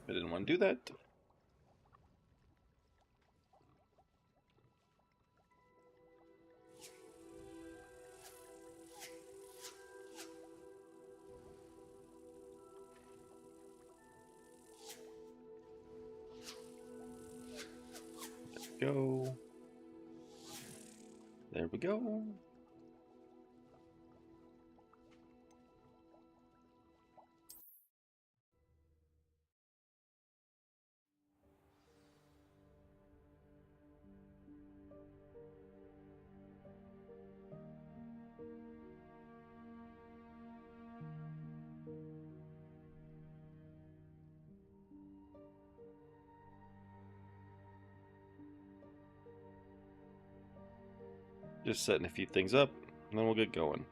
I didn't want to do that. Go. There we go. Just setting a few things up, and then we'll get going.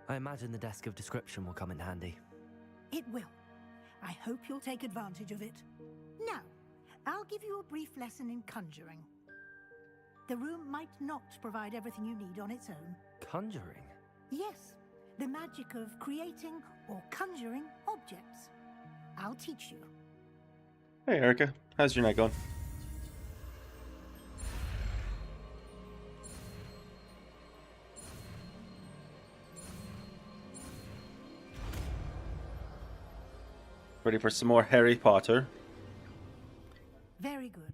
I imagine the desk of description will come in handy. It will. I hope you'll take advantage of it. Now, I'll give you a brief lesson in conjuring. The room might not provide everything you need on its own. Conjuring? Yes, the magic of creating or conjuring objects. I'll teach you. Hey, Erica. How's your night going? Ready for some more Harry Potter? Very good.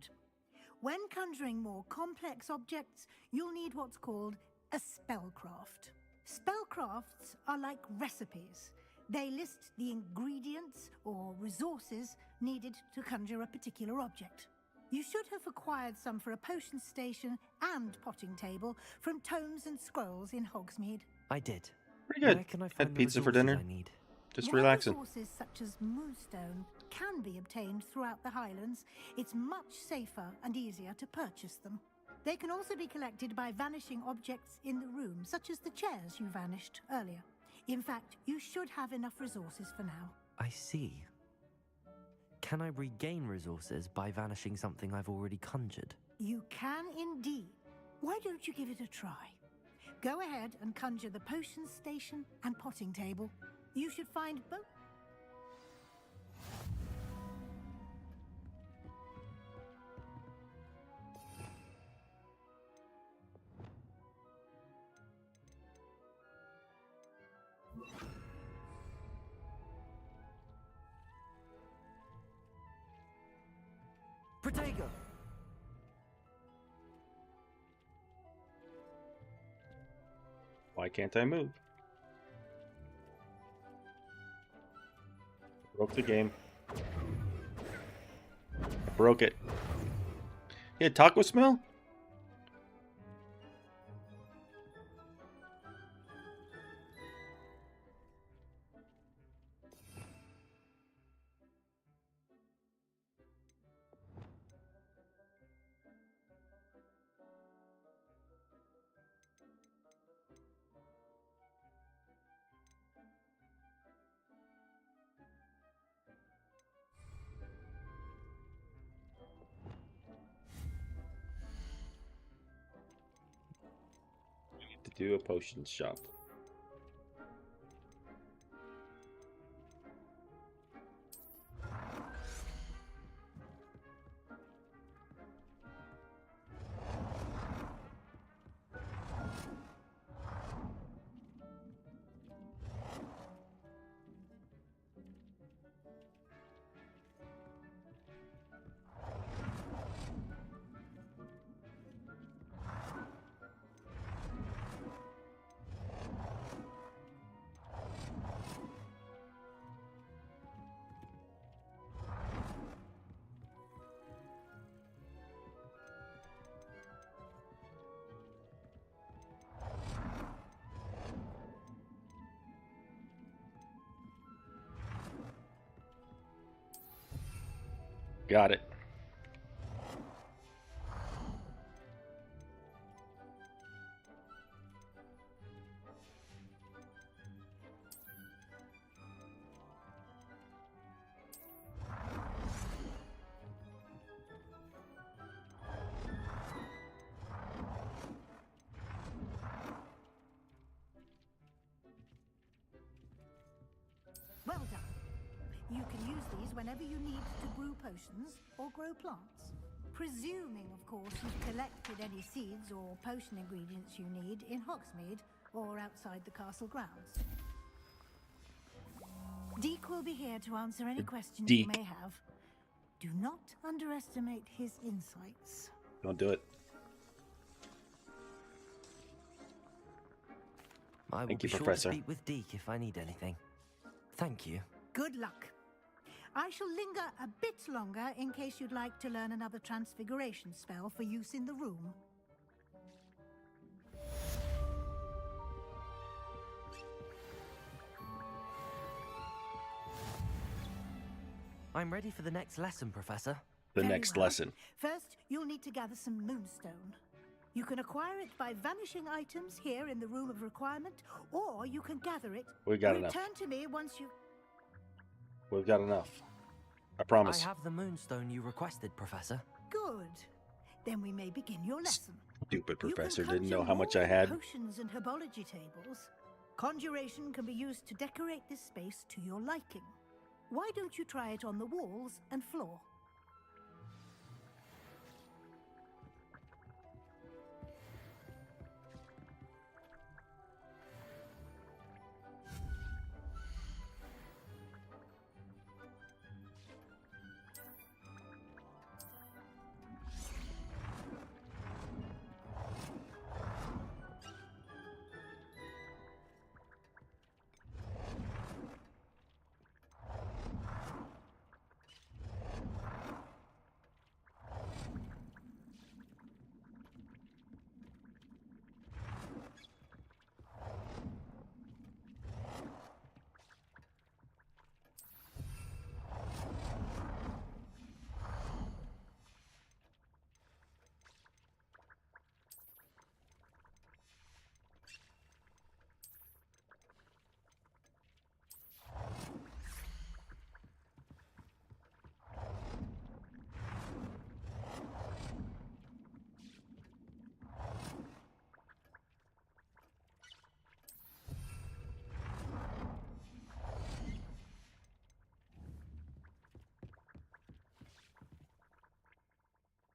When conjuring more complex objects, you'll need what's called a spellcraft. Spellcrafts are like recipes. They list the ingredients or resources needed to conjure a particular object. You should have acquired some for a potion station and potting table from tomes and scrolls in Hogsmeade. I did. Pretty good. Where can I find Had the pizza for resources dinner. I need? Just While relaxing. resources such as moonstone can be obtained throughout the Highlands, it's much safer and easier to purchase them. They can also be collected by vanishing objects in the room, such as the chairs you vanished earlier. In fact, you should have enough resources for now. I see. Can I regain resources by vanishing something I've already conjured? You can indeed. Why don't you give it a try? Go ahead and conjure the potion station and potting table. You should find both. Protego! Why can't I move? Broke the game. I broke it. You had taco smell? To do a potion shop. Got it. You can use these whenever you need to brew potions or grow plants. Presuming, of course, you've collected any seeds or potion ingredients you need in Hogsmeade or outside the castle grounds. Deke will be here to answer any questions you may have. Do not underestimate his insights. Don't do it. I will Thank you, be sure Professor. to speak with Deke if I need anything. Thank you. Good luck. I shall linger a bit longer in case you'd like to learn another transfiguration spell for use in the room. I'm ready for the next lesson, Professor. The Very next well. lesson. First, you'll need to gather some moonstone. You can acquire it by vanishing items here in the Room of Requirement, or you can gather it We got and enough. return to me once you... We've got enough. I promise. I have the moonstone you requested, Professor. Good. Then we may begin your lesson. Stupid You can professor didn't conjure know how much more I had. Potions and herbology tables. Conjuration can be used to decorate this space to your liking. Why don't you try it on the walls and floor?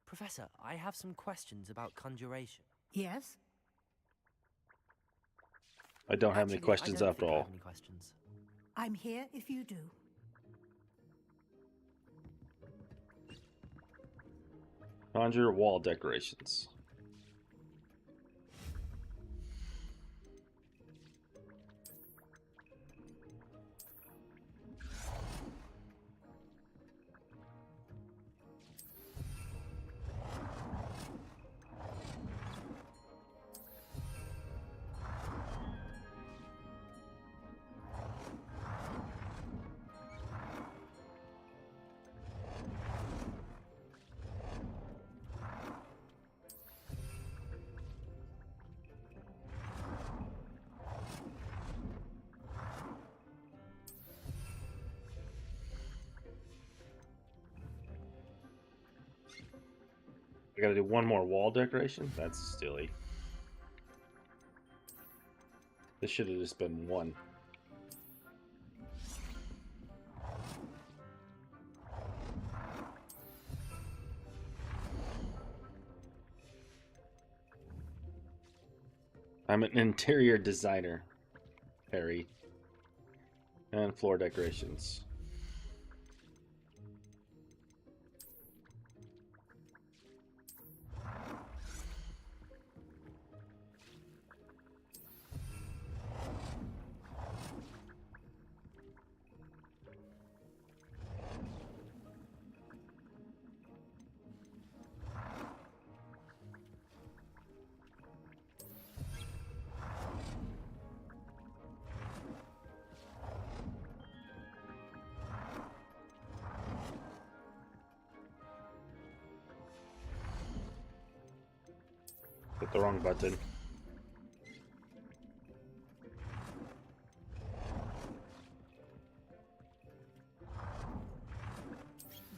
Professor, I have some questions about conjuration. Yes? I don't have any Actually, questions I don't after think I all. have any questions. I'm here if you do. Conjure wall decorations. I gotta do one more wall decoration? That's silly. This should have just been one. I'm an interior designer, Harry. And floor decorations. Hit the wrong button.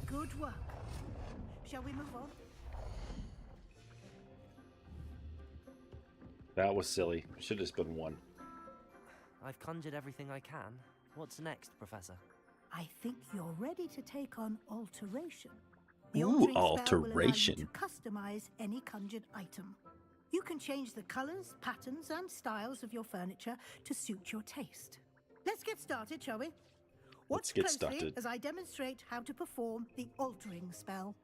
Good work. Shall we move on? That was silly. Should have just been one. I've conjured everything I can. What's next, Professor? I think you're ready to take on alteration. The Ooh, altering spell will allow alteration. you to customize any conjured item. You can change the colors, patterns, and styles of your furniture to suit your taste. Let's get started, shall we? Let's Watch get closely started. as I demonstrate how to perform the altering spell.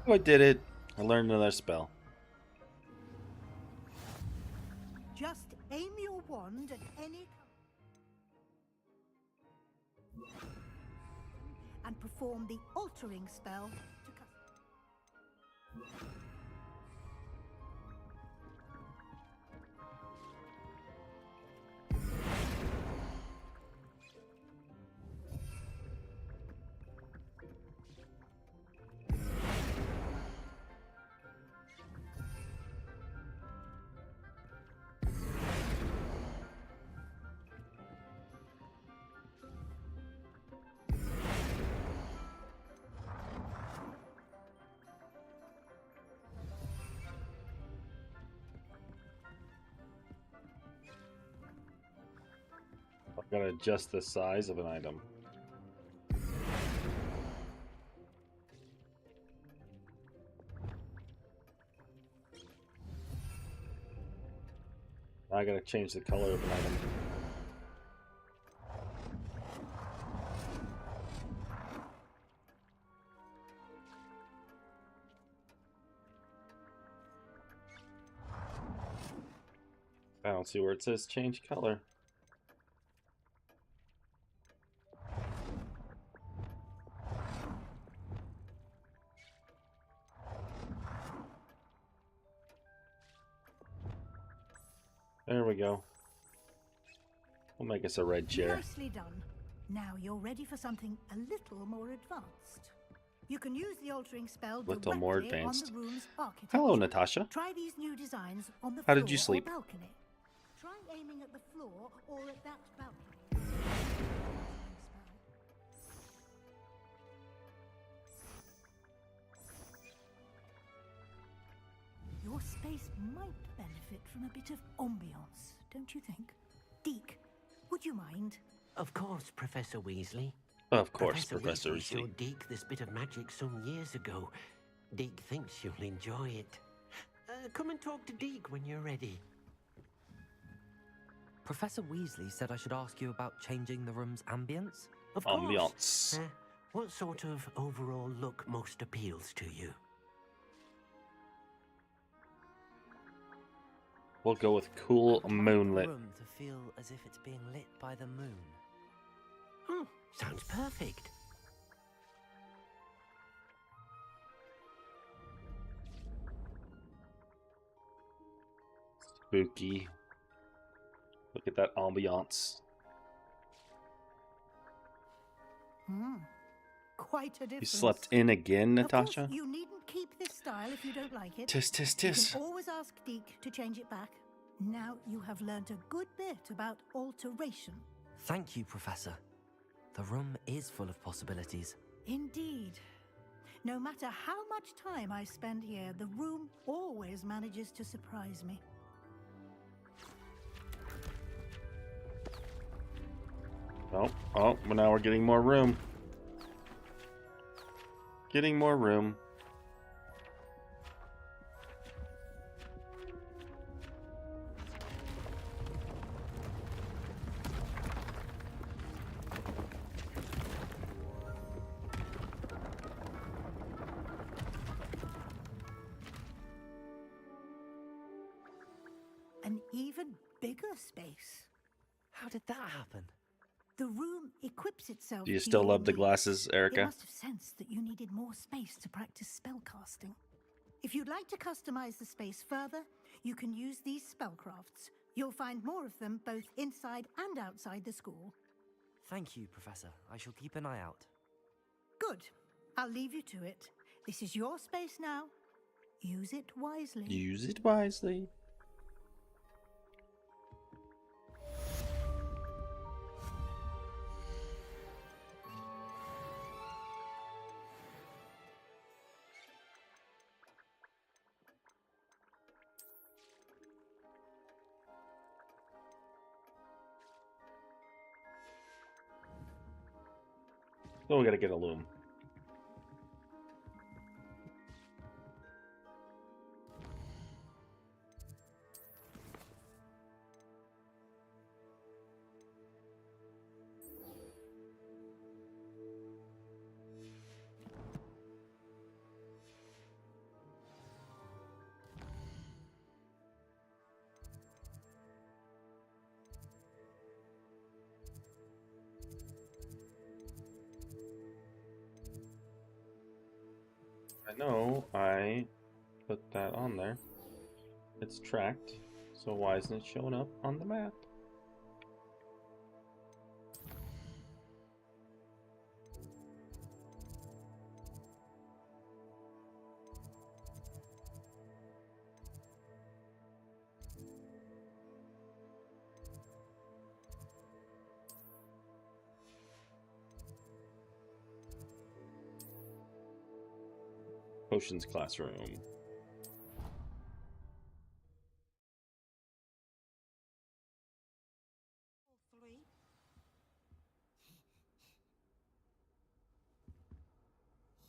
Oh, I did it. I learned another spell. Just aim your wand at any and perform the altering spell to custom. I've got to adjust the size of an item. I gotta change the color of an item. I don't see where it says change color. There we go. We'll make us a red chair. Nicely done. Now you're ready for something a little more advanced. You can use the altering spell Little more directly on advanced. the room's architecture. Hello, Natasha. Try these new designs on the How floor did you sleep? or balcony. Try aiming at the floor or at that balcony. Your space might benefit from a bit of ambiance, don't you think? Deke, would you mind? Of course, Professor Weasley. Of course, Professor Weasley Weasley. showed Deke this bit of magic some years ago. Deke thinks you'll enjoy it. Come and talk to Deke when you're ready. Professor Weasley said I should ask you about changing the room's ambience. Of course. Ambiance. What sort of overall look most appeals to you? We'll go with cool I'd like the moonlit. room to feel as if it's being lit by the moon. Oh, sounds perfect. Spooky. Look at that ambiance. Quite a difference. You slept in again, Of course, Natasha? you needn't keep this style if you don't like it. Tis, tis, You tis. can always ask Deke to change it back. Now you have learnt a good bit about alteration. Thank you, Professor. The room is full of possibilities. Indeed. No matter how much time I spend here, the room always manages to surprise me. Oh, well, now we're getting more room. Getting more room. An even bigger space. How did that happen? The room equips itself. Do you to still your love the needs. glasses, It Erica? must have sensed that you needed more space to practice spellcasting. If you'd like to customize the space further, you can use these spellcrafts. You'll find more of them both inside and outside the school. Thank you, Professor. I shall keep an eye out. Good. I'll leave you to it. This is your space now. Use it wisely. Use it wisely. So we gotta get a loom. I know I put that on there. It's tracked, so why isn't it showing up on the map? Potions classroom.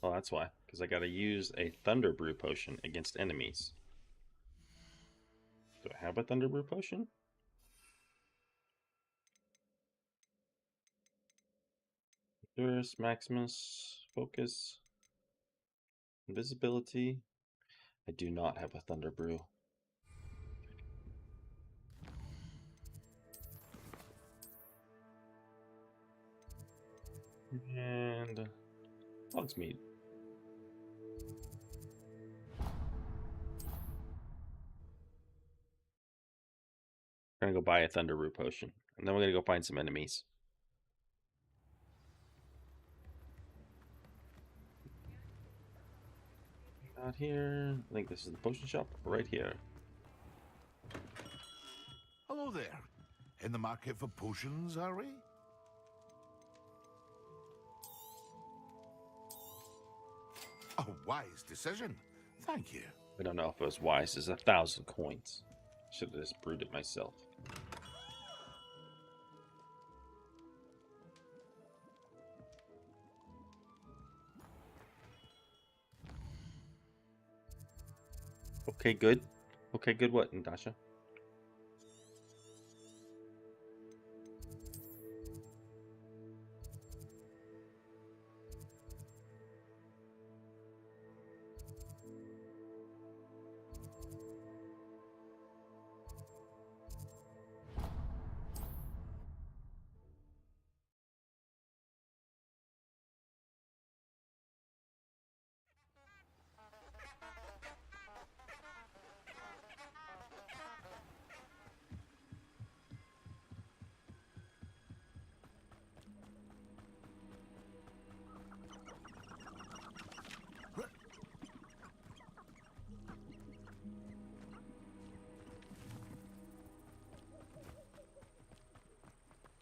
Well, that's why. Because I gotta use a Thunder Brew potion against enemies. Do I have a Thunder Brew potion? Endurance, Maximus, Focus, Invisibility. I do not have a Thunder Brew. And Hogsmeade. We're gonna go buy a Thunder Brew potion, and then we're gonna go find some enemies. Not here. I think this is the potion shop right here. Hello there. In the market for potions, are we? A wise decision. Thank you. I don't know if it was wise. It's 1,000 coins. Should have just brewed it myself. Okay, good. Okay, good what, Natasha?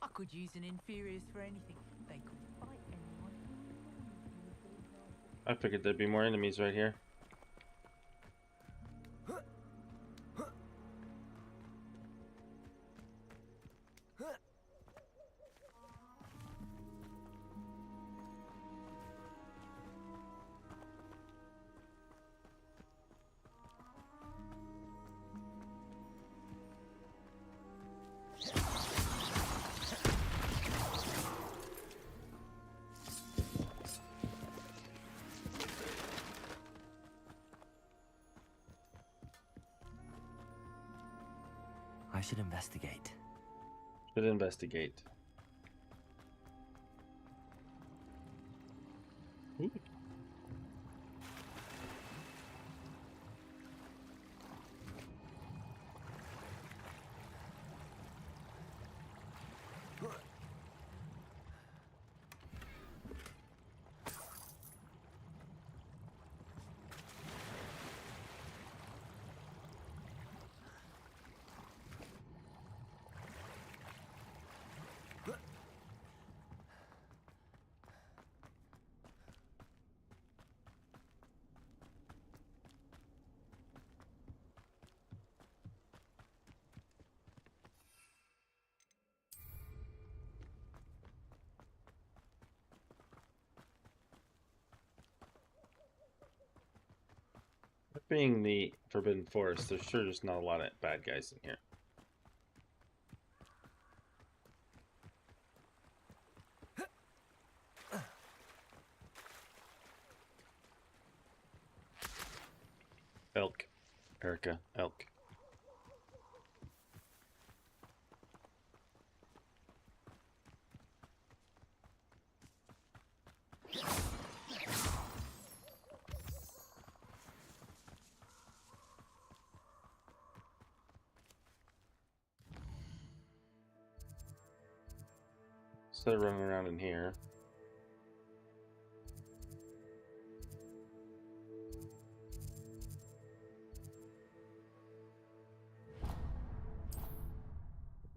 I could use an inferiors for anything. They could fight anyone. I figured there'd be more enemies right here. I should investigate. Should investigate. Ooh. being the Forbidden Forest, there's sure just not a lot of bad guys in here. Elk. Erica, elk. Instead of running around in here.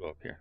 Go up here.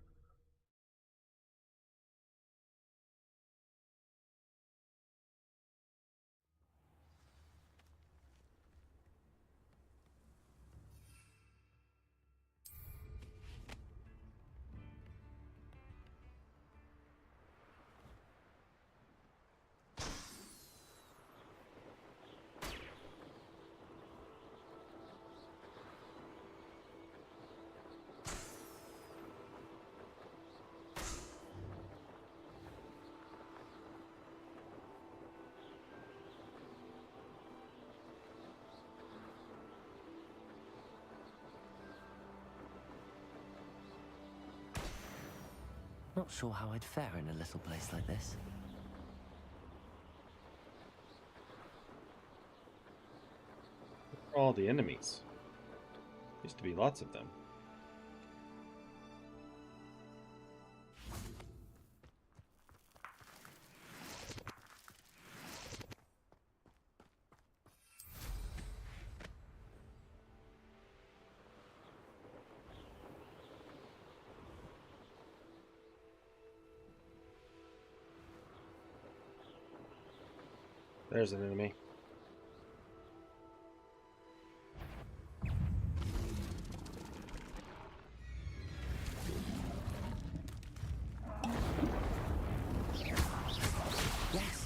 Not sure how I'd fare in a little place like this. All the enemies. Used to be lots of them. There's an enemy. Yes!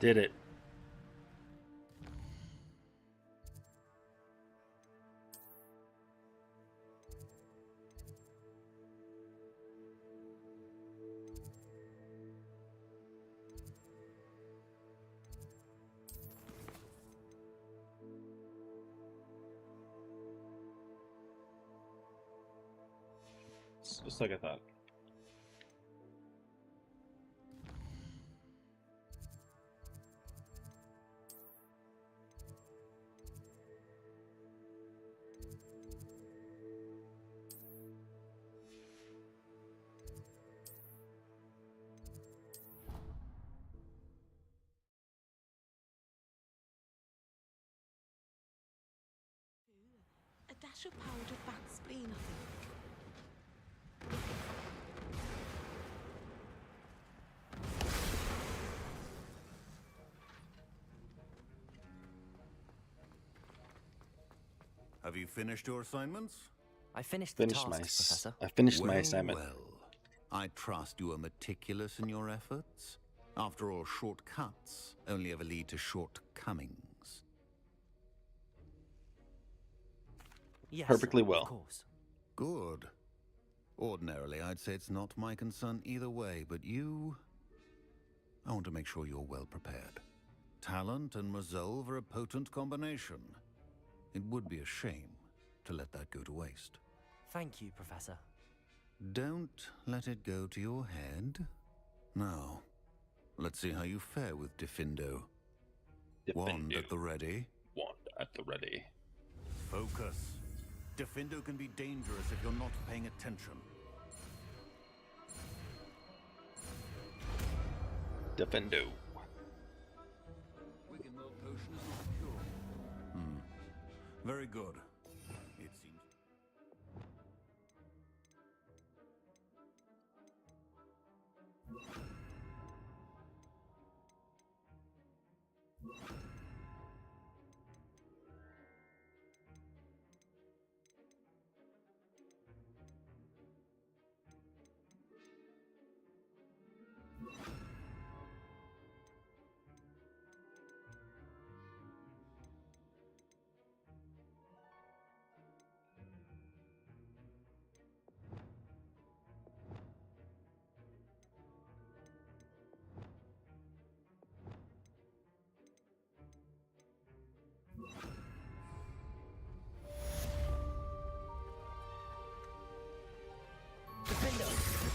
Did it. It's just like I thought. A dash of powdered bat spleen, I think. Have you finished your assignments? I finished the task, I Professor. finished my assignment. Well, I trust you are meticulous in your efforts. After all, shortcuts only ever lead to shortcomings. Yes, Perfectly sir, well. Of course. Good. Ordinarily, I'd say it's not my concern either way, but you... I want to make sure you're well prepared. Talent and resolve are a potent combination. It would be a shame to let that go to waste. Thank you, Professor. Don't let it go to your head. Now, let's see how you fare with Diffindo. Wand Diffindo. at the ready. Wand at the ready. Focus. Diffindo can be dangerous if you're not paying attention. Diffindo. Wiggenweld potion is not pure. Very good. It seems...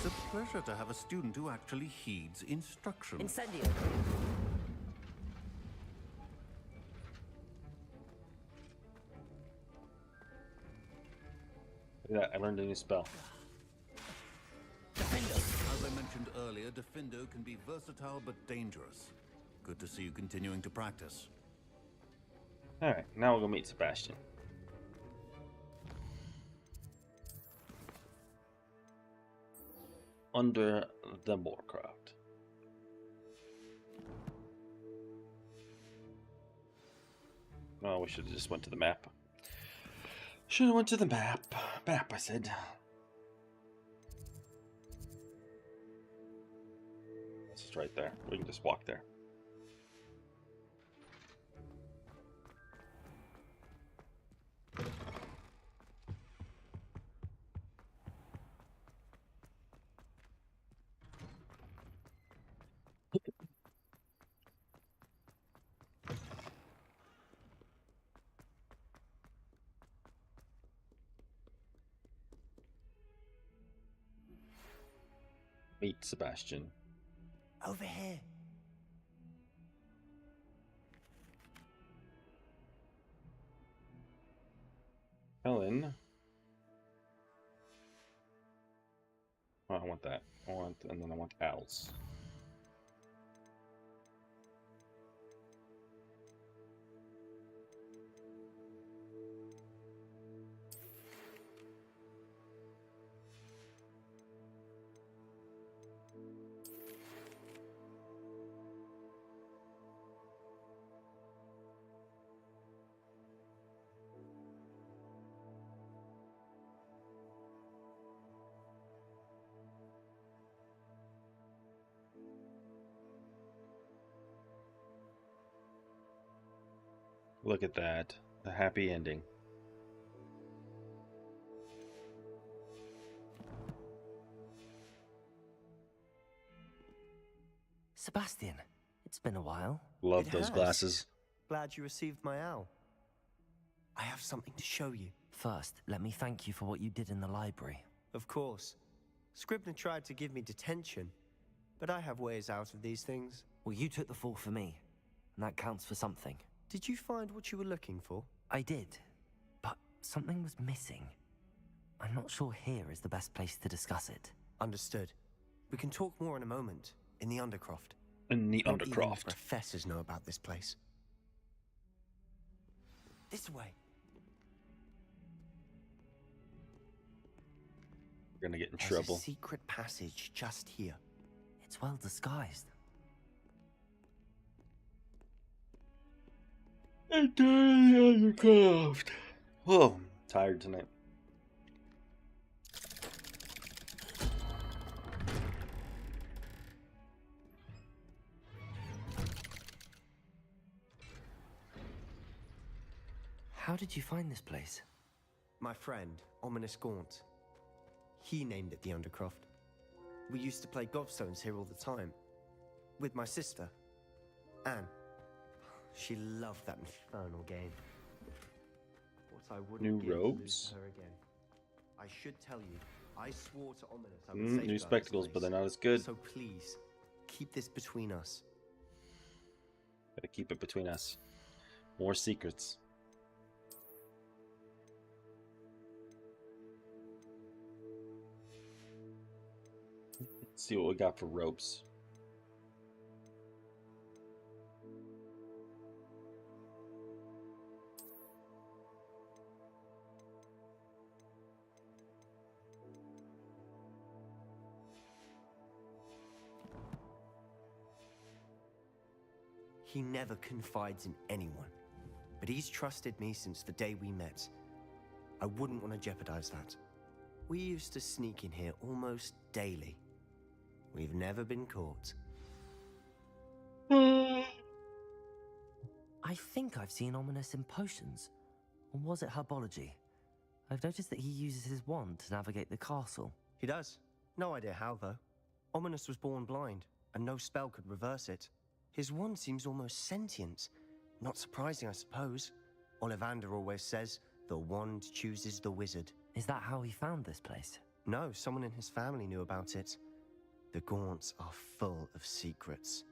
It's a pleasure to have a student who actually heeds instruction. Incendio. Look at that, I learned a new spell. As I mentioned earlier, Defendo can be versatile but dangerous. Good to see you continuing to practice. Alright, now we'll go meet Sebastian. Under the Moorcroft. Oh, we should have just went to the map. Should have went to the map. Map, I said. It's just right there. We can just walk there. Meet Sebastian. Over here. Helen. Oh, I want that. And then I want owls. Look at that. A happy ending. Sebastian, it's been a while. Love It those has. glasses. Glad you received my owl. I have something to show you. First, let me thank you for what you did in the library. Of course. Scribner tried to give me detention, but I have ways out of these things. Well, you took the fall for me, and that counts for something. Did you find what you were looking for? I did, but something was missing. I'm not sure here is the best place to discuss it. Understood. We can talk more in a moment, in the Undercroft. In the Not even the Undercroft. professors know about this place. This way. We're gonna get in There's trouble. a secret passage just here. It's well disguised. Enter the Undercroft. Whoa, I'm tired tonight. How did you find this place? My friend, Ominous Gaunt. He named it the Undercroft. We used to play gobstones here all the time. With my sister, Anne. She loved that infernal game. What I wouldn't New give to lose robes? her again. I should tell you, I swore to Ominous I would safeguard New this spectacles, but place. they're not as good. So please, keep this between us. Gotta keep it between us. More secrets. Let's see what we got for ropes. He never confides in anyone, but he's trusted me since the day we met. I wouldn't want to jeopardize that. We used to sneak in here almost daily. We've never been caught. I think I've seen Ominous in potions. Or was it herbology? I've noticed that he uses his wand to navigate the castle. He does. No idea how, though. Ominous was born blind, and no spell could reverse it. His wand seems almost sentient. Not surprising, I suppose. Ollivander always says, the wand chooses the wizard. Is that how he found this place? No, someone in his family knew about it. The Gaunts are full of secrets.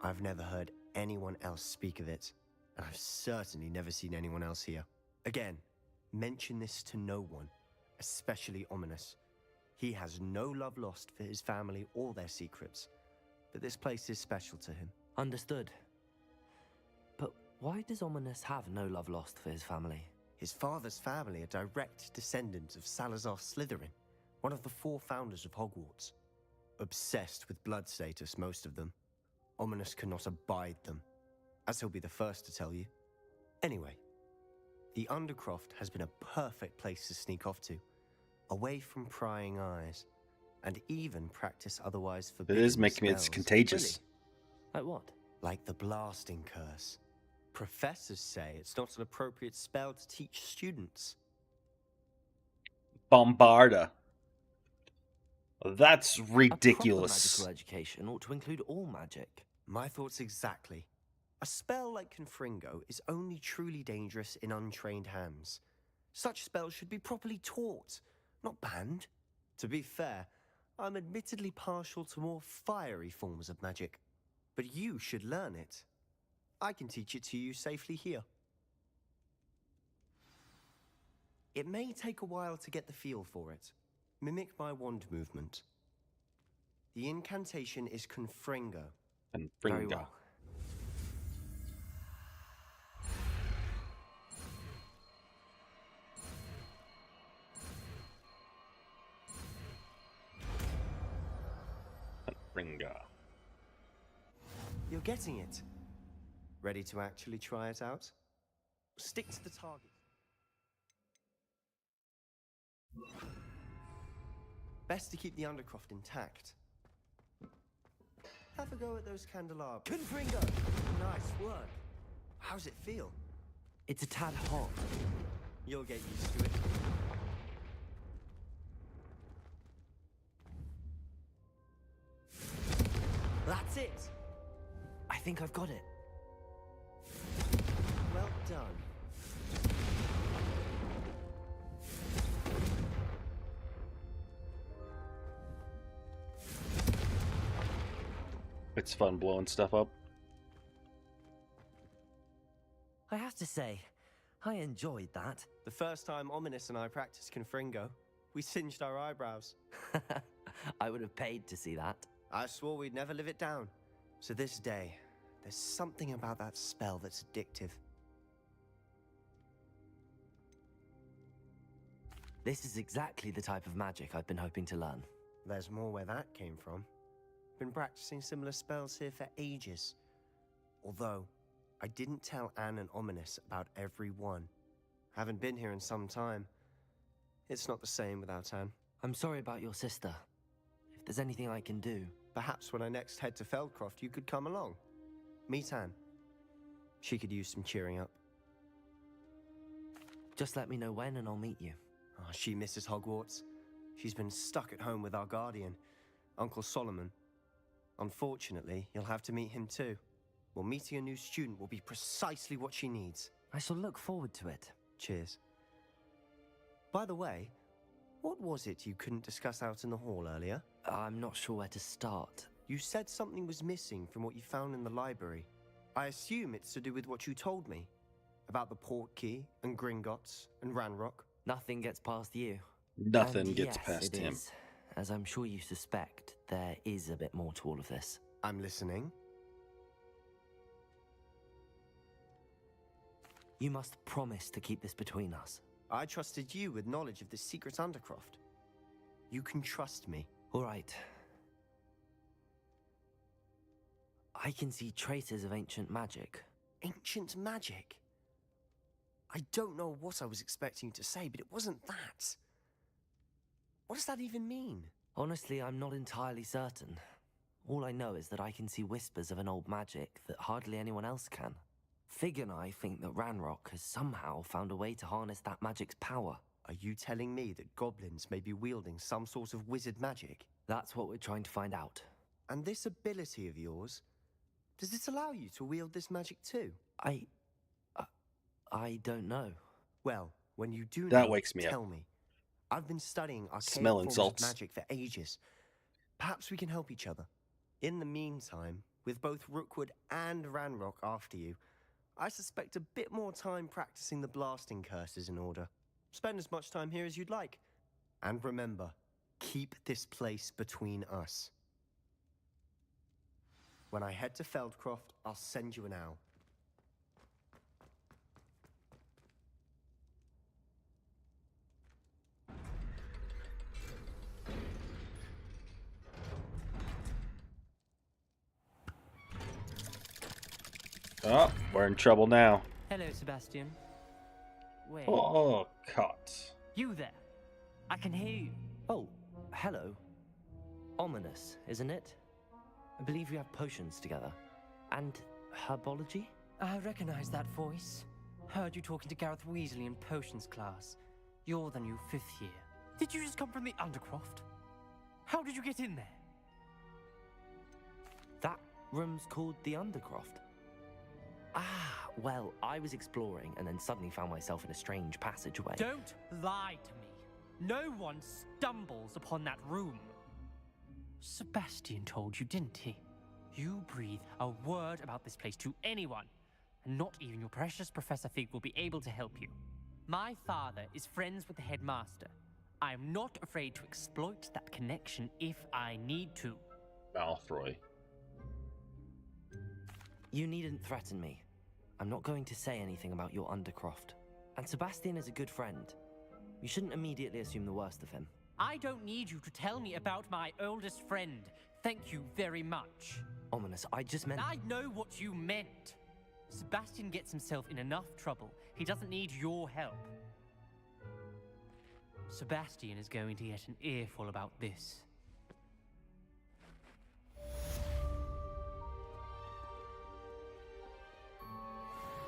I've never heard anyone else speak of it, and I've certainly never seen anyone else here. Again, mention this to no one, especially Ominous. He has no love lost for his family or their secrets, but this place is special to him. Understood. But why does Ominous have no love lost for his family? His father's family are direct descendants of Salazar Slytherin, one of the 4 founders of Hogwarts. Obsessed with blood status, most of them. Ominous cannot abide them, as he'll be the first to tell you. Anyway, the Undercroft has been a perfect place to sneak off to, away from prying eyes, and even practice otherwise It forbidden is making it spells. contagious. Like what? Like the blasting curse. Professors say it's not an appropriate spell to teach students. Bombarda. That's A ridiculous. proper magical education ought to include all magic. My thoughts exactly. A spell like Confringo is only truly dangerous in untrained hands. Such spells should be properly taught, not banned. To be fair, I'm admittedly partial to more fiery forms of magic, but you should learn it. I can teach it to you safely here. It may take a while to get the feel for it. Mimic my wand movement. The incantation is Confringo. And Very Fringa. well. Fringa. You're getting it. Ready to actually try it out? Stick to the target. Best to keep the Undercroft intact. Have a go at those candelabras. Confringo! Nice work. How's it feel? It's a tad hot. You'll get used to it. That's it. I think I've got it. Well done. It's fun blowing stuff up. I have to say, I enjoyed that. The first time Ominous and I practiced Confringo, we singed our eyebrows. I would have paid to see that. I swore we'd never live it down. To this day, there's something about that spell that's addictive. This is exactly the type of magic I've been hoping to learn. There's more where that came from. Been practicing similar spells here for ages. Although, I didn't tell Anne and Ominous about every one. Haven't been here in some time. It's not the same without Anne. I'm sorry about your sister. If there's anything I can do... Perhaps when I next head to Feldcroft, you could come along. Meet Anne. She could use some cheering up. Just let me know when and I'll meet you. Oh, she misses Hogwarts. She's been stuck at home with our guardian, Uncle Solomon. Unfortunately, you'll have to meet him too. Well, meeting a new student will be precisely what she needs. I shall look forward to it. Cheers. By the way, what was it you couldn't discuss out in the hall earlier? I'm not sure where to start. You said something was missing from what you found in the library. I assume it's to do with what you told me. About the Portkey, and Gringotts, and Ranrock. Nothing gets past you. Nothing And gets yes, past it him. is. As I'm sure you suspect, there is a bit more to all of this. I'm listening. You must promise to keep this between us. I trusted you with knowledge of the secret Undercroft. You can trust me. All right. I can see traces of ancient magic. Ancient magic? I don't know what I was expecting you to say, but it wasn't that. What does that even mean? Honestly, I'm not entirely certain. All I know is that I can see whispers of an old magic that hardly anyone else can. Fig and I think that Ranrock has somehow found a way to harness that magic's power. Are you telling me that goblins may be wielding some sort of wizard magic? That's what we're trying to find out. And this ability of yours, does it allow you to wield this magic too? I don't know. Well, when you do That know, wakes me up. tell me. I've been studying archaic Smell forms of insults. magic for ages. Perhaps we can help each other. In the meantime, with both Rookwood and Ranrock after you, I suspect a bit more time practicing the blasting curse is in order. Spend as much time here as you'd like. And remember, keep this place between us. When I head to Feldcroft, I'll send you an owl. Oh, we're in trouble now. Hello, Sebastian. Wait. Oh, cut. You there? I can hear you. Oh, hello. Ominous, isn't it? I believe we have potions together. And herbology? I recognize that voice. Heard you talking to Gareth Weasley in potions class. You're the new 5th year. Did you just come from the Undercroft? How did you get in there? That room's called the Undercroft. Ah, well, I was exploring and then suddenly found myself in a strange passageway. Don't lie to me. No one stumbles upon that room. Sebastian told you, didn't he? You breathe a word about this place to anyone, and not even your precious Professor Fig will be able to help you. My father is friends with the headmaster. I am not afraid to exploit that connection if I need to. Malfoy. You needn't threaten me. I'm not going to say anything about your Undercroft. And Sebastian is a good friend. You shouldn't immediately assume the worst of him. I don't need you to tell me about my oldest friend. Thank you very much. Ominous, I just meant... I know what you meant. Sebastian gets himself in enough trouble. He doesn't need your help. Sebastian is going to get an earful about this.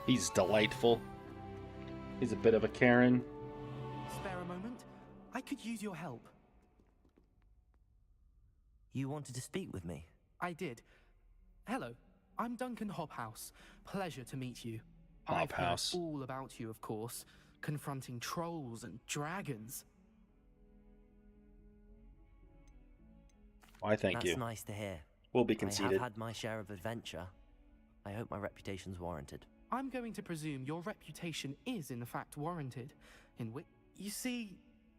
He's delightful. He's a bit of a Karen. Spare a moment? I could use your help. You wanted to speak with me? I did. Hello, I'm Duncan Hobhouse. Pleasure to meet you. I've heard Hobhouse. all about you, of course. Confronting trolls and dragons. Why, thank you. That's nice to hear. We'll be I conceited. have had my share of adventure. I hope my reputation's warranted. I'm going to presume your reputation is in fact warranted. In which, you see,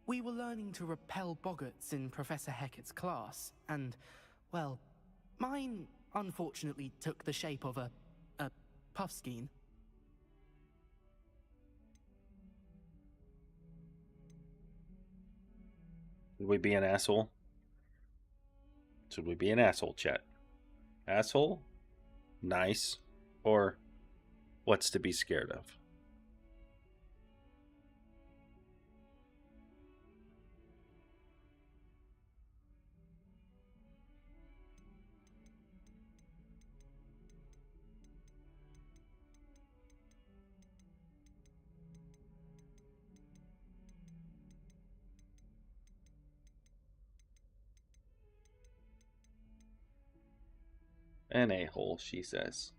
we were learning to repel boggarts in Professor Hecat's class, and, well, mine unfortunately took the shape of a puffskein. Should we be an asshole? Should we be an asshole, chat? Asshole? Nice? Or what's to be scared of? An a-hole, she says.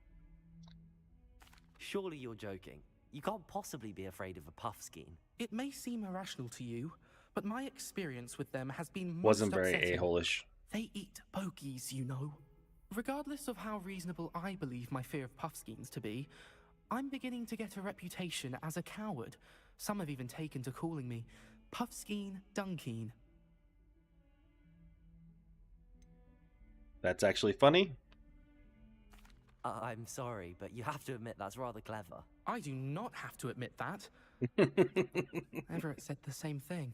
Surely you're joking. You can't possibly be afraid of a puffskein. It may seem irrational to you, but my experience with them has been most Wasn't very upsetting. a-hole-ish. They eat bogies, you know. Regardless of how reasonable I believe my fear of puffskeins to be, I'm beginning to get a reputation as a coward. Some have even taken to calling me Puffskein Dunkeen. That's actually funny. I'm sorry, but you have to admit that's rather clever. I do not have to admit that. Everett said the same thing.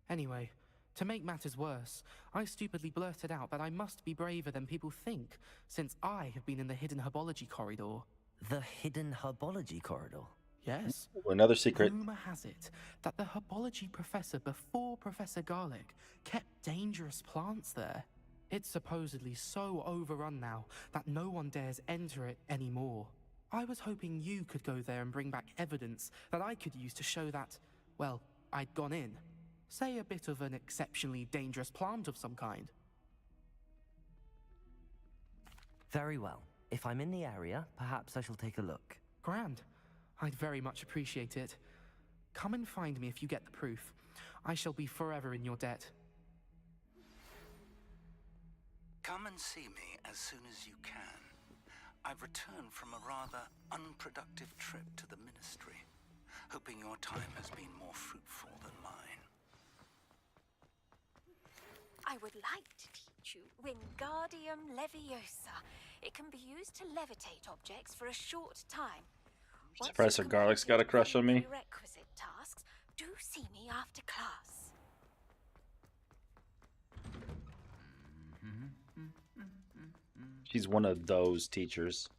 Anyway, to make matters worse, I stupidly blurted out that I must be braver than people think, since I have been in the hidden herbology corridor. The hidden herbology corridor? Yes. Another secret. Rumor has it that the herbology professor before Professor Garlic kept dangerous plants there. It's supposedly so overrun now that no one dares enter it anymore. I was hoping you could go there and bring back evidence that I could use to show that, well, I'd gone in. Say a bit of an exceptionally dangerous plant of some kind. Very well. If I'm in the area, perhaps I shall take a look. Grand. I'd very much appreciate it. Come and find me if you get the proof. I shall be forever in your debt. Come and see me as soon as you can. I've returned from a rather unproductive trip to the Ministry, hoping your time has been more fruitful than mine. I would like to teach you Wingardium Leviosa. It can be used to levitate objects for a short time. Once Professor you've Garlick's got a completed crush on me. prerequisite tasks, do see me after class. She's one of those teachers.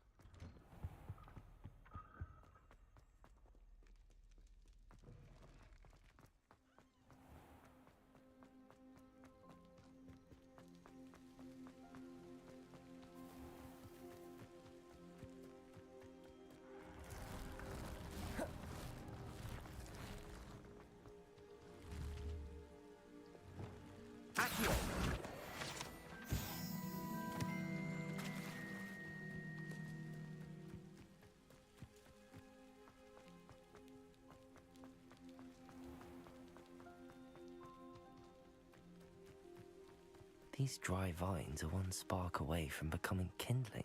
These dry vines are one spark away from becoming kindling.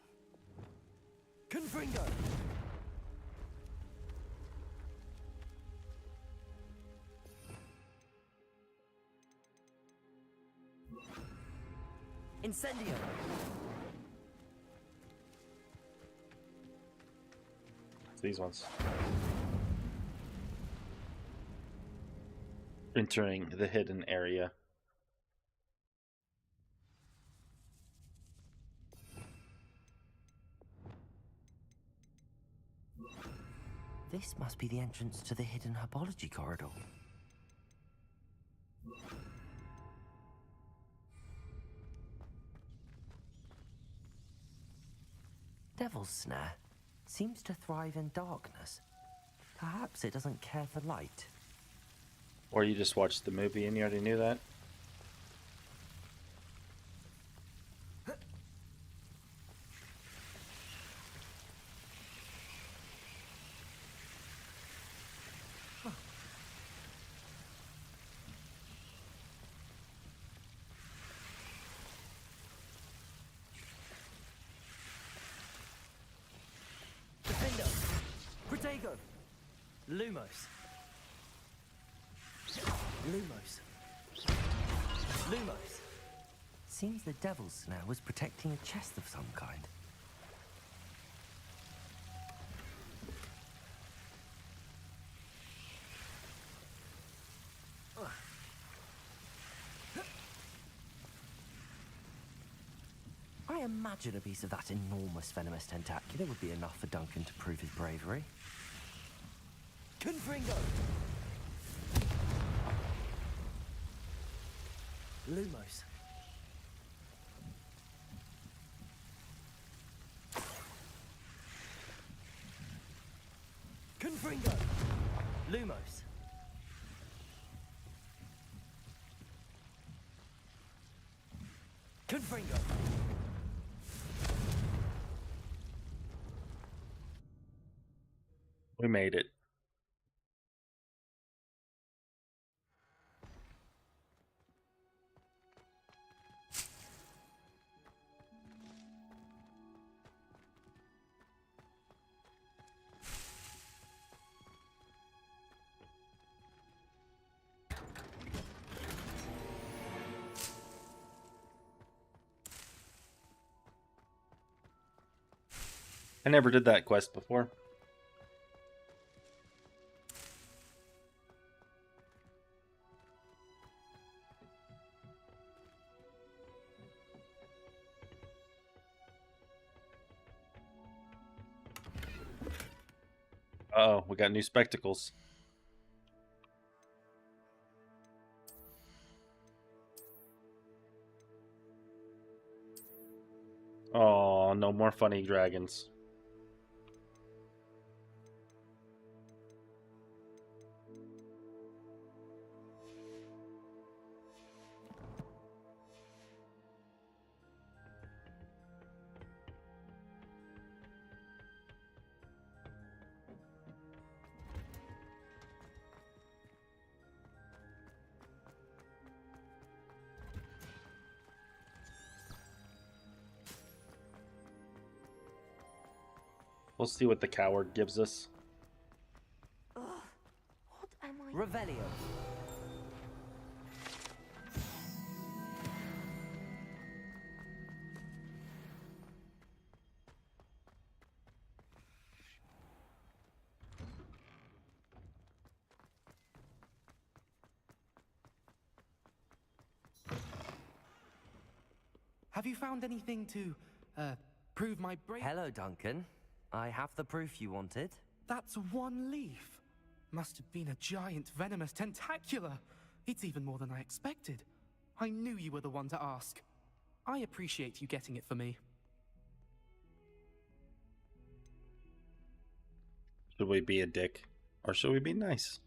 Confringo! Incendio! These ones. Entering the hidden area. This must be the entrance to the hidden herbology corridor. Devil's Snare seems to thrive in darkness. Perhaps it doesn't care for light. Or you just watched the movie and you already knew that? Defendo! Protego! Lumos! Lumos! Lumos! Seems the Devil's Snare was protecting a chest of some kind. I imagine a piece of that enormous venomous tentacular would be enough for Duncan to prove his bravery. Confringo! Lumos. Confringo! Lumos. Confringo! We made it. I never did that quest before. Uh-oh, we got new spectacles. Oh, no more funny dragons. We'll see what the coward gives us. Ugh, what am I? Revelio. Have you found anything to, prove my brain? Hello, Duncan. I have the proof you wanted. That's one leaf. Must have been a giant venomous tentacula. It's even more than I expected. I knew you were the one to ask. I appreciate you getting it for me. Should we be a dick? Or should we be nice?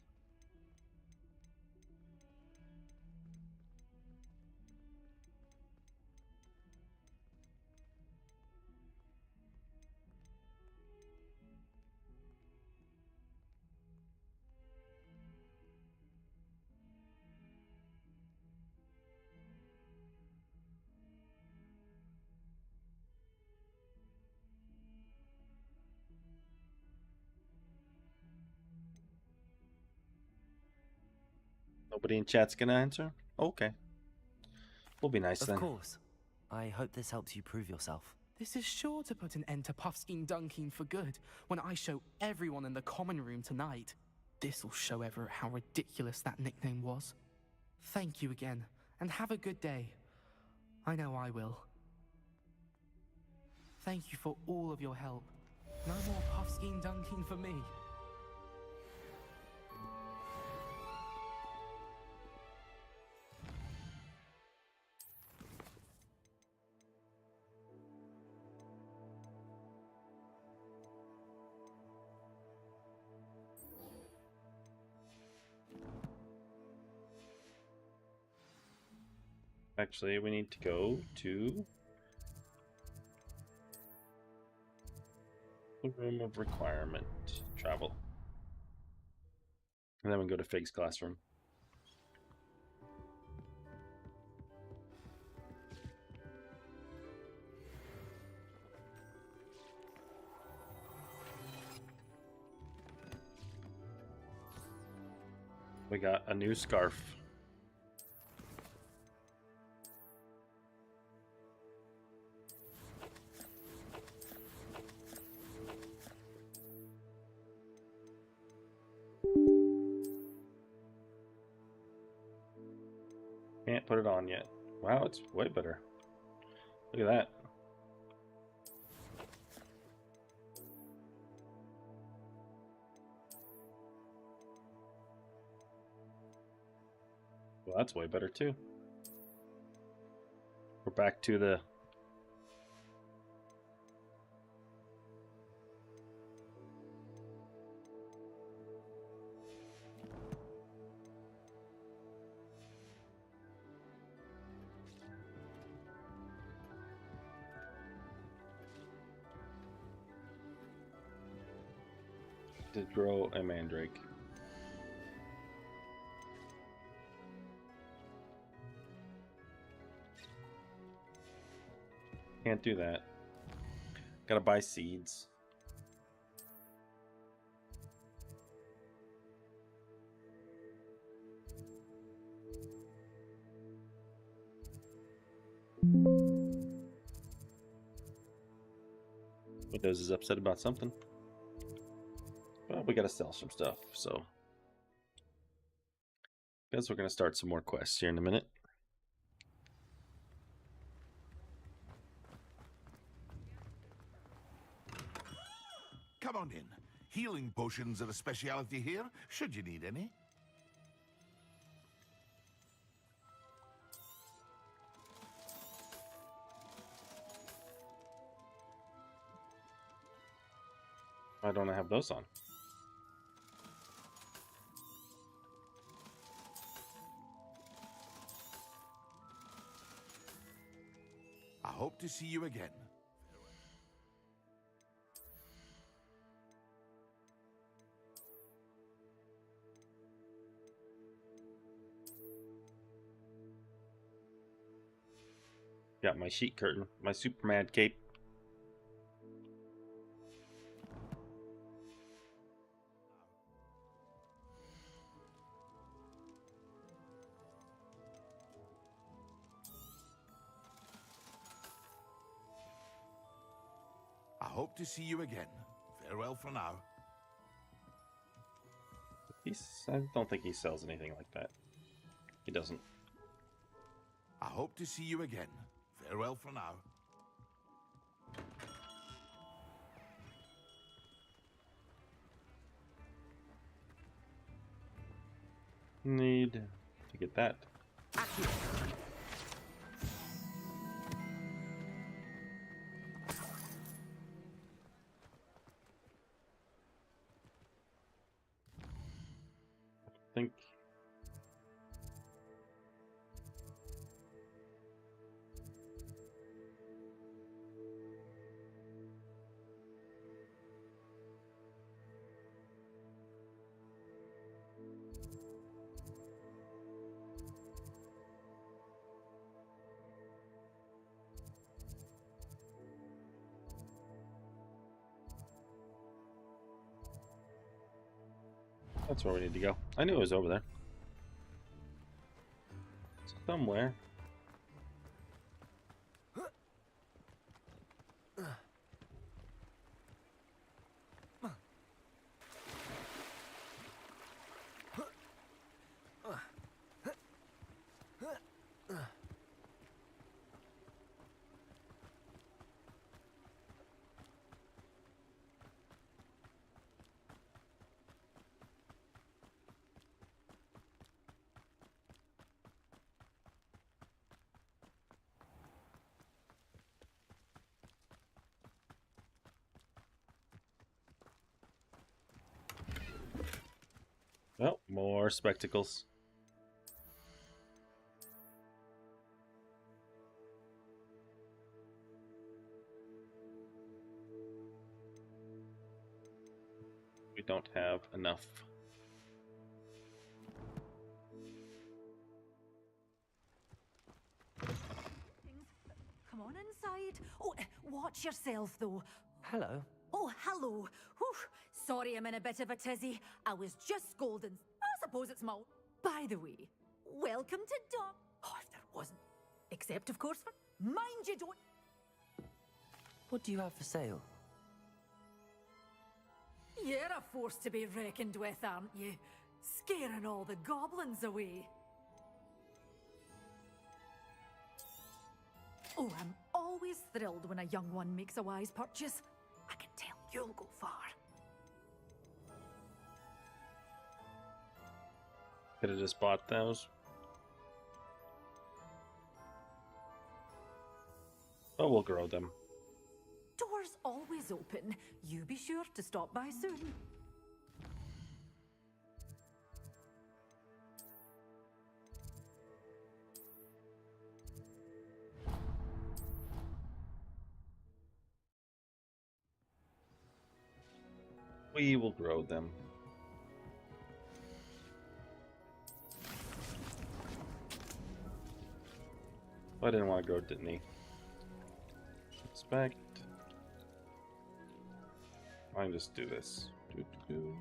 Nobody in chat's gonna answer? Okay. We'll be nice then. Of course. I hope this helps you prove yourself. This is sure to put an end to Puffskein Dunkin for good when I show everyone in the common room tonight. This'll show Everett how ridiculous that nickname was. Thank you again, and have a good day. I know I will. Thank you for all of your help. No more Puffskein Dunkin for me. Actually, we need to go to the room of requirement. Travel. And then we go to Fig's classroom. We got a new scarf. Can't put it on yet. Wow, it's way better. Look at that. Well, that's way better too. We're back to the to grow a mandrake. Can't do that. Gotta buy seeds. Windows is upset about something. Well, we gotta sell some stuff, so guess we're gonna start some more quests here in a minute. Come on in. Healing potions are a specialty here, should you need any. Why don't I have those on? I hope to see you again. Got my sheet curtain, my Superman cape. hope to see you again. Farewell for now. I don't think he sells anything like that. He doesn't. I hope to see you again. Farewell for now. Need to get that. I think that's where we need to go. I knew it was over there. Somewhere. Oh, more spectacles. We don't have enough. Come on inside. Oh, watch yourself, though. Hello. Oh, hello. Whew. Sorry I'm in a bit of a tizzy. I was just scolding. I suppose it's my... By the way, welcome to Dom... Oh, if there wasn't. Except, of course, for... Mind you don't... What do you have for sale? You're a force to be reckoned with, aren't you? Scaring all the goblins away. Oh, I'm always thrilled when a young one makes a wise purchase. I can tell you'll go far. Could have just bought those. Oh, we'll grow them. Doors always open. You be sure to stop by soon. We will grow them. I didn't want to grow, didn't he? Inspect. I can just do this. Doo-doo-doo.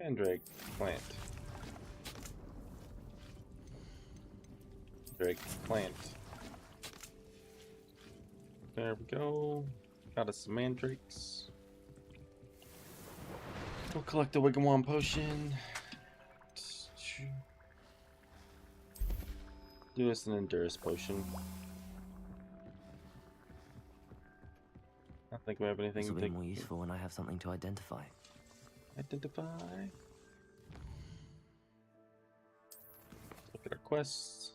Mandrake plant. Mandrake plant. There we go. Got us some mandrakes. We'll collect the Wigwam potion. Do us an Endurance potion. I don't think we have anything This will to be more useful when I have something to identify. identify. Look at our quests.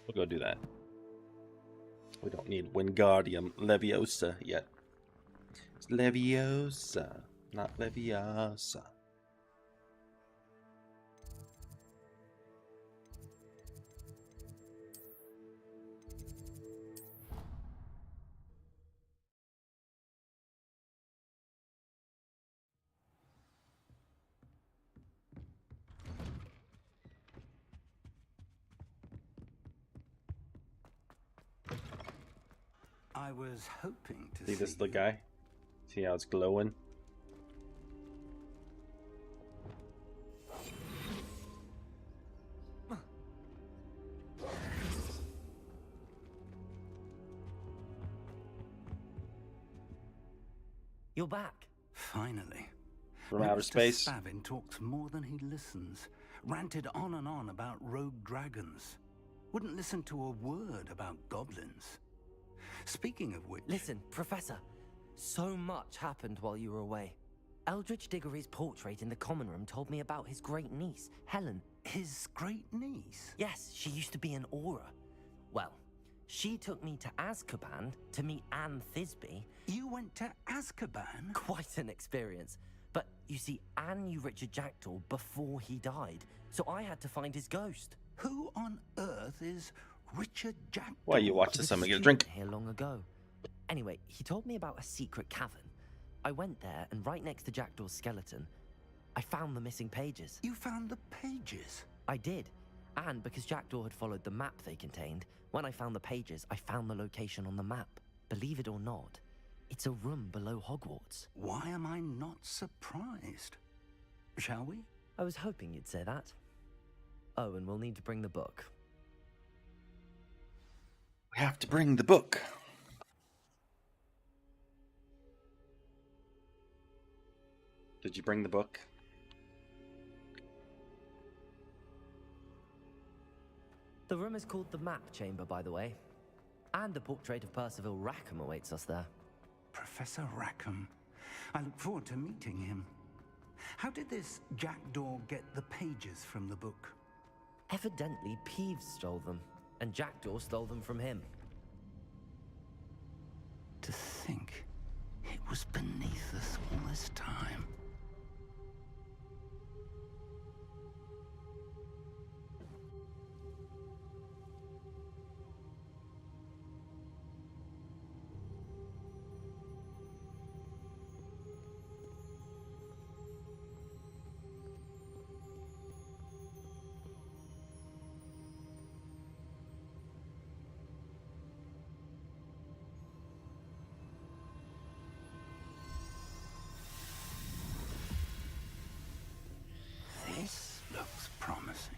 We'll go do that. We don't need Wingardium Leviosa yet. It's Leviosa, not Leviosa. I was hoping to See this little guy? See how it's glowing? You're back. Finally. From outer space. Spavin talks more than he listens. Ranted on and on about rogue dragons. Wouldn't listen to a word about goblins. Speaking of which... Listen, Professor. So much happened while you were away. Eldridge Diggory's portrait in the common room told me about his great niece, Helen. His great niece? Yes, she used to be an Auror. Well, she took me to Azkaban to meet Anne Thisbe. You went to Azkaban? Quite an experience. But you see, Anne knew Richard Jackdaw before he died, so I had to find his ghost. Who on earth is Richard Jackdaw? Why you watching something? Get a drink. Here long ago. Anyway, he told me about a secret cavern. I went there, and right next to Jackdaw's skeleton, I found the missing pages. You found the pages? I did. And because Jackdaw had followed the map they contained, when I found the pages, I found the location on the map. Believe it or not, it's a room below Hogwarts. Why am I not surprised? Shall we? I was hoping you'd say that. Oh, and we'll need to bring the book. We have to bring the book. Did you bring the book? The room is called the Map Chamber, by the way. And a portrait of Percival Rackham awaits us there. Professor Rackham. I look forward to meeting him. How did this Jackdaw get the pages from the book? Evidently, Peeves stole them, and Jackdaw stole them from him. To think it was beneath us all this time. This looks promising.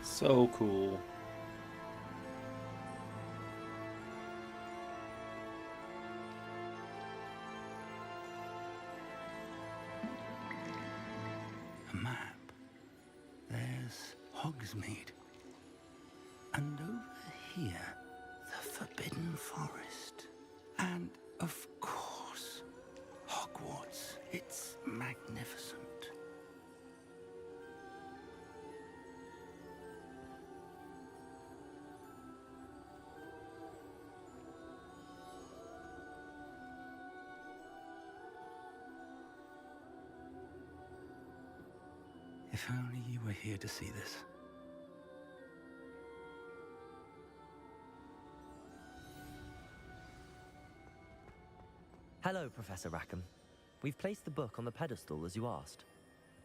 So cool. A map. There's Hogsmeade. And over here, the Forbidden Forest. And, of course, Hogwarts. It's magnificent. If only you were here to see this. Hello, Professor Rackham. We've placed the book on the pedestal as you asked.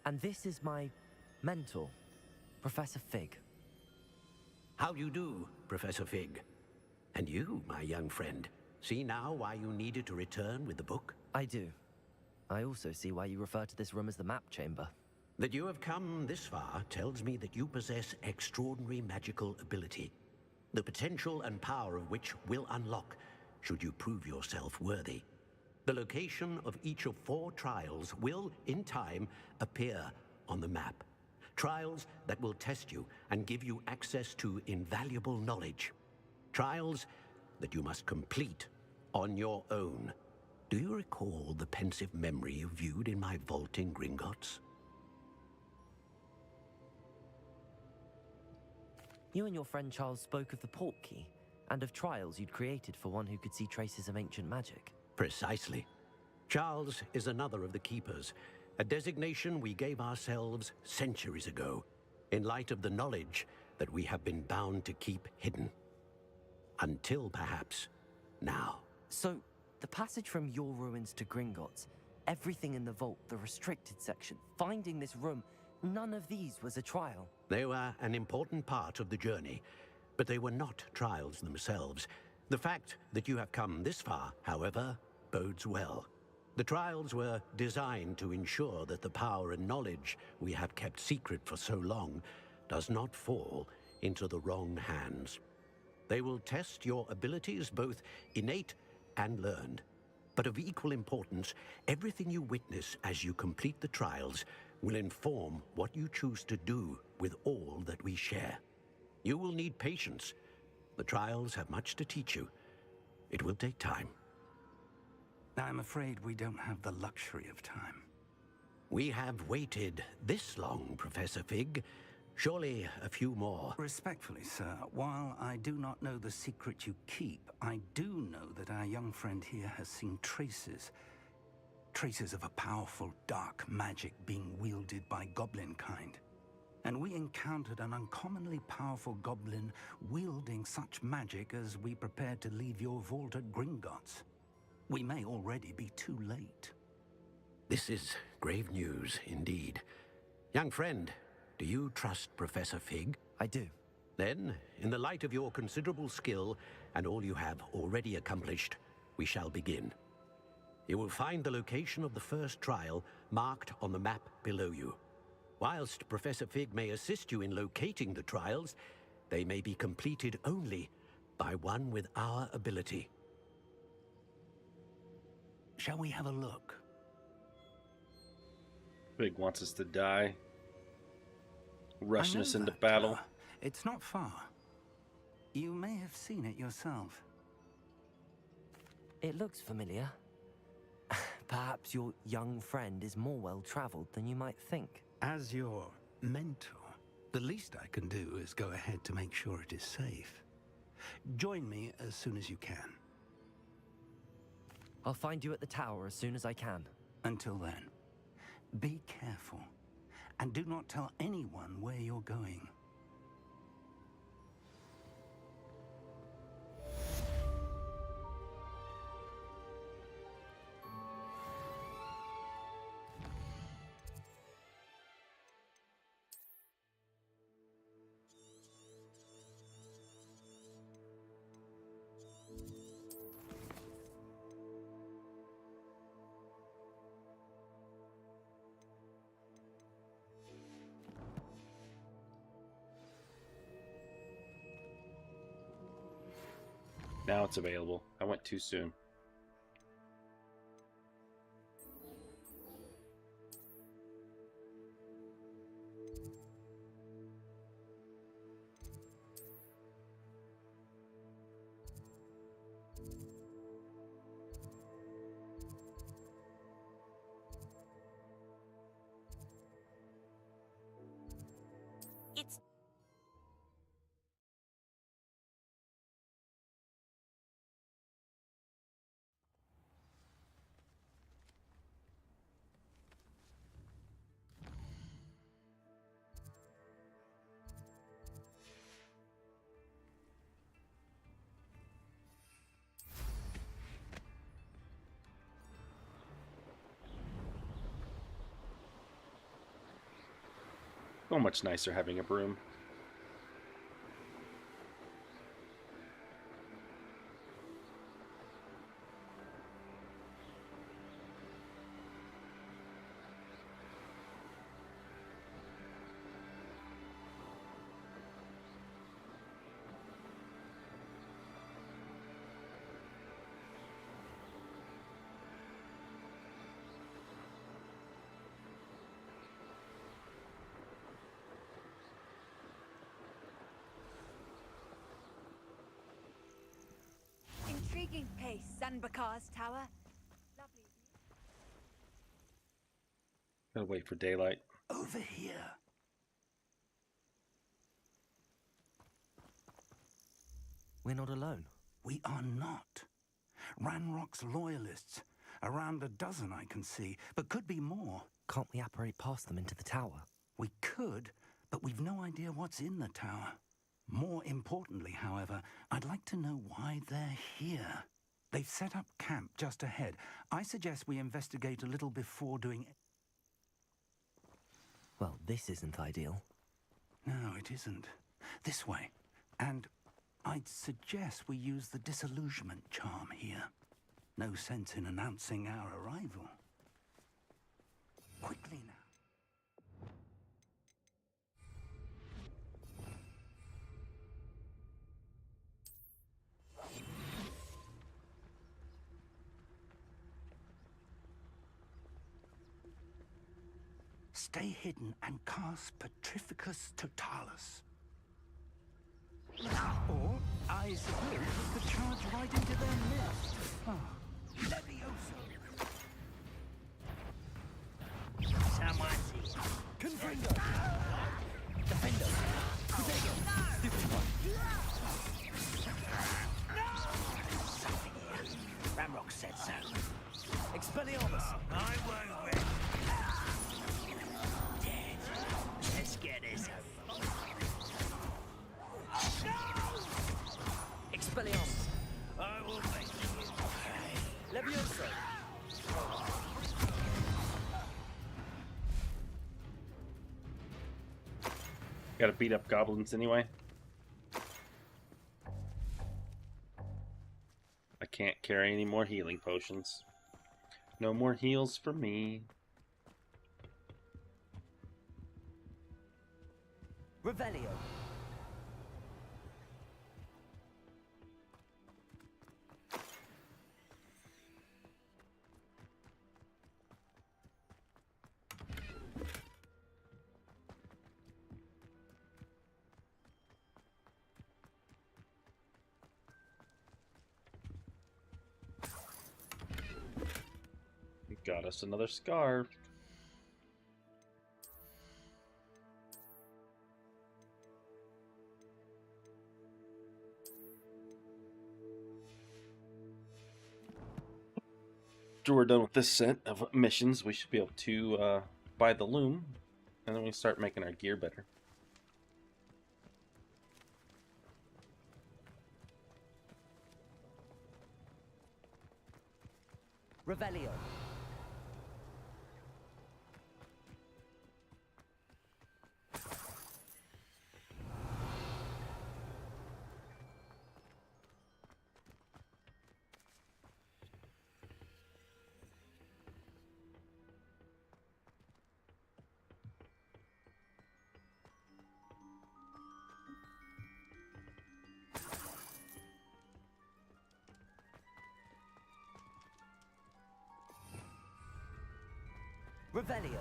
And this is my mentor, Professor Fig. How do you do, Professor Fig? And you, my young friend, see now why you needed to return with the book? I do. I also see why you refer to this room as the Map Chamber. That you have come this far tells me that you possess extraordinary magical ability, the potential and power of which will unlock should you prove yourself worthy. The location of each of 4 trials will, in time, appear on the map. Trials that will test you and give you access to invaluable knowledge. Trials that you must complete on your own. Do you recall the pensive memory you viewed in my vault in Gringotts? You and your friend Charles spoke of the port key, and of trials you'd created for one who could see traces of ancient magic. Precisely. Charles is another of the Keepers, a designation we gave ourselves centuries ago, in light of the knowledge that we have been bound to keep hidden. Until, perhaps, now. So, the passage from your ruins to Gringotts, everything in the vault, the restricted section, finding this room, none of these was a trial. They were an important part of the journey, but they were not trials themselves. The fact that you have come this far, however, bodes well. The trials were designed to ensure that the power and knowledge we have kept secret for so long does not fall into the wrong hands. They will test your abilities, both innate and learned. But of equal importance, everything you witness as you complete the trials will inform what you choose to do with all that we share. You will need patience. The trials have much to teach you. It will take time. I'm afraid we don't have the luxury of time. We have waited this long, Professor Fig. Surely a few more. Respectfully, sir, while I do not know the secret you keep, I do know that our young friend here has seen traces of a powerful dark magic being wielded by goblin kind. And we encountered an uncommonly powerful goblin wielding such magic as we prepared to leave your vault at Gringotts. We may already be too late. This is grave news indeed. Young friend, do you trust Professor Fig? I do. Then, in the light of your considerable skill and all you have already accomplished, we shall begin. You will find the location of the first trial marked on the map below you. Whilst Professor Fig may assist you in locating the trials, they may be completed only by one with our ability. Shall we have a look? Fig wants us to die. Rushing I know us into that, battle. It's not far. You may have seen it yourself. It looks familiar. Perhaps your young friend is more well-traveled than you might think. As your mentor, the least I can do is go ahead to make sure it is safe. Join me as soon as you can. I'll find you at the tower as soon as I can. Until then, be careful, and do not tell anyone where you're going. Now it's available. I went too soon. It's So much nicer having a broom. Gran Bakar's tower. Lovely. Gotta wait for daylight. Over here. We're not alone. We are not. Ranrock's loyalists. Around a dozen I can see, but could be more. Can't we apparate past them into the tower? We could, but we've no idea what's in the tower. More importantly, however, I'd like to know why they're here. They've set up camp just ahead. I suggest we investigate a little before doing... Well, this isn't ideal. No, it isn't. This way. And I'd suggest we use the disillusionment charm here. No sense in announcing our arrival. Quickly now. Stay hidden and cast Petrificus Totalis. Or, I suppose, we could charge right into their nest. Levioso! Someone's here. Confringo! Defendo! Protego! Stupid one! Something here. Ramrock said so. Expelliarmus! I won't win. Dead. Let's get this over. Expelliarmus! I will make you pay. Levioso! Gotta beat up goblins anyway. I can't carry any more healing potions. No more heals for me. Revelio! Got us another scarf. After we're done with this set of missions, we should be able to buy the loom, and then we start making our gear better. Revelio! Revelio!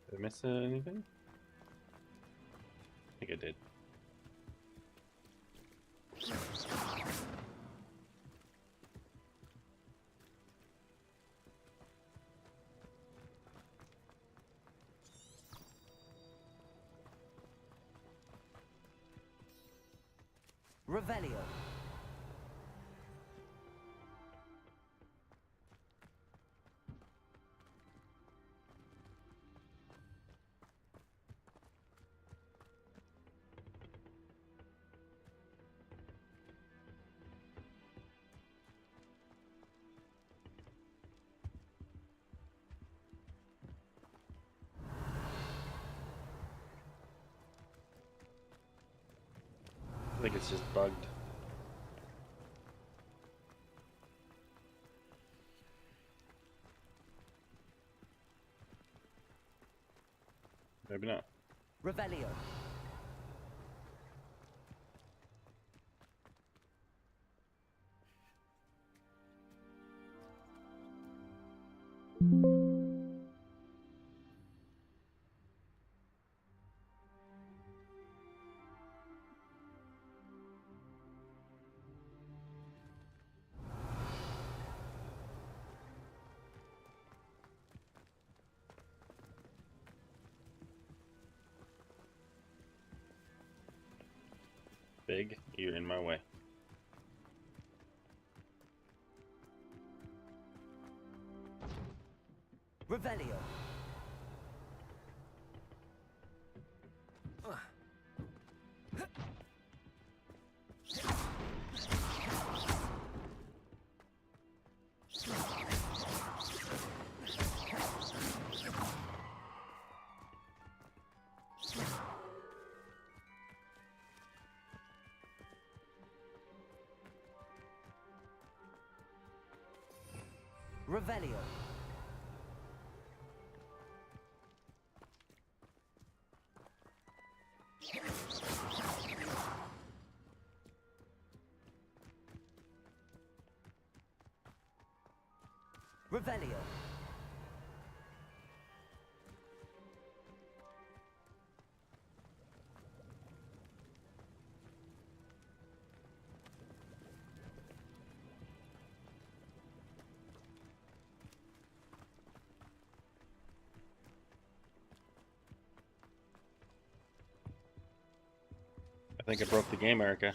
Did I miss anything? I think I did. Revelio! think it's just bugged. Maybe not. Revelio. Big, you're in my way. Revelio. Revelio. Revelio. I think I broke the game, Erica.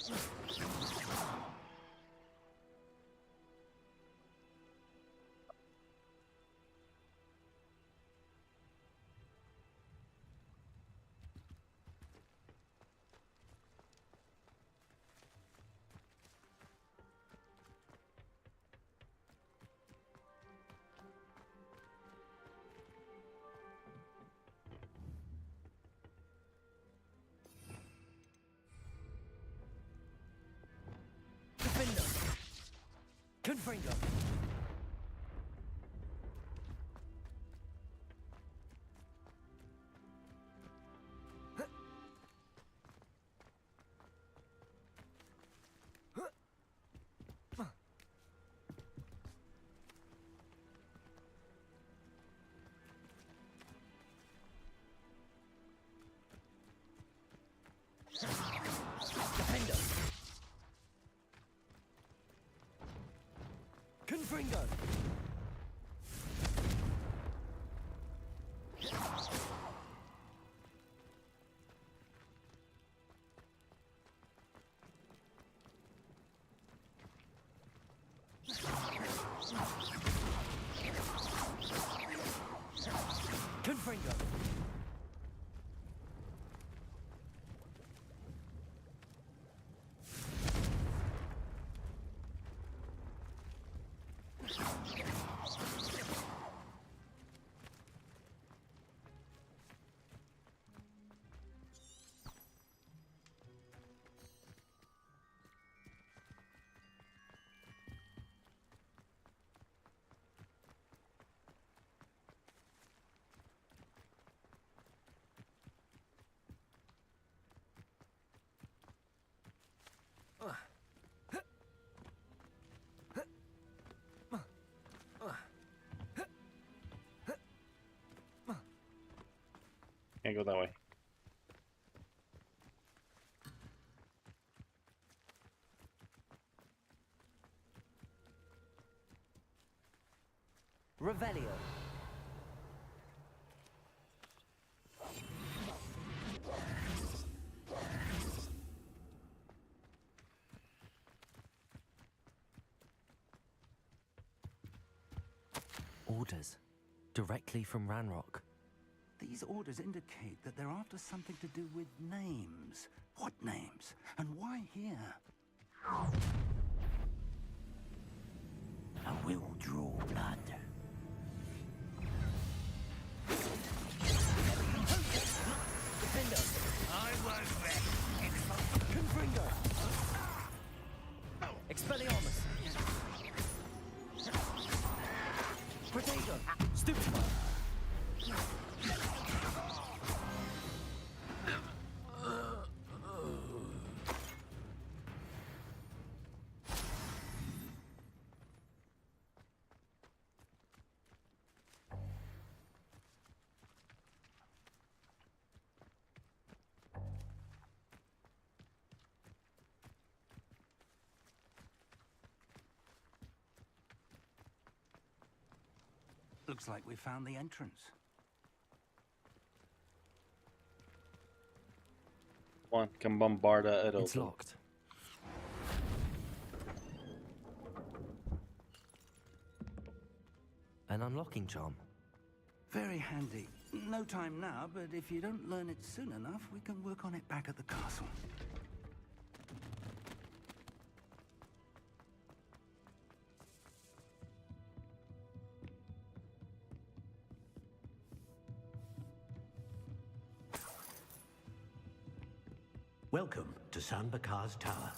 Confringo. Defendo. Confringo. Confringo. Can't go that way. Revelio. Orders. Directly from Ranrock. These orders indicate that they're after something to do with names. What names? And why here? I will draw blood. Defendo. I won't rest. Confringo. Looks like we found the entrance. Come on, come bombarda it It's open. locked. An unlocking charm. Very handy. No time now, but if you don't learn it soon enough, we can work on it back at the castle. Welcome to San Bakar's Tower.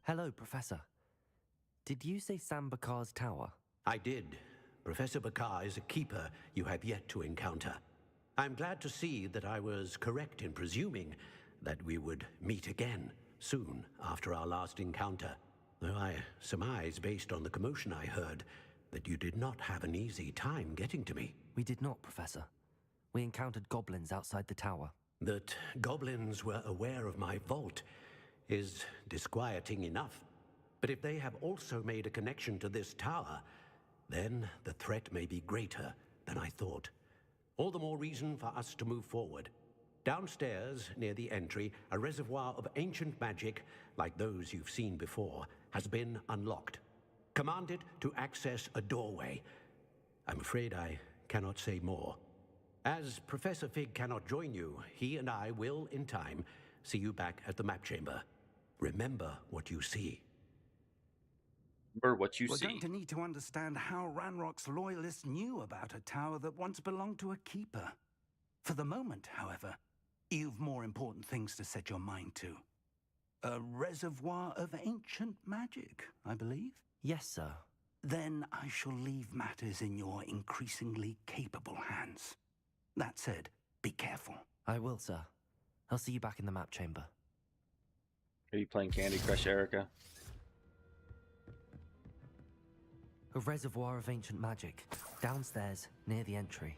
Hello, Professor. Did you say Sam Bakar's tower? I did. Professor Bakar is a keeper you have yet to encounter. I'm glad to see that I was correct in presuming that we would meet again soon after our last encounter. Though I surmise, based on the commotion I heard, that you did not have an easy time getting to me. We did not, Professor. We encountered goblins outside the tower. That goblins were aware of my vault is disquieting enough. But if they have also made a connection to this tower, then the threat may be greater than I thought. All the more reason for us to move forward. Downstairs, near the entry, a reservoir of ancient magic, like those you've seen before, has been unlocked. Commanded to access a doorway. I'm afraid I cannot say more. As Professor Fig cannot join you, he and I will, in time, see you back at the map chamber. Remember what you see. Remember what you We're see. going to need to understand how Ranrock's loyalists knew about a tower that once belonged to a keeper. For the moment, however, you've more important things to set your mind to. A reservoir of ancient magic, I believe? Yes, sir. Then I shall leave matters in your increasingly capable hands. That said, be careful. I will, sir. I'll see you back in the map chamber. Are you playing Candy Crush, Erica? A reservoir of ancient magic. Downstairs, near the entry.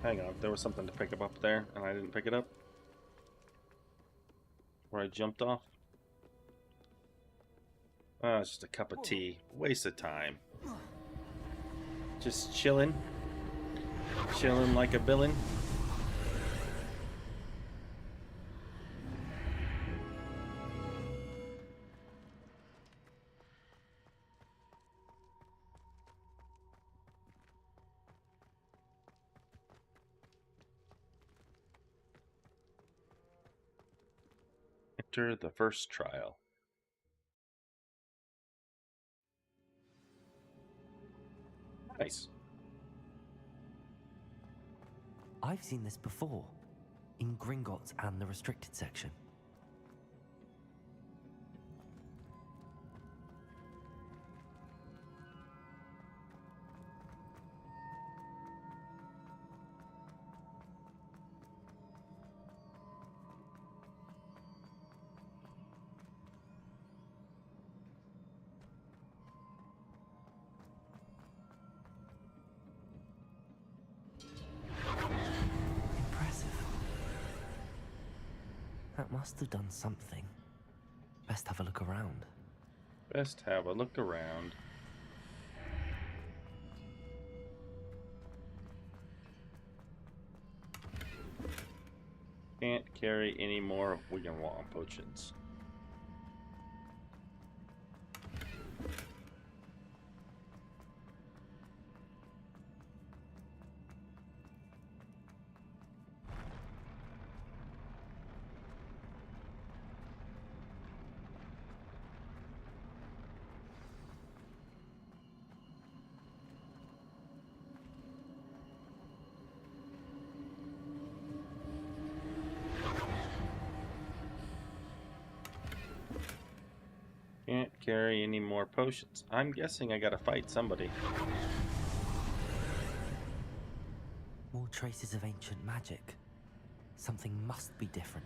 Hang on, there was something to pick up there, and I didn't pick it up. Where I jumped off. Oh, it's just a cup of tea. Waste of time. Just chilling. Chilling like a villain. Enter the first trial. Nice. I've seen this before. In Gringotts and the restricted section. That must have done something. Best have a look around. Best have a look around. Can't carry any more Wiggenwall potions. Can't carry any more potions. I'm guessing I gotta fight somebody. More traces of ancient magic. Something must be different.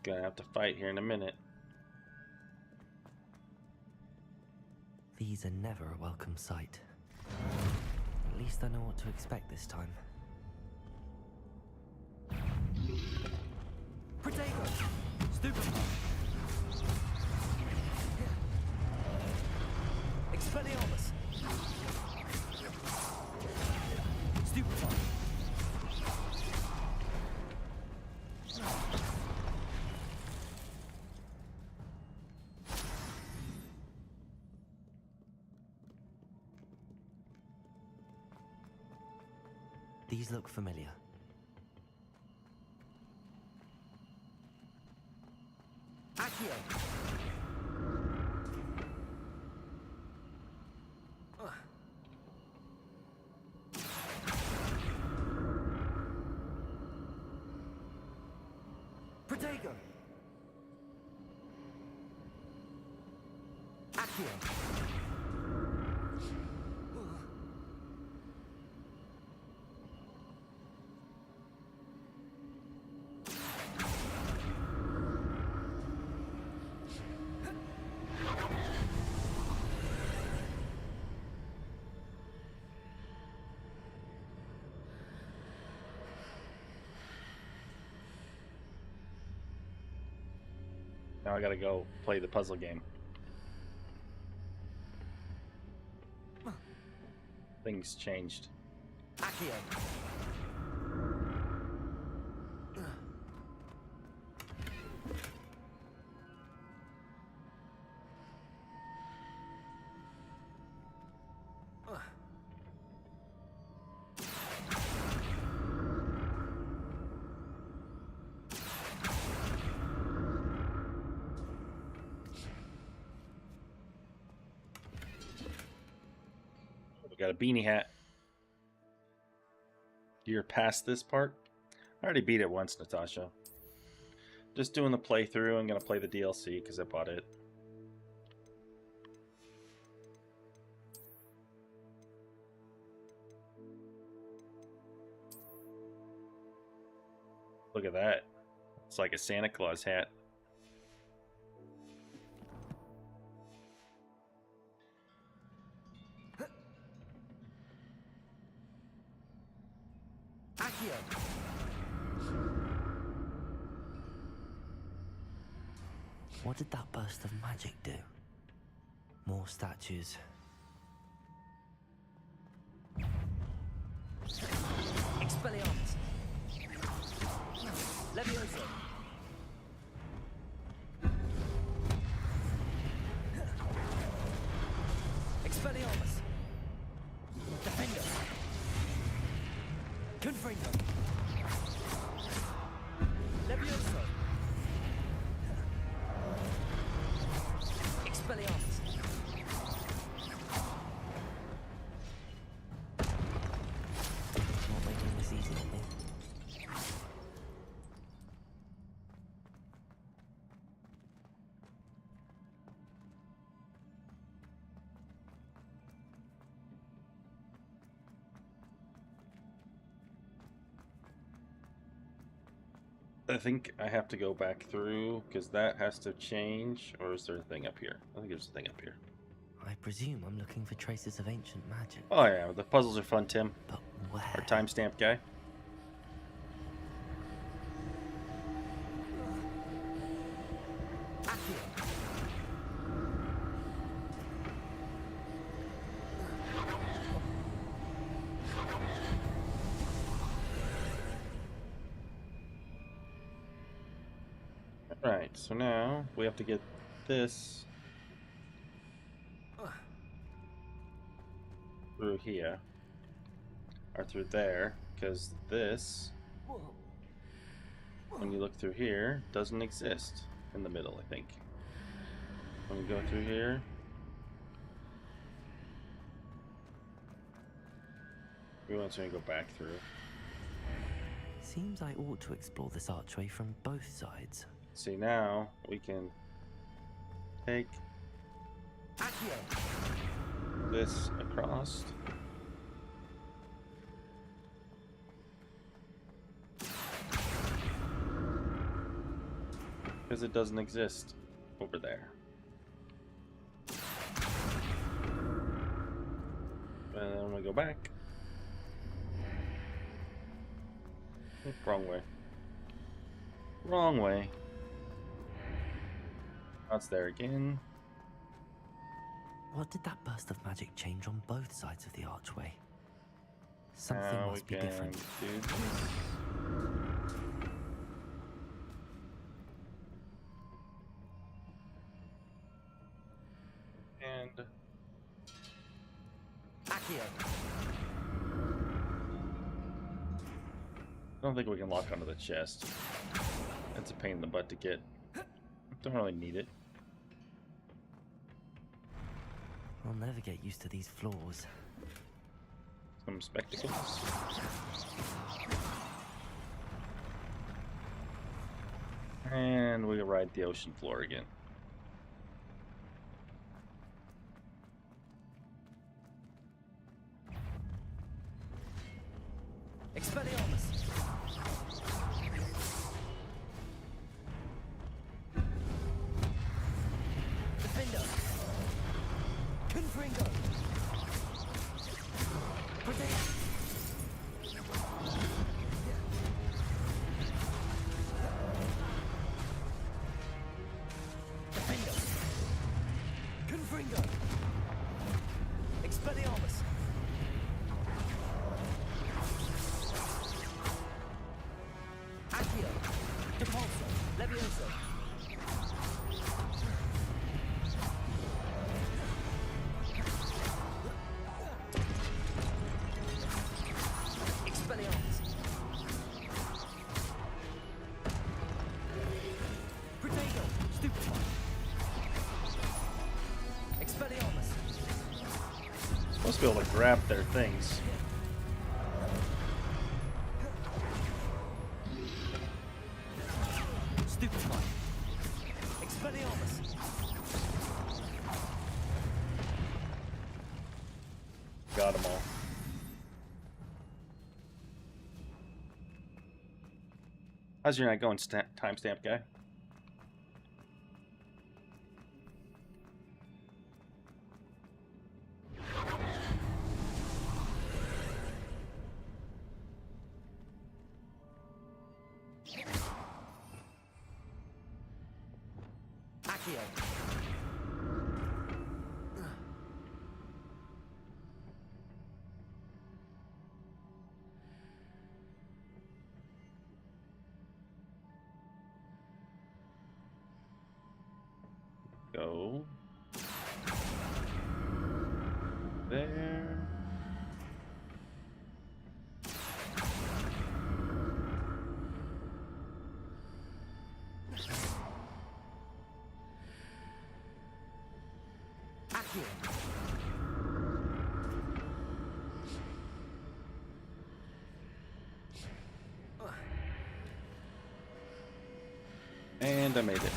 Gonna have to fight here in a minute. These are never a welcome sight. At least I know what to expect this time. Protego! Stupefy! Expelliarmus! Stupefy! These look familiar. Accio! Protego! Accio! Now I gotta go play the puzzle game. Things changed. Accio! We got a beanie hat. You're past this part? I already beat it once, Natasha. Just doing the playthrough. I'm gonna play the DLC because I bought it. Look at that. It's like a Santa Claus hat. What did that burst of magic do? More statues. Expelliarmus! Levioso! Expelliarmus! Defender! Confringo! Levioso! Expelliarmus! Not making this easy on me. I think I have to go back through because that has to change, or is there a thing up here? I think there's a thing up here. I presume I'm looking for traces of ancient magic. Oh yeah, the puzzles are fun, Tim. But where? Our timestamp guy. Right, so now we have to get this through here, or through there, because this, when you look through here, doesn't exist in the middle, I think. When you go through here, we want to go back through. Seems I ought to explore this archway from both sides. See, now we can take this across. Because it doesn't exist over there. And then we go back. Wrong way. Wrong way. That's there again. What did that burst of magic change on both sides of the archway? Something must be different. Do this. And Accio. I don't think we can lock onto the chest. That's a pain in the butt to get. Don't really need it. I'll never get used to these floors. Some spectacles. And we ride the ocean floor again. Expelliarmus! Defender! Confringo! Protect! Defender! Confringo! Expelliarmus! Accio! Depulso! Levioso! Expelliarmus! Protego! Stupefy! Expelliarmus! Supposed to be able to grab their things. Stupefy! Expelliarmus! Got them all. How's your night going, timestamp guy? Accio! Go. There. Accio! And I made it.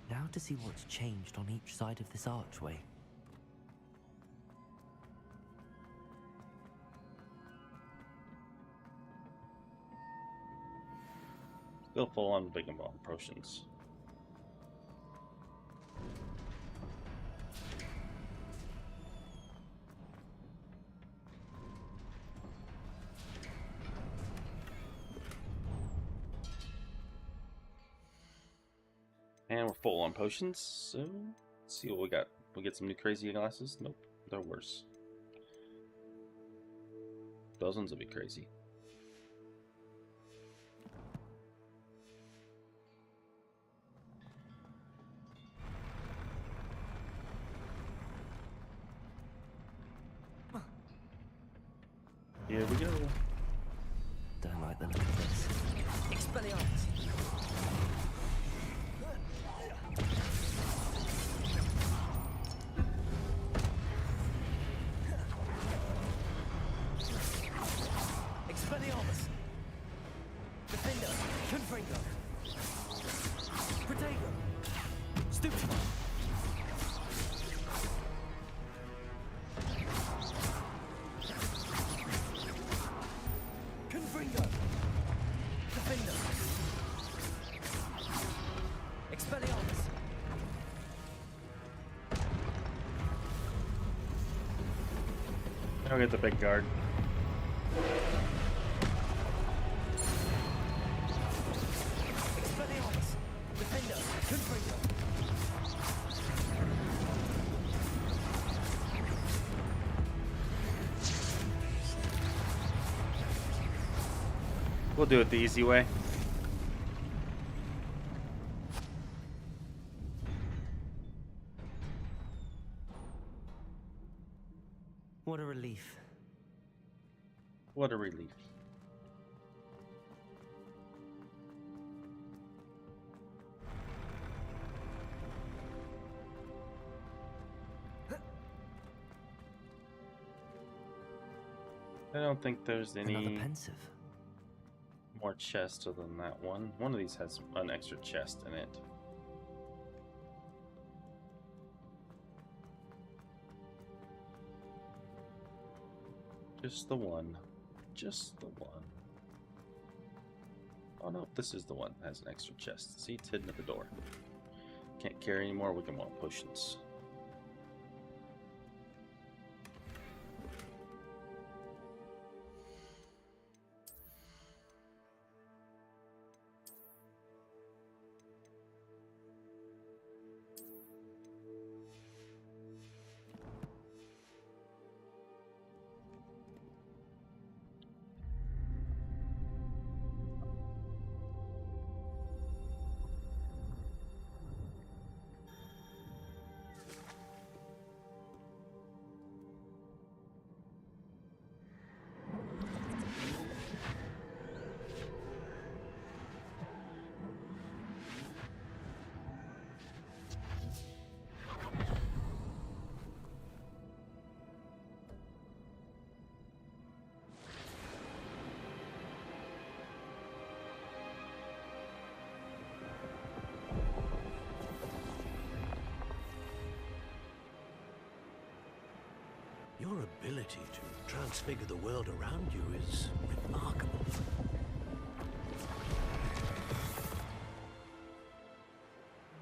Now to see what's changed on each side of this archway. Still full on big and ball potions. And we're full on potions, so let's see what we got. We get some new crazy glasses? Nope, they're worse. Those ones will be crazy. Here we go. Don't like the look of this. Expelliarmus! Expelliarmus! Defender! Confringo! Protego! Stupefy! I'll get the big guard. We'll do it the easy way. What a relief. What a relief. I don't think there's any Another pensive. more chests other than that one. One of these has an extra chest in it. Just the one. Just the one. Oh no, this is the one that has an extra chest. See, it's hidden at the door. Can't carry anymore, we can want potions. Your ability to transfigure the world around you is remarkable.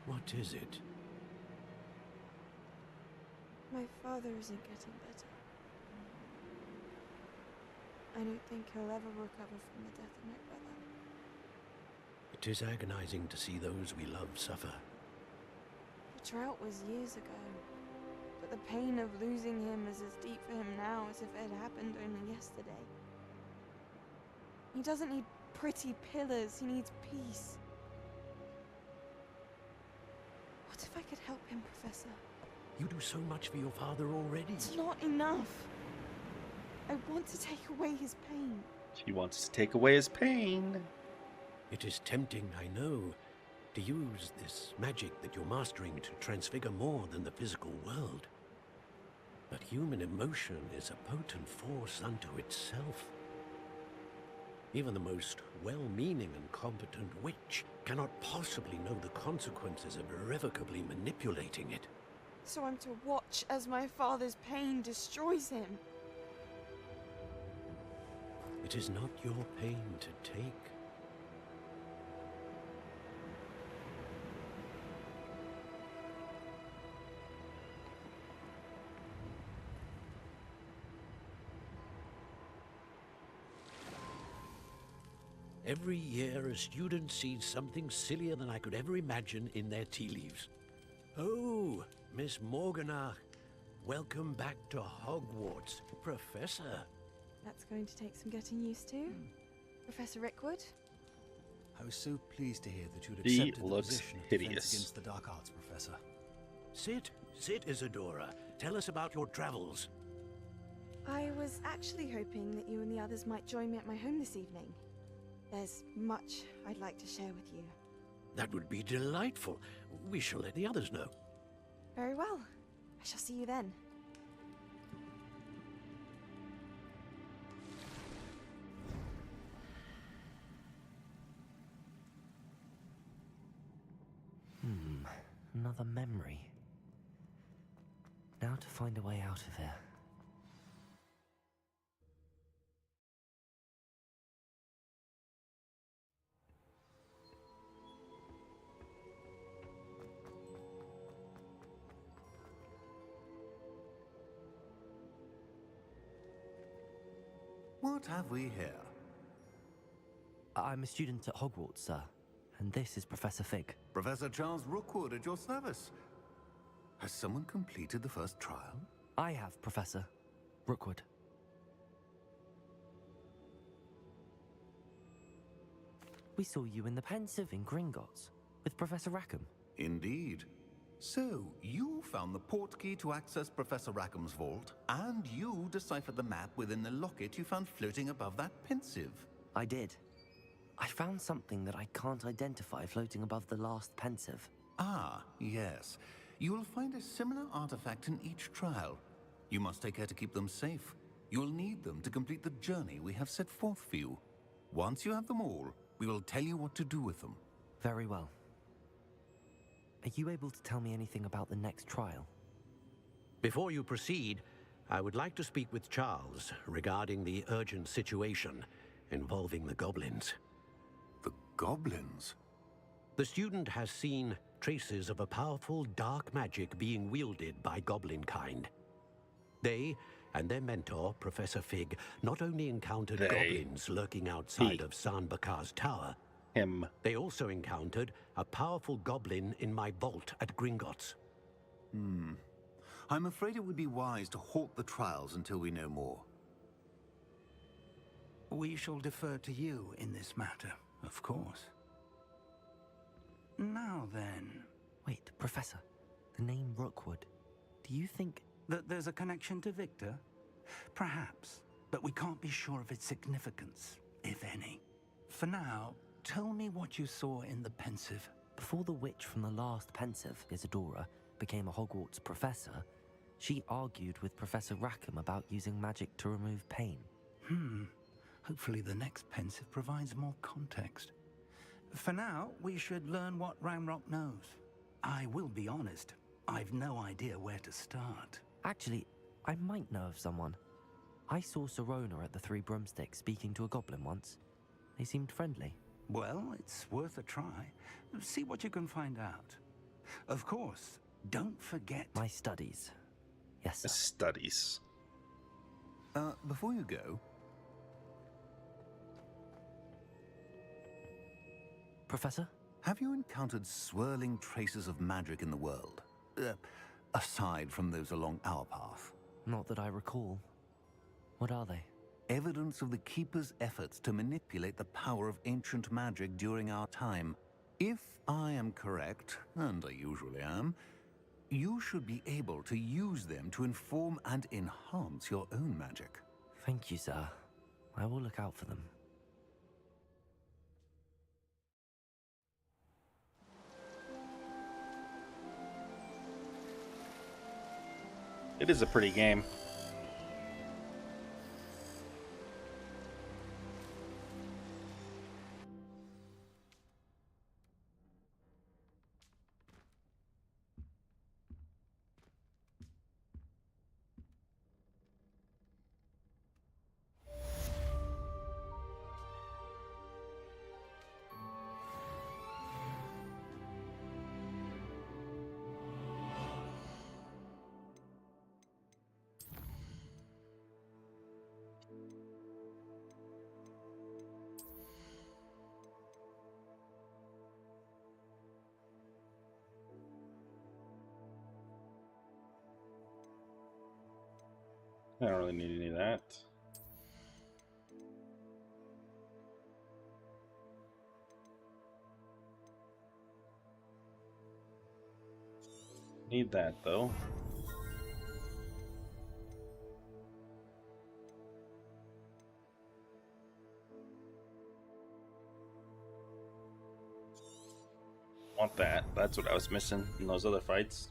What is it? My father isn't getting better. I don't think he'll ever recover from the death of my brother. It is agonizing to see those we love suffer. The drought was years ago, but the pain of losing him is as deep for him now as if it had happened only yesterday. He doesn't need pretty pillars, he needs peace. What if I could help him, Professor? You do so much for your father already. It's not enough. I want to take away his pain. She wants to take away his pain. It is tempting, I know, to use this magic that you're mastering to transfigure more than the physical world. But human emotion is a potent force unto itself. Even the most well-meaning and competent witch cannot possibly know the consequences of irrevocably manipulating it. So I'm to watch as my father's pain destroys him. It is not your pain to take. Every year, a student sees something sillier than I could ever imagine in their tea leaves. Oh, Miss Morganach, welcome back to Hogwarts, Professor. That's going to take some getting used to. Professor Rickwood? I was so pleased to hear that you'd He accepted the looks position of hideous. Defense Against the Dark Arts, Professor. Sit, Isadora. Tell us about your travels. I was actually hoping that you and the others might join me at my home this evening. There's much I'd like to share with you. That would be delightful. We shall let the others know. Very well. I shall see you then. Another memory. Now to find a way out of here. What have we here? I'm a student at Hogwarts, sir, and this is Professor Fig. Professor Charles Rookwood at your service. Has someone completed the first trial? I have, Professor Rookwood. We saw you in the Pensive in Gringotts with Professor Rackham. Indeed. So, you found the portkey to access Professor Rackham's vault, and you deciphered the map within the locket you found floating above that Pensive. I did. I found something that I can't identify floating above the last Pensive. Ah, yes. You will find a similar artifact in each trial. You must take care to keep them safe. You will need them to complete the journey we have set forth for you. Once you have them all, we will tell you what to do with them. Very well. Are you able to tell me anything about the next trial? Before you proceed, I would like to speak with Charles regarding the urgent situation involving the goblins. The goblins? The student has seen traces of a powerful dark magic being wielded by goblin kind. They and their mentor, Professor Fig, not only encountered goblins lurking outside of San Bakar's tower, they also encountered a powerful goblin in my vault at Gringotts. I'm afraid it would be wise to halt the trials until we know more. We shall defer to you in this matter, of course. Now then... Wait, Professor. The name Rookwood. Do you think... that there's a connection to Victor? Perhaps, but we can't be sure of its significance, if any. For now, tell me what you saw in the Pensive. Before the witch from the last Pensive, Isadora, became a Hogwarts professor, she argued with Professor Rackham about using magic to remove pain. Hopefully the next Pensive provides more context. For now, we should learn what Ranrock knows. I will be honest, I've no idea where to start. Actually, I might know of someone. I saw Serona at the Three Broomsticks speaking to a goblin once. They seemed friendly. Well, it's worth a try. See what you can find out. Of course, don't forget... my studies. Yes, sir. Studies. Before you go... Professor? Have you encountered swirling traces of magic in the world? Aside from those along our path? Not that I recall. What are they? Evidence of the Keeper's efforts to manipulate the power of ancient magic during our time. If I am correct, and I usually am, you should be able to use them to inform and enhance your own magic. Thank you, sir. I will look out for them. It is a pretty game. I don't really need any of that. Need that though. Want that. That's what I was missing in those other fights.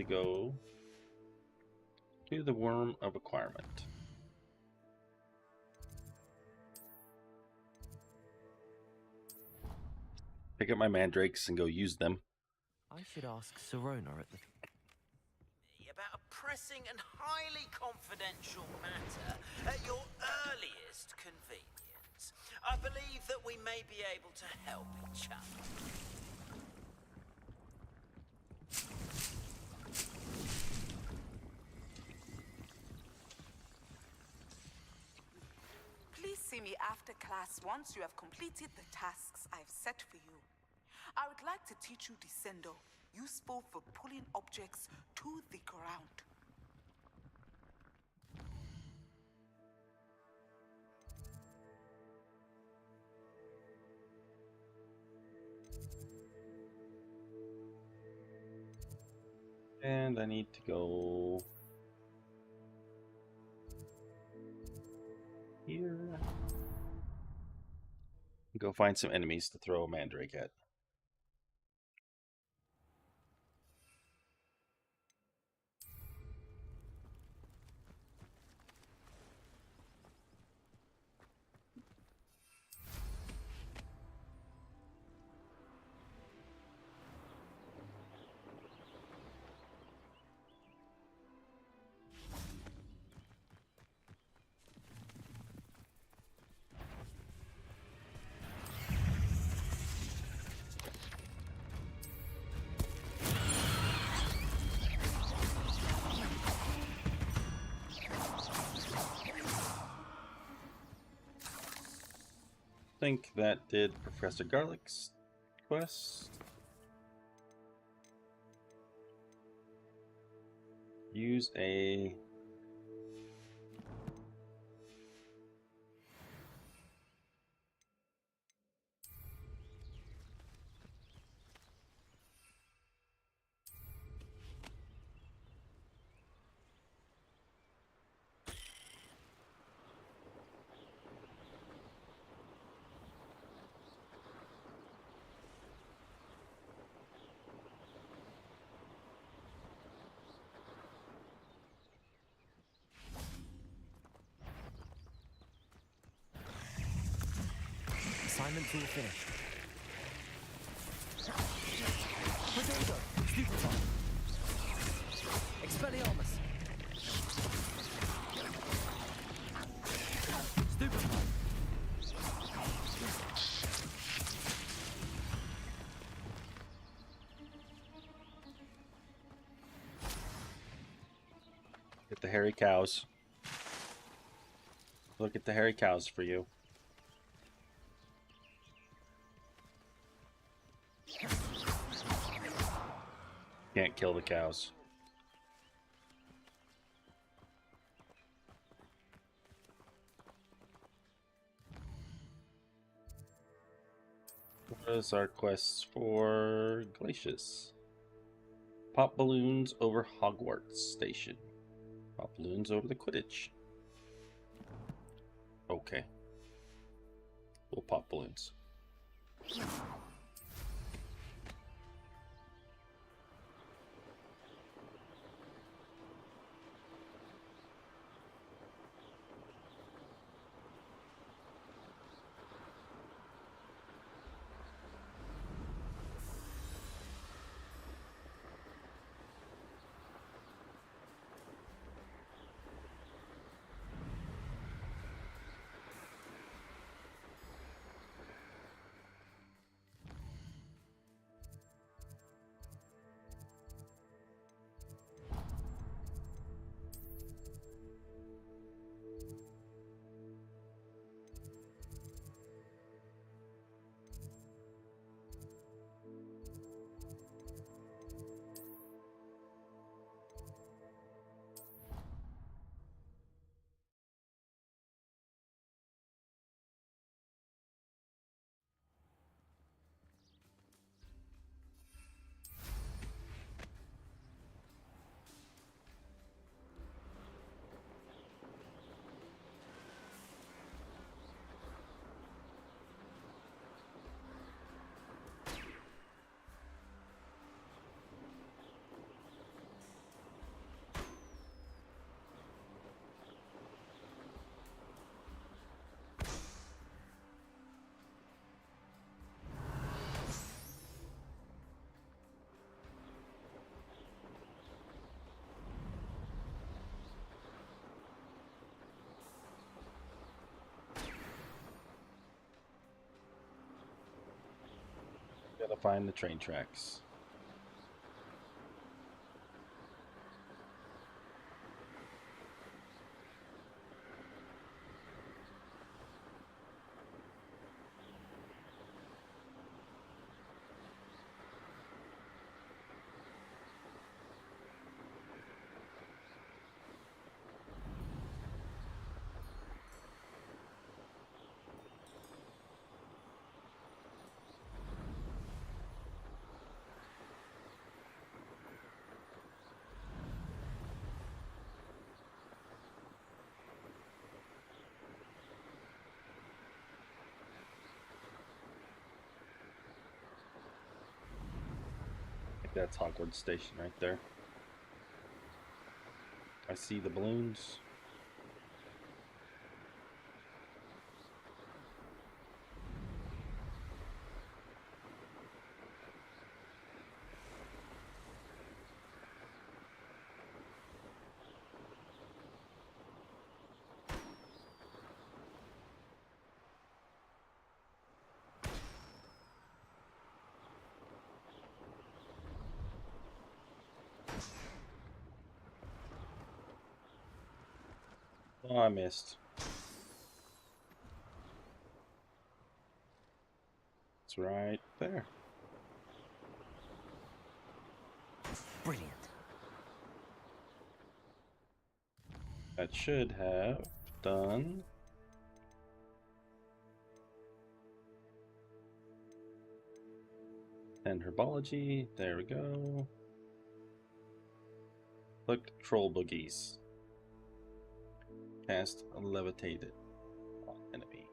go to the Worm of Acquirement. Pick up my mandrakes and go use them. I should ask Serona at the... About a pressing and highly confidential matter at your earliest convenience. I believe that we may be able to help each other. Please see me after class once you have completed the tasks I've set for you. I would like to teach you Descendo, useful for pulling objects to the ground. And I need to go here. Go find some enemies to throw a mandrake at. I think that did Professor Garlic's quest. Use a... Assignment's all finished. Potato! Stupefy! Expelliarmus! Stupefy! Get the hairy cows. Look at the hairy cows for you. Can't kill the cows. What is our quest for Glacius? Pop balloons over Hogwarts Station. Pop balloons over the Quidditch. Okay. We'll pop balloons. Gotta find the train tracks. That's Hogwarts Station right there. I see the balloons. Oh, I missed. It's right there. Brilliant. That should have done. And herbology. There we go. Look, troll boogies. Cast levitated on enemy.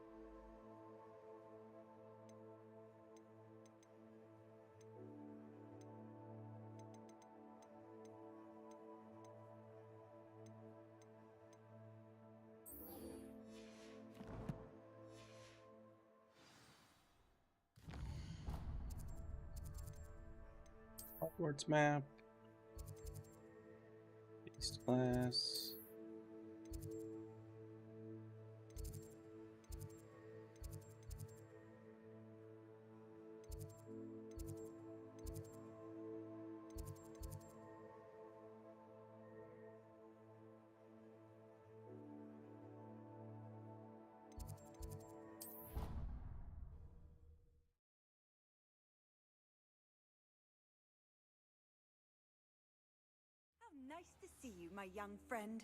Hogwarts map. East class. How nice to see you, my young friend.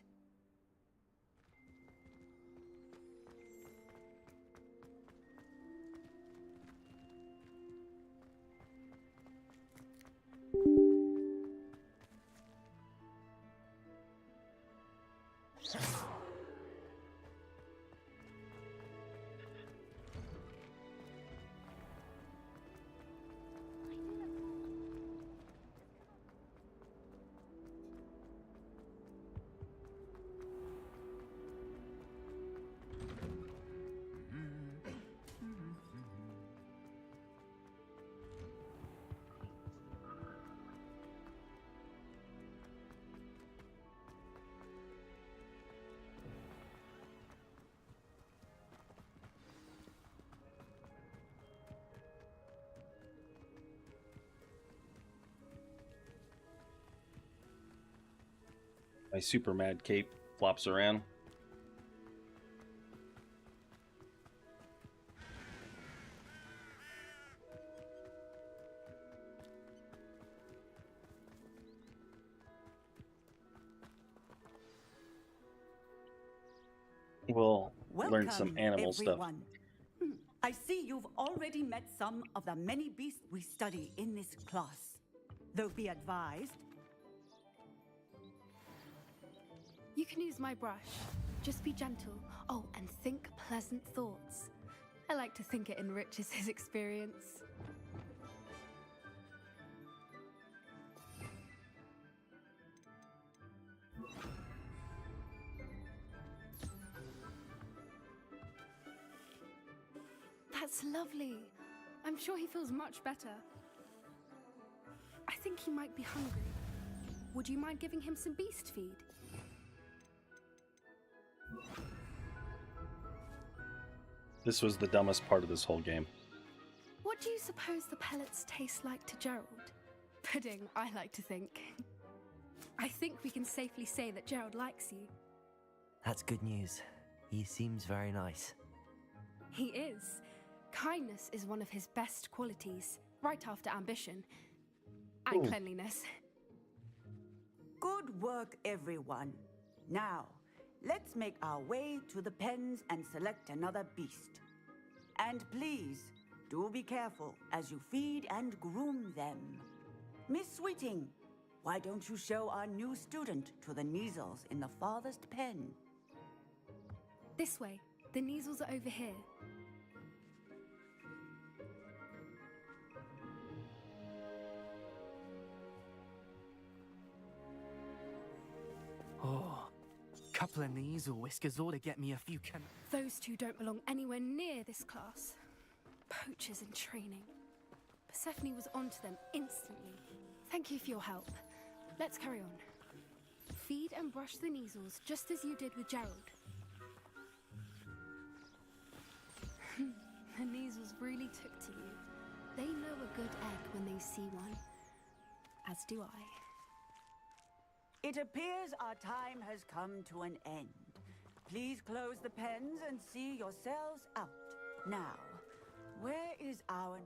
My super mad cape flops around. We'll learn some animal stuff. I see you've already met some of the many beasts we study in this class. Though be advised, you can use my brush. Just be gentle. Oh, and think pleasant thoughts. I like to think it enriches his experience. That's lovely. I'm sure he feels much better. I think he might be hungry. Would you mind giving him some beast feed? This was the dumbest part of this whole game. What do you suppose the pellets taste like to Gerald? Pudding, I like to think. I think we can safely say that Gerald likes you. That's good news. He seems very nice. He is. Kindness is one of his best qualities, right after ambition. And cleanliness. Good work, everyone. Now, let's make our way to the pens and select another beast. And please, do be careful as you feed and groom them. Miss Sweeting, why don't you show our new student to the Neasels in the farthest pen? This way. The Neasels are over here. Oh, couple of Neasel whiskers ought to get me a few Those two don't belong anywhere near this class. Poachers in training. Persephone was onto them instantly. Thank you for your help. Let's carry on. Feed and brush the Neasels just as you did with Gerald. The Neasels really took to you. They know a good egg when they see one. As do I. It appears our time has come to an end. Please close the pens and see yourselves out. Now, where is our...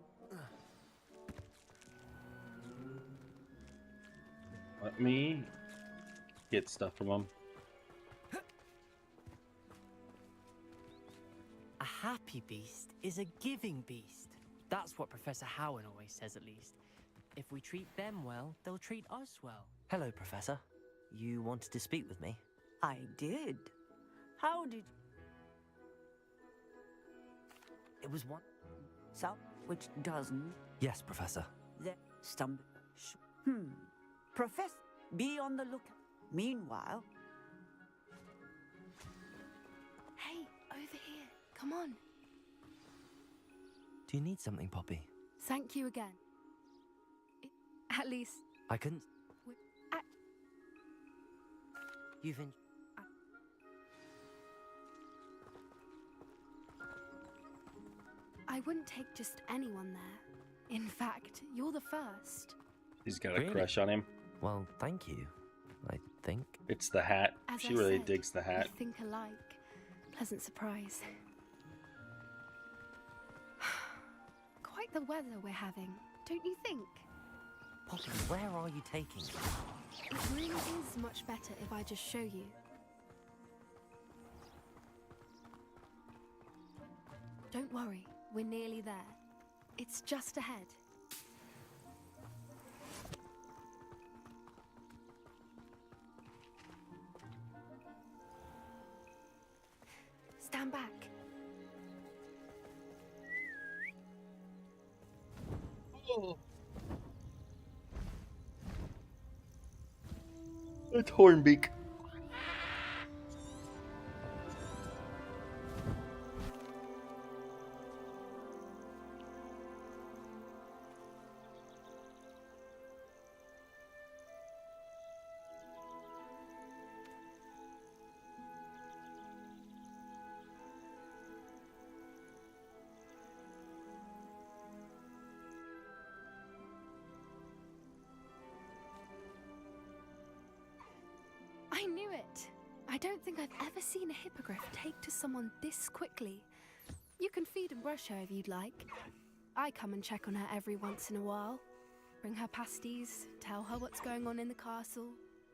Let me get stuff from him. A happy beast is a giving beast. That's what Professor Howen always says, at least. If we treat them well, they'll treat us well. Hello, Professor. You wanted to speak with me? I did. How did... It was one... Some which doesn't... Yes, Professor. The stumble... Professor, be on the lookout. Meanwhile... Hey, over here. Come on. Do you need something, Poppy? Thank you again. At least... I couldn't... You've in... I wouldn't take just anyone there. In fact, you're the first. He's got a crush on him. Well, thank you, I think. It's the hat. As She I really said, digs the hat. We think alike. Pleasant surprise. Quite the weather we're having, don't you think? Poppy, where are you taking me? It really is much better if I just show you. Don't worry, we're nearly there. It's just ahead. Stand back. Oh. It's Hornbeak. I knew it! I don't think I've ever seen a hippogriff take to someone this quickly. You can feed and brush her if you'd like. I come and check on her every once in a while. Bring her pasties, tell her what's going on in the castle.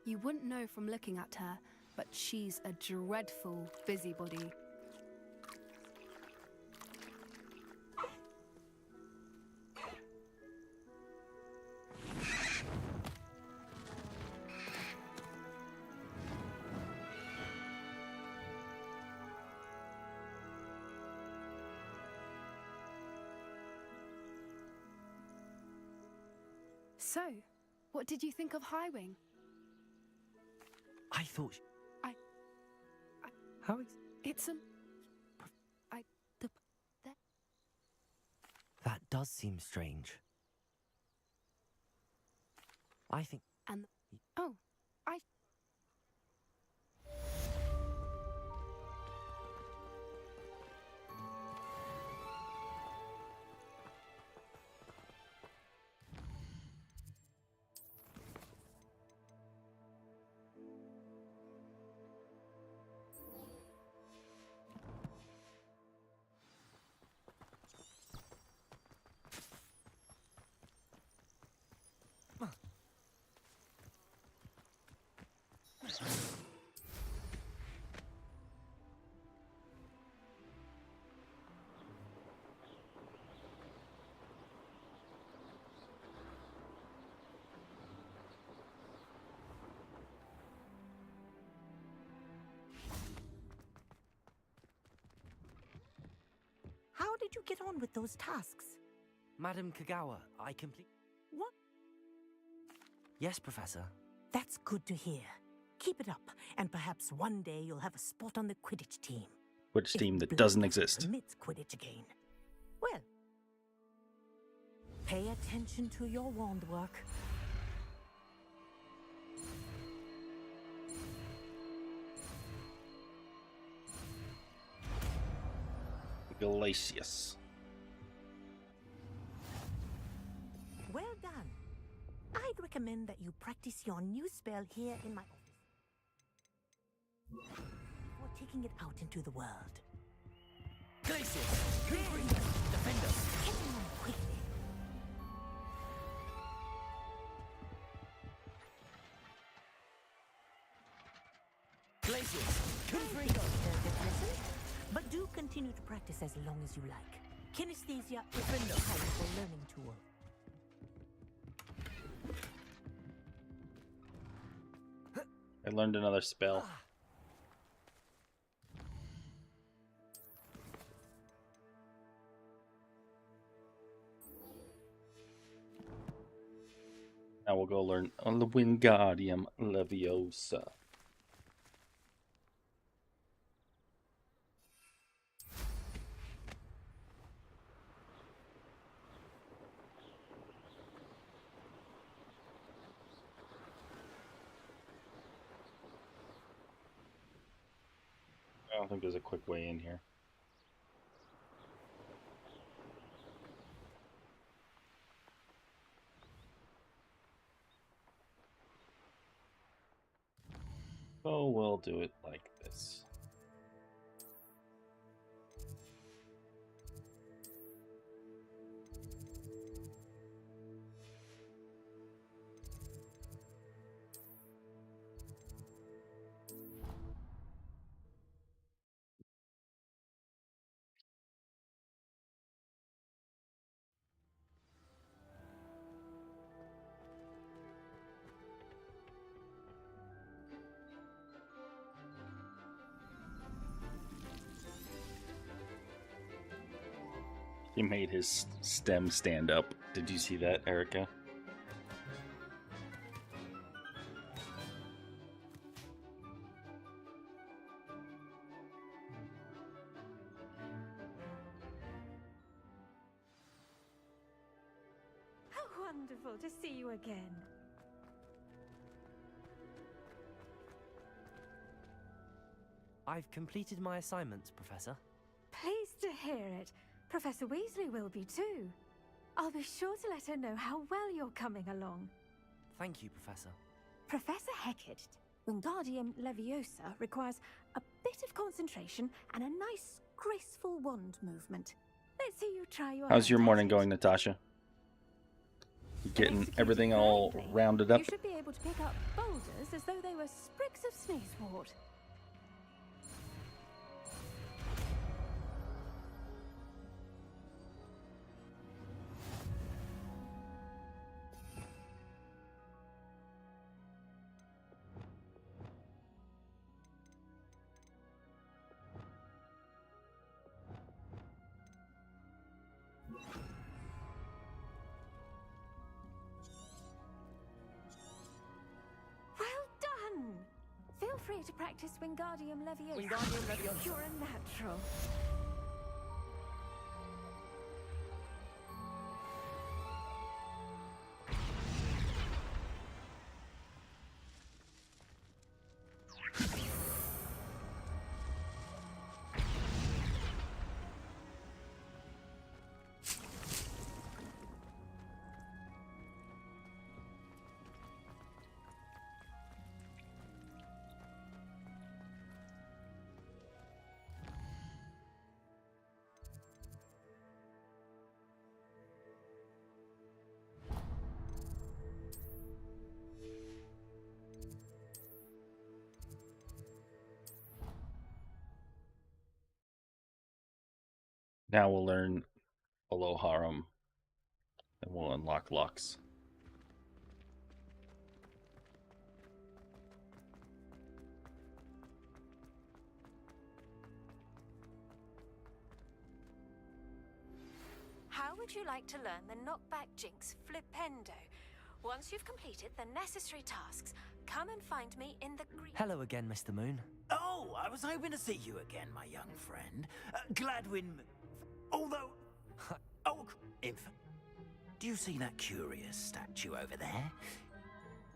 You wouldn't know from looking at her, but she's a dreadful busybody. So, what did you think of Highwing? I thought... How is... It's an... That does seem strange. I think... And... Oh, I... did you get on with those tasks? Madam Kagawa, I complete. What? Yes, Professor. That's good to hear. Keep it up, and perhaps one day you'll have a spot on the Quidditch team. Quidditch team that doesn't exist. Permits Quidditch again. Well, pay attention to your wand work. Galatius. Well done. I'd recommend that you practice your new spell here in my office before taking it out into the world. Glacius! Defend us! Get him on quickly. Glacius! But do continue to practice as long as you like. Kinesthesia is a powerful learning tool. I learned another spell. Now we'll go learn on the Wingardium Leviosa. I don't think there's a quick way in here. So we'll do it like this. He made his stem stand up. Did you see that, Erica? How wonderful to see you again. I've completed my assignments, Professor. Pleased to hear it. Professor Weasley will be too. I'll be sure to let her know how well you're coming along. Thank you, Professor. Professor Hecat, Wingardium Leviosa requires a bit of concentration and a nice, graceful wand movement. Let's see you try your How's your hand at morning it. going, Natasha? You getting Executed everything all correctly, rounded up? You should be able to pick up boulders as though they were sprigs of sneezewort. Well done! Feel free to practice Wingardium Leviosa. Wingardium Leviosa. You're a natural. Now we'll learn Aloharum, and we'll unlock Lux. would you like to learn the knockback jinx flipendo? Once you've completed the necessary tasks, come and find me in the green... Hello again, Mr. Moon. Oh, I was hoping to see you again, my young friend. Gladwin... Although... Oh, do you see that curious statue over there?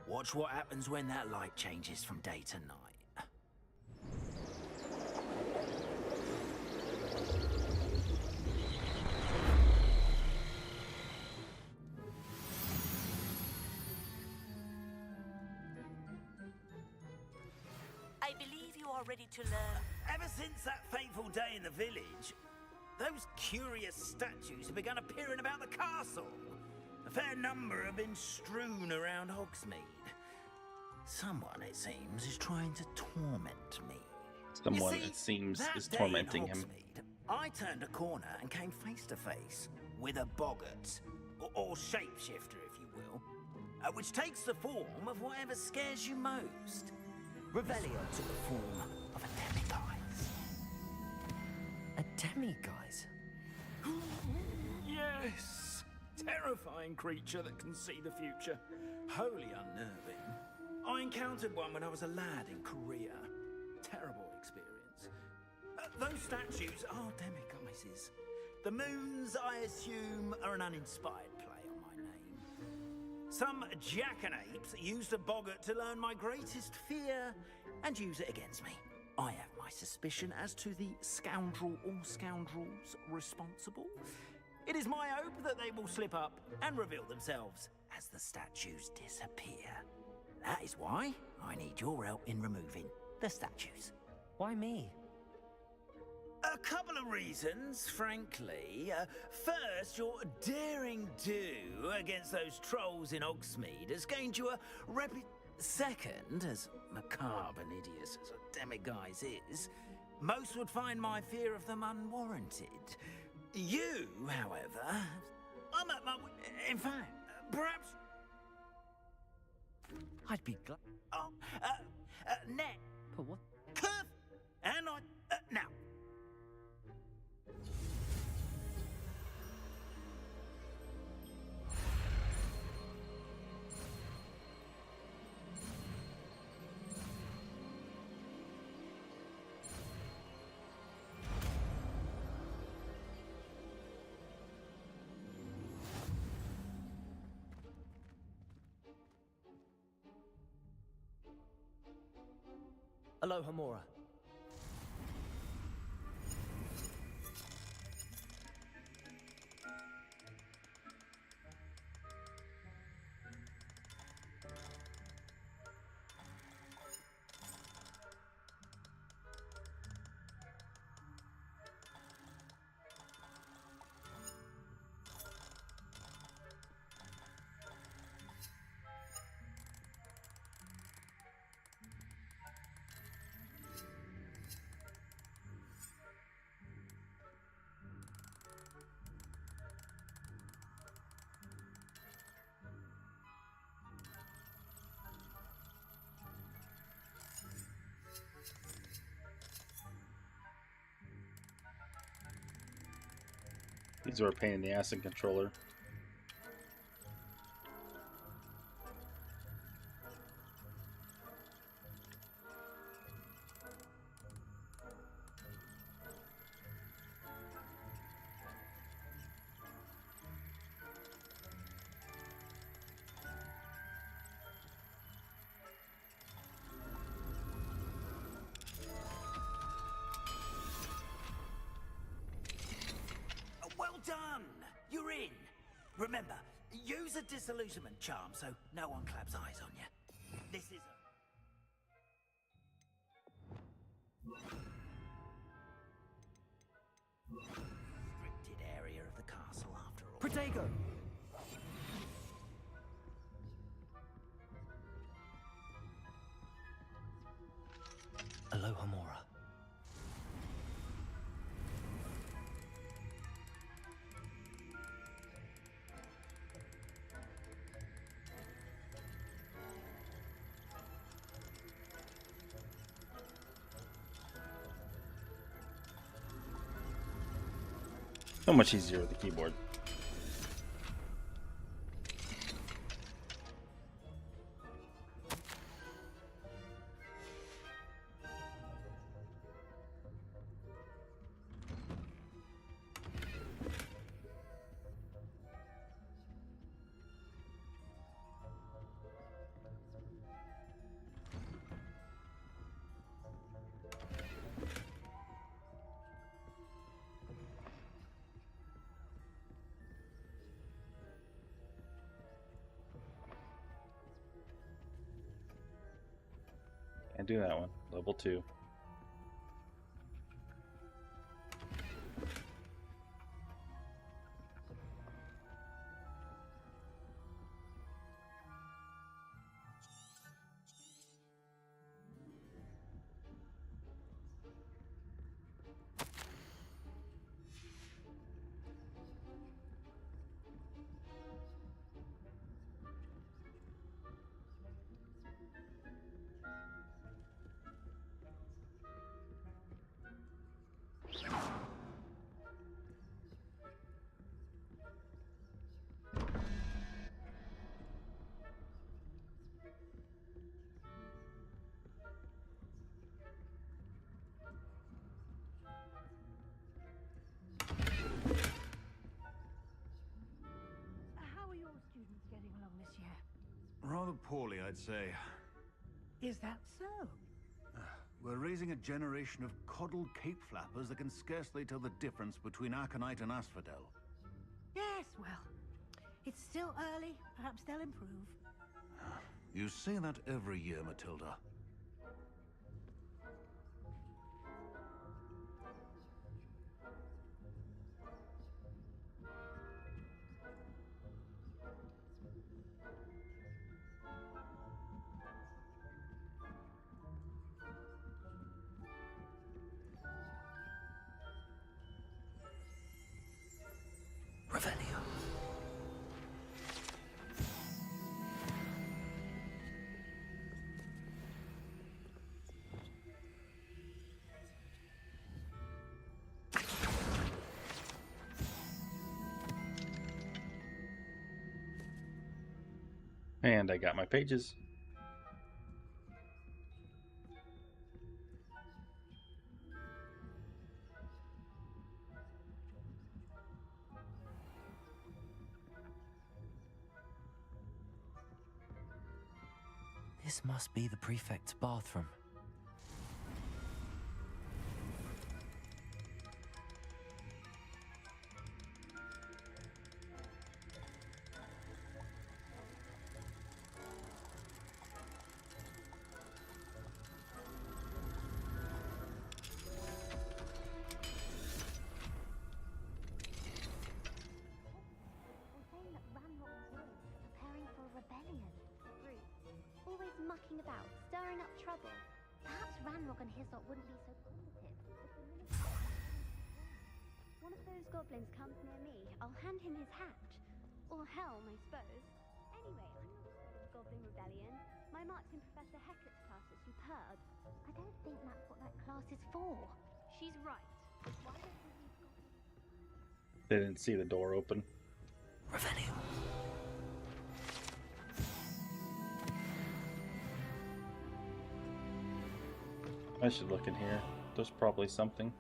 Watch what happens when that light changes from day to night. I believe you are ready to learn. Ever since that fateful day in the village, those curious statues have begun appearing about the castle. A fair number have been strewn around Hogsmeade. Someone, it seems, is trying to torment me. Someone, You see, it seems, that is day tormenting in him. Hogsmeade, I turned a corner and came face to face with a boggart, or shapeshifter, if you will, which takes the form of whatever scares you most. Revelio took the form of a demiguise. A demiguise? Yes! Terrifying creature that can see the future. Wholly unnerving. I encountered one when I was a lad in Korea. Terrible experience. Those statues are demiguises. The moons, I assume, are an uninspired play on my name. Some jackanapes used a boggart to learn my greatest fear and use it against me. I have my suspicion as to the scoundrel or scoundrels responsible. It is my hope that they will slip up and reveal themselves as the statues disappear. That is why I need your help in removing the statues. Why me? A couple of reasons, frankly. First, your daring do against those trolls in Hogsmeade has gained you a Second, as macabre and hideous as a demiguise is, most would find my fear of them unwarranted. You, however, I'm at my... In fact, perhaps... I'd be glad... Oh, net. But what? Curve. And I... now. Aloha Mora. These are a pain in the ass in controller. Well done! You're in! Remember, use a disillusionment charm so no one claps eyes on you. This is a... restricted area of the castle after all. Protego! Aloha Mora. So much easier with the keyboard. to do that one. Level 2. How are your students getting along this year? Rather poorly, I'd say. Is that so? We're raising a generation of coddled cape flappers that can scarcely tell the difference between aconite and asphodel. Yes, well, it's still early. Perhaps they'll improve. You say that every year, Matilda. Revelio. And I got my pages. This must be the prefect's bathroom. Preparing for a rebellion. Rude. Always mucking about, stirring up trouble. Perhaps Ranrock and Hislop wouldn't be so positive if the minister... One of those goblins comes near me, I'll hand him his hat. Or helm, I suppose. Anyway, I'm not afraid of a goblin rebellion. My marks in Professor Hecat's class are superb. I don't think that's what that class is for. She's right. Why don't we leave goblins... They didn't see the door open. Revelio. I should look in here. There's probably something.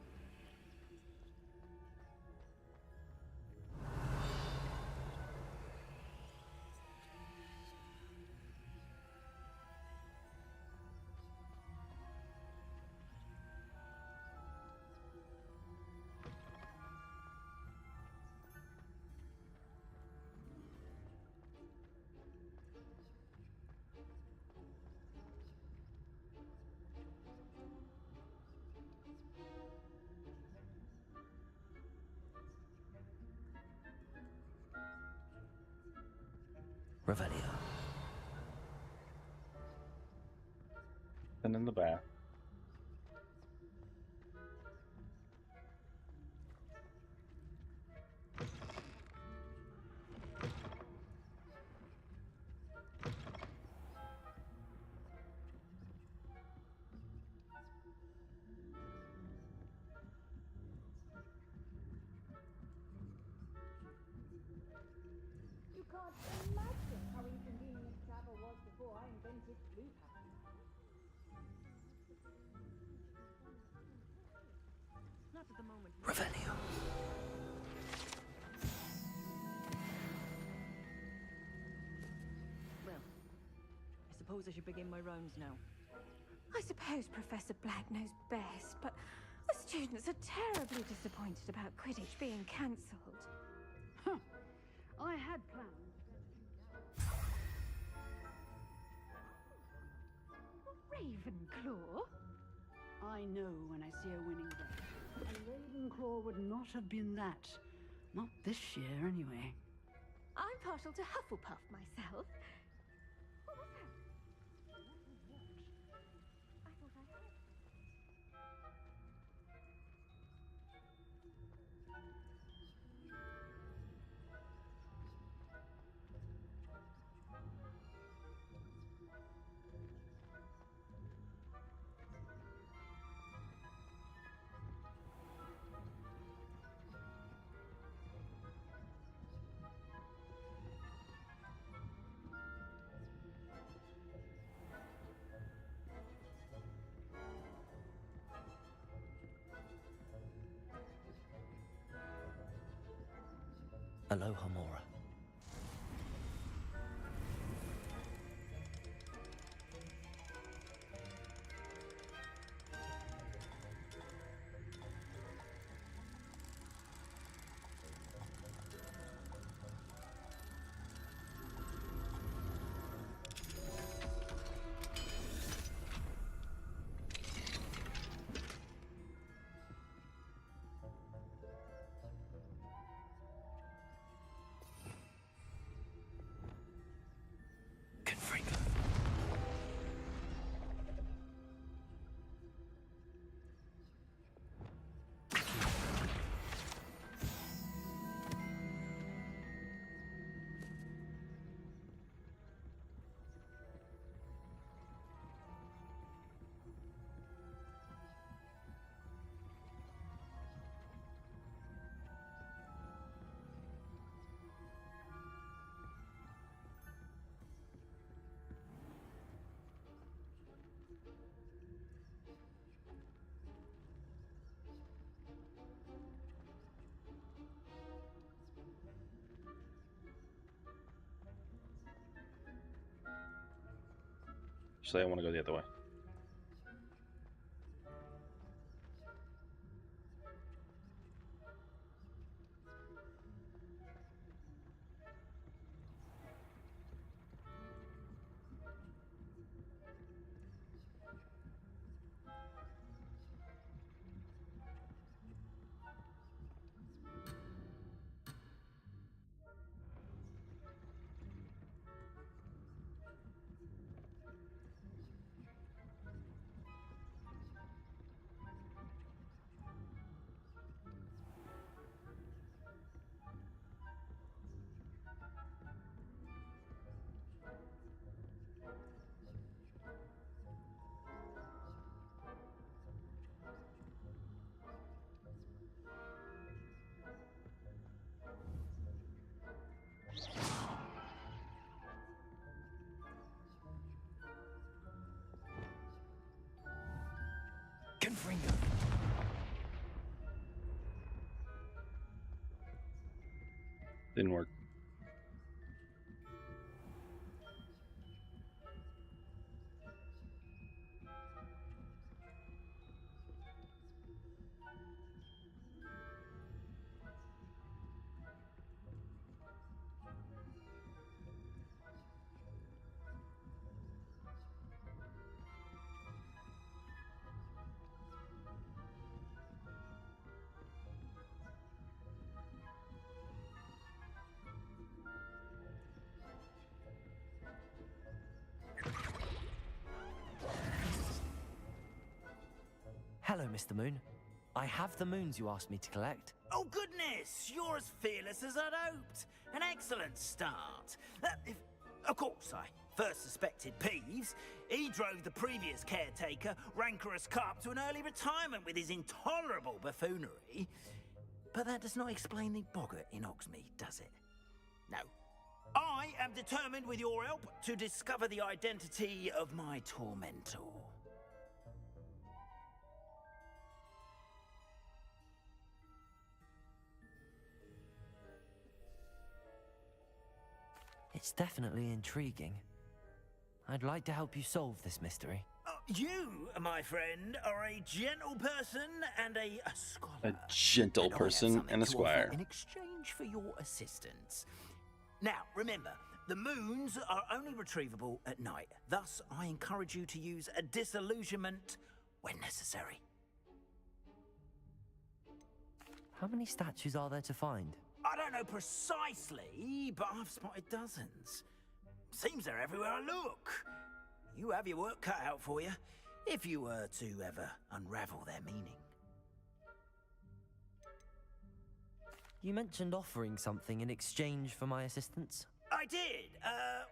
Revelio. And in the bath. You can't imagine how inconvenient travel was before I invented blue packing. Not at the moment. Revelio. Well, I suppose I should begin my rounds now. I suppose Professor Black knows best, but the students are terribly disappointed about Quidditch being cancelled. I had plans. Ravenclaw? I know when I see a winning bet. A Ravenclaw would not have been that. Not this year, anyway. I'm partial to Hufflepuff myself. What was that? I thought I heard. Aloha, Mora. Actually, I want to go the other way. Confringo. Didn't work. Hello, Mr. Moon. I have the moons you asked me to collect. Oh, goodness! You're as fearless as I'd hoped. An excellent start. Of course, I first suspected Peeves. He drove the previous caretaker, Rancorous Carp, to an early retirement with his intolerable buffoonery. But that does not explain the boggart in Hogsmeade, does it? No. I am determined, with your help, to discover the identity of my tormentor. It's definitely intriguing. I'd like to help you solve this mystery. You, my friend, are a gentle person and a scholar. A gentle And I have person something and a to offer squire. in exchange for your assistance. Now, remember, The moons are only retrievable at night. Thus, I encourage you to use a disillusionment when necessary. How many statues are there to find? I don't know precisely, but I've spotted dozens. Seems they're everywhere I look. You have your work cut out for you, if you were to ever unravel their meaning. You mentioned offering something in exchange for my assistance? I did.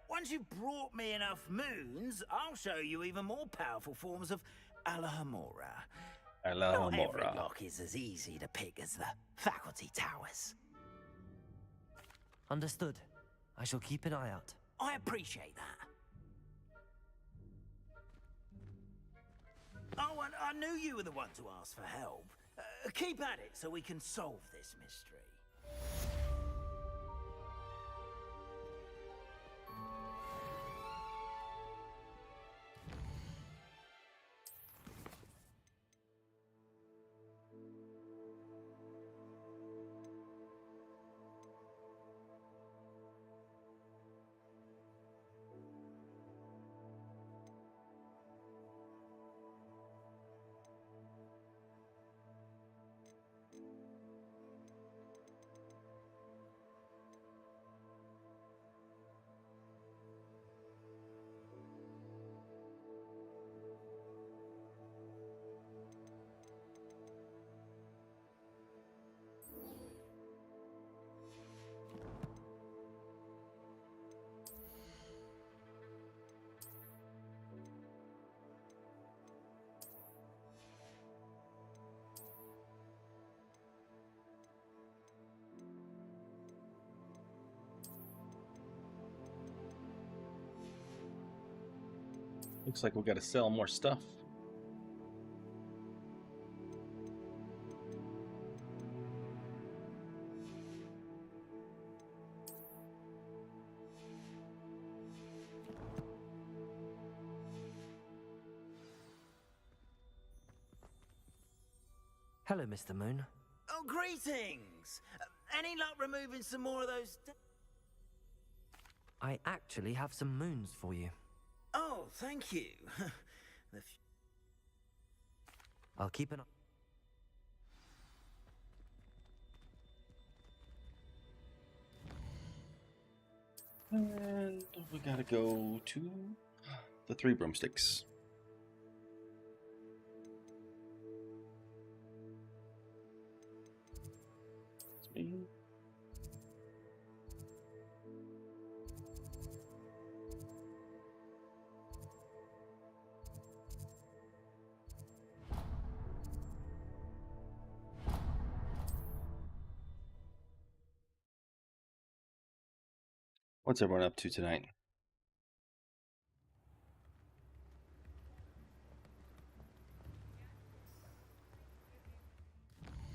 Once you've brought me enough moons, I'll show you even more powerful forms of Alahomora. Not every lock is as easy to pick as the faculty towers. Understood. I shall keep an eye out. I appreciate that. Oh, and I knew you were the one to ask for help. Keep at it so we can solve this mystery. Looks like we got to sell more stuff. Hello, Mr. Moon. Oh, greetings! Any luck removing some more of those... I actually have some moons for you. Oh, thank you. I'll keep an eye. And we gotta go to the Three Broomsticks. It's me. What's everyone up to tonight?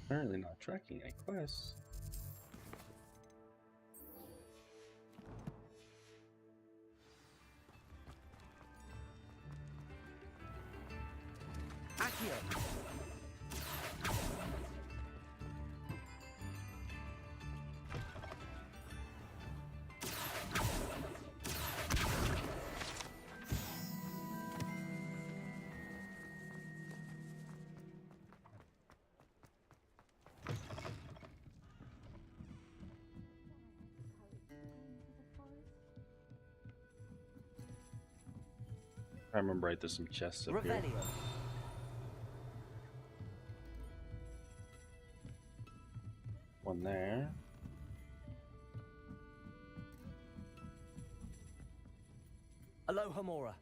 Apparently not tracking any quests. Accio! I remember right, there's some chests up here. One there. Alohomora.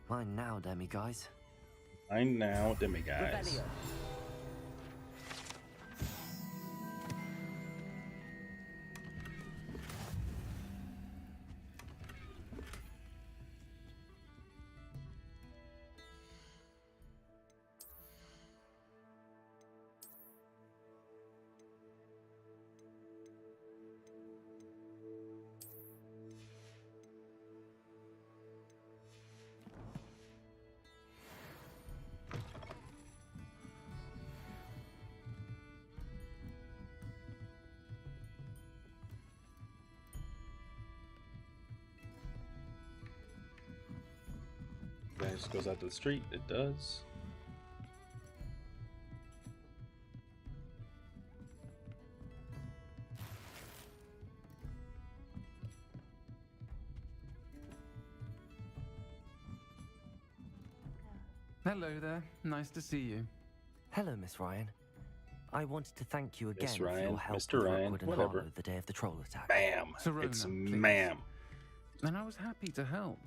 Mine now, demiguys. Mine now, demiguys. Just goes out to the street. It does. Hello there. Nice to see you. Hello, Miss Ryan. I wanted to thank you again Miss for your Ryan, help Mr. with Ryan, Rookwood and whatever. Harlow the day of the troll attack. Bam! Serona, It's please. ma'am. And I was happy to help.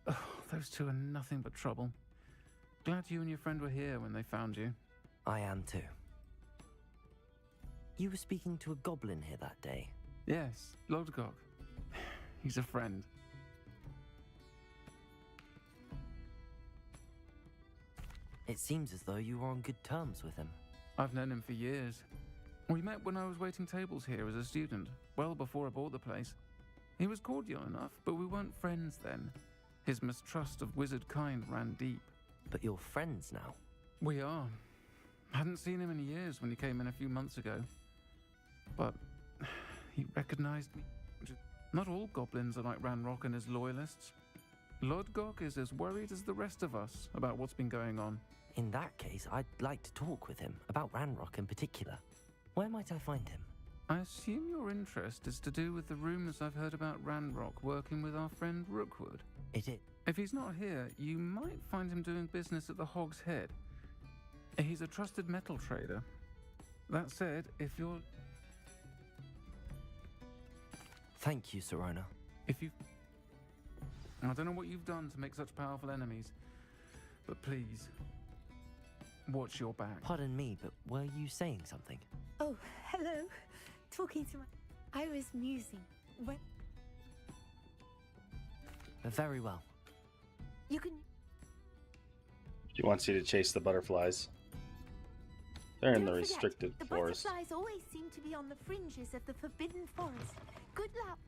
Oh, those two are nothing but trouble. Glad you and your friend were here when they found you. I am too. You were speaking to a goblin here that day. Yes, Lodgok. He's a friend. It seems as though you were on good terms with him. I've known him for years. We met when I was waiting tables here as a student, well before I bought the place. He was cordial enough, but we weren't friends then. His mistrust of wizard kind ran deep. But you're friends now? We are. Hadn't seen him in years when he came in a few months ago. But he recognized me. Not all goblins are like Ranrock and his loyalists. Lodgok is as worried as the rest of us about what's been going on. In that case, I'd like to talk with him, about Ranrock in particular. Where might I find him? I assume your interest is to do with the rumors I've heard about Ranrock working with our friend Rookwood. Is it? If he's not here, you might find him doing business at the Hog's Head. He's a trusted metal trader. That said, if you're... Thank you, Serona. If you... I don't know what you've done to make such powerful enemies, but please, watch your back. Pardon me, but were you saying something? Oh, hello. Talking to my... I was musing. When... Very well. You can... She wants you to chase the butterflies. They're in the Don't restricted forget, forest. The butterflies always seem to be on the fringes of the forbidden forest. Good luck.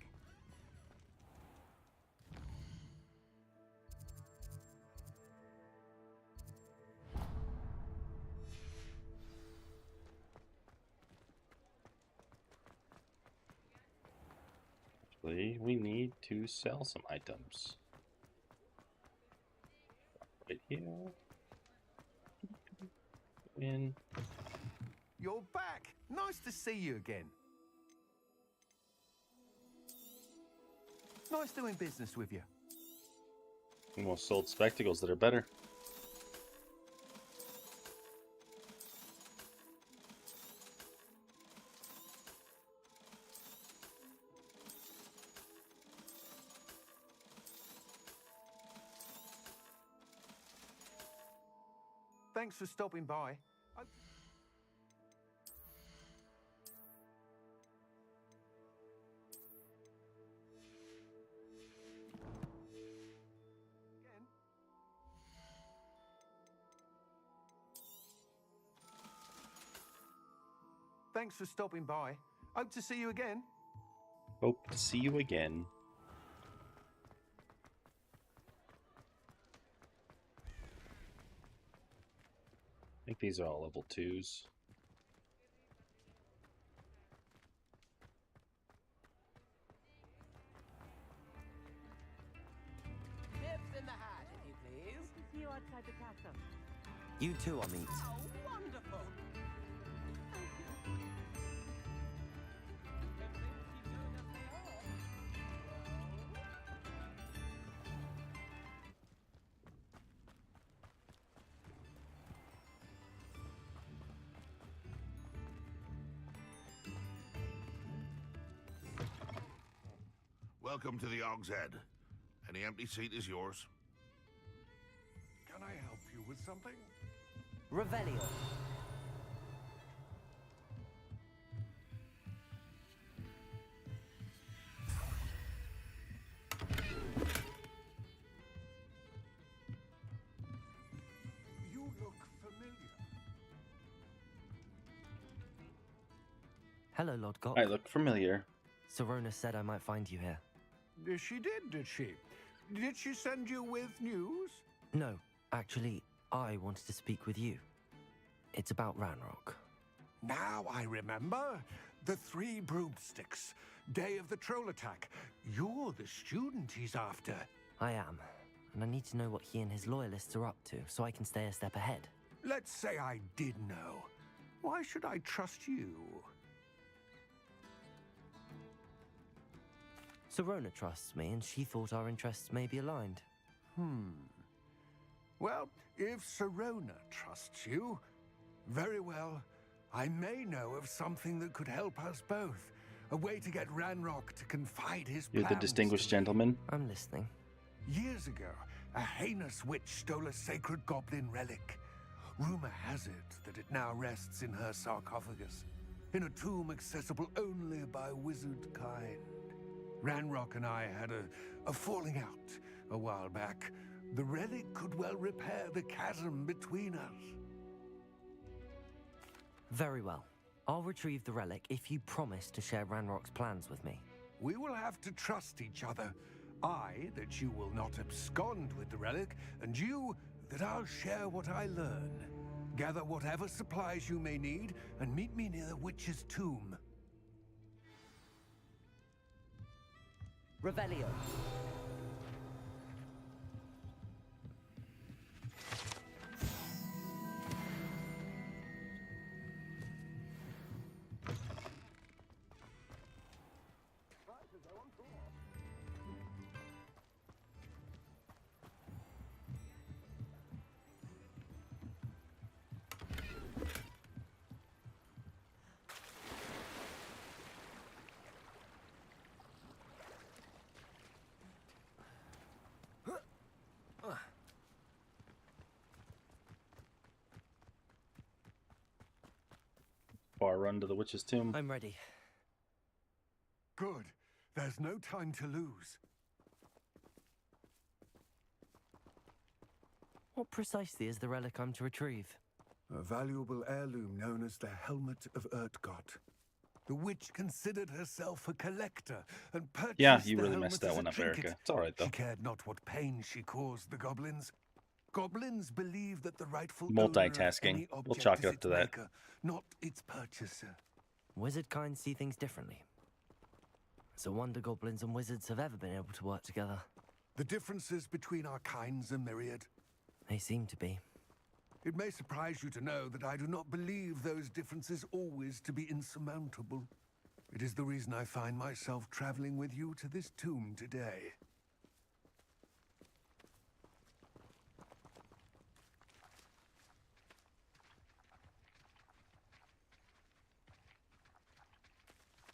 Actually, we need to sell some items. Right here. In. You're back. Nice to see you again. Nice doing business with you. Almost sold spectacles that are better. Thanks for stopping by. Thanks for stopping by. Hope to see you again. Hope to see you again. I think these are all level 2s. Nips in the hat, if you please. To see you outside the castle. You too, Amit. Oh, wonderful. Welcome to the Hog's Head. Any empty seat is yours. Can I help you with something? Revelio. You look familiar. Hello, Lodgok. I look familiar. Serona said I might find you here. She did she? Did she send you with news? No, actually, I wanted to speak with you. It's about Ranrock. Now I remember. The 3 broomsticks. Day of the troll attack. You're the student he's after. I am. and I need to know what he and his loyalists are up to so I can stay a step ahead. Let's say I did know. Why should I trust you? Serona trusts me, and she thought our interests may be aligned. Well, if Serona trusts you, very well. I may know of something that could help us both. A way to get Ranrock to confide his You're the plans distinguished to me. gentleman. I'm listening. Years ago, a heinous witch stole a sacred goblin relic. Rumor has it that it now rests in her sarcophagus, in a tomb accessible only by wizard kind. Ranrock and I had a falling out a while back. The relic could well repair the chasm between us. Very well. I'll retrieve the relic if you promise to share Ranrock's plans with me. We will have to trust each other. I, that you will not abscond with the relic, and you, that I'll share what I learn. Gather whatever supplies you may need, and meet me near the witch's tomb. Revelio. Far run to the witch's tomb. I'm ready. Good. There's no time to lose. What precisely is the relic I'm to retrieve? A valuable heirloom known as the Helmet of Urtgott. The witch considered herself a collector and purchased Yeah, you the really helmet messed that as a one up, trinket. Erica. It's all right, though. She cared not what pain she caused the goblins. Goblins believe that the rightful Multitasking. owner of any We'll object chalk it is up its to that. maker, not its purchaser. Wizard kind see things differently. It's a wonder goblins and wizards have ever been able to work together. The differences between our kinds are myriad. They seem to be. It may surprise you to know that I do not believe those differences always to be insurmountable. It is the reason I find myself traveling with you to this tomb today.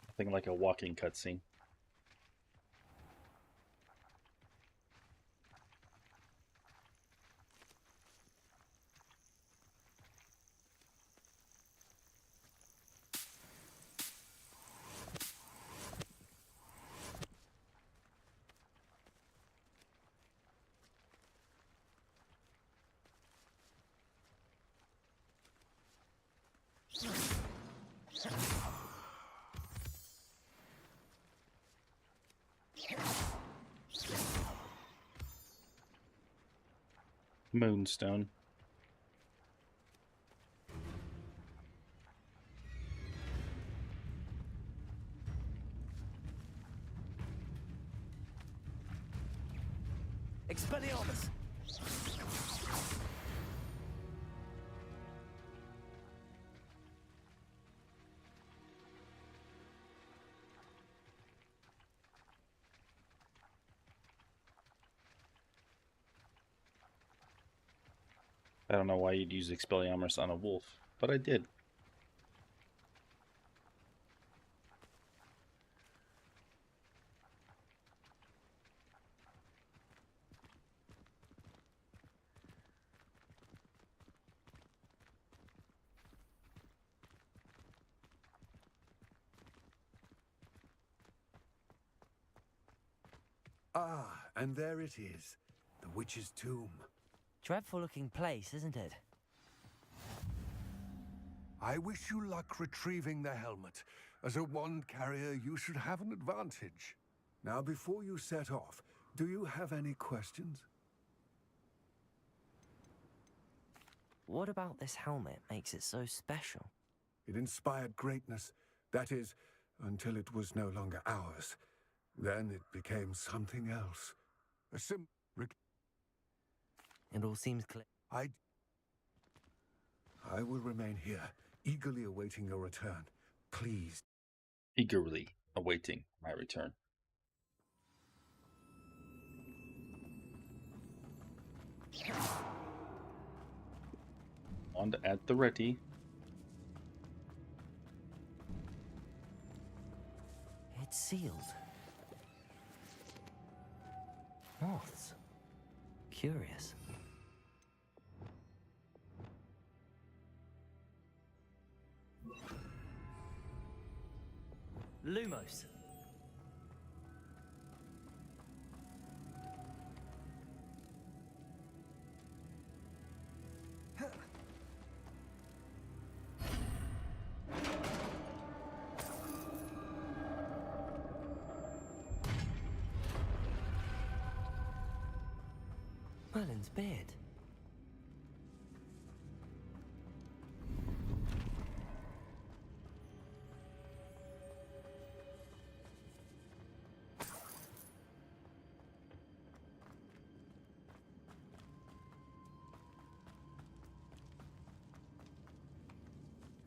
Something like a walking cutscene. Moonstone. Expelliarmus! I don't know why you'd use Expelliarmus on a wolf, but I did. Ah, and there it is. The witch's tomb. Dreadful looking place, isn't it? I wish you luck retrieving the helmet. As a wand carrier, you should have an advantage. Now, before you set off, do you have any questions? What about this helmet makes it so special? It inspired greatness. That is, until it was no longer ours. Then it became something else. A It all seems clear. I will remain here, eagerly awaiting your return. Please. Eagerly awaiting my return. On at the ready. It's sealed. Moths. Curious. Lumos. Merlin's beard.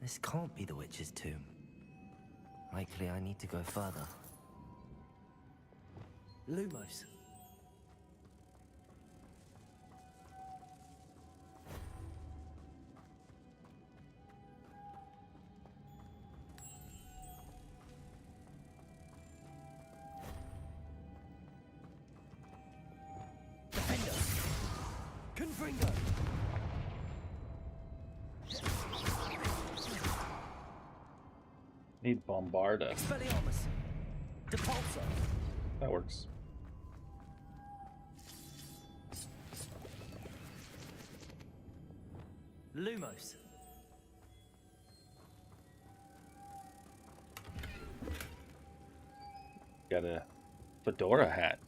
This can't be the witch's tomb. Likely I need to go further. Lumos. Defender. Confringo. Need Bombarda. Expelliarmus. Depulso. That works. Lumos. Got a fedora hat.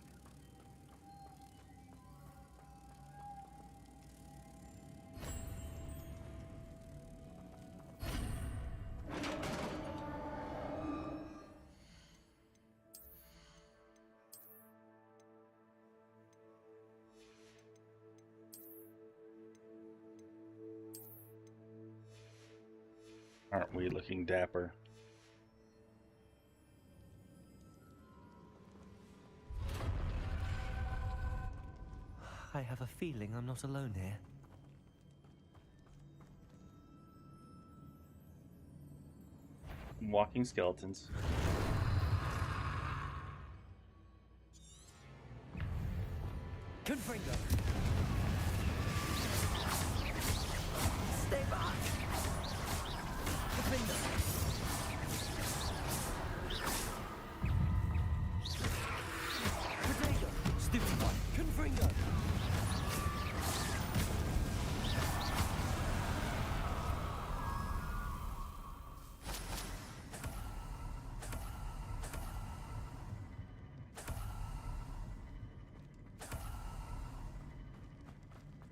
Aren't we looking dapper? I have a feeling I'm not alone here. Walking skeletons. Confringo. Stay back. Defender. Potato. Stupid one. Confringo.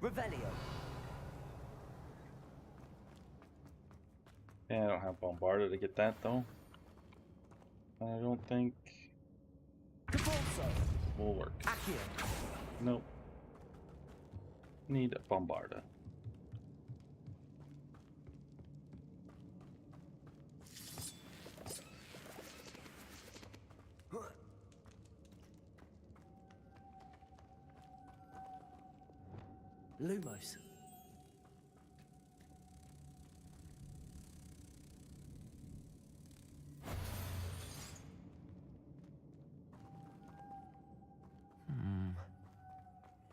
Revelio. Yeah, I don't have Bombarda to get that though. I don't think Depulso. will work. Accio. Nope. Need a Bombarda. Lumos.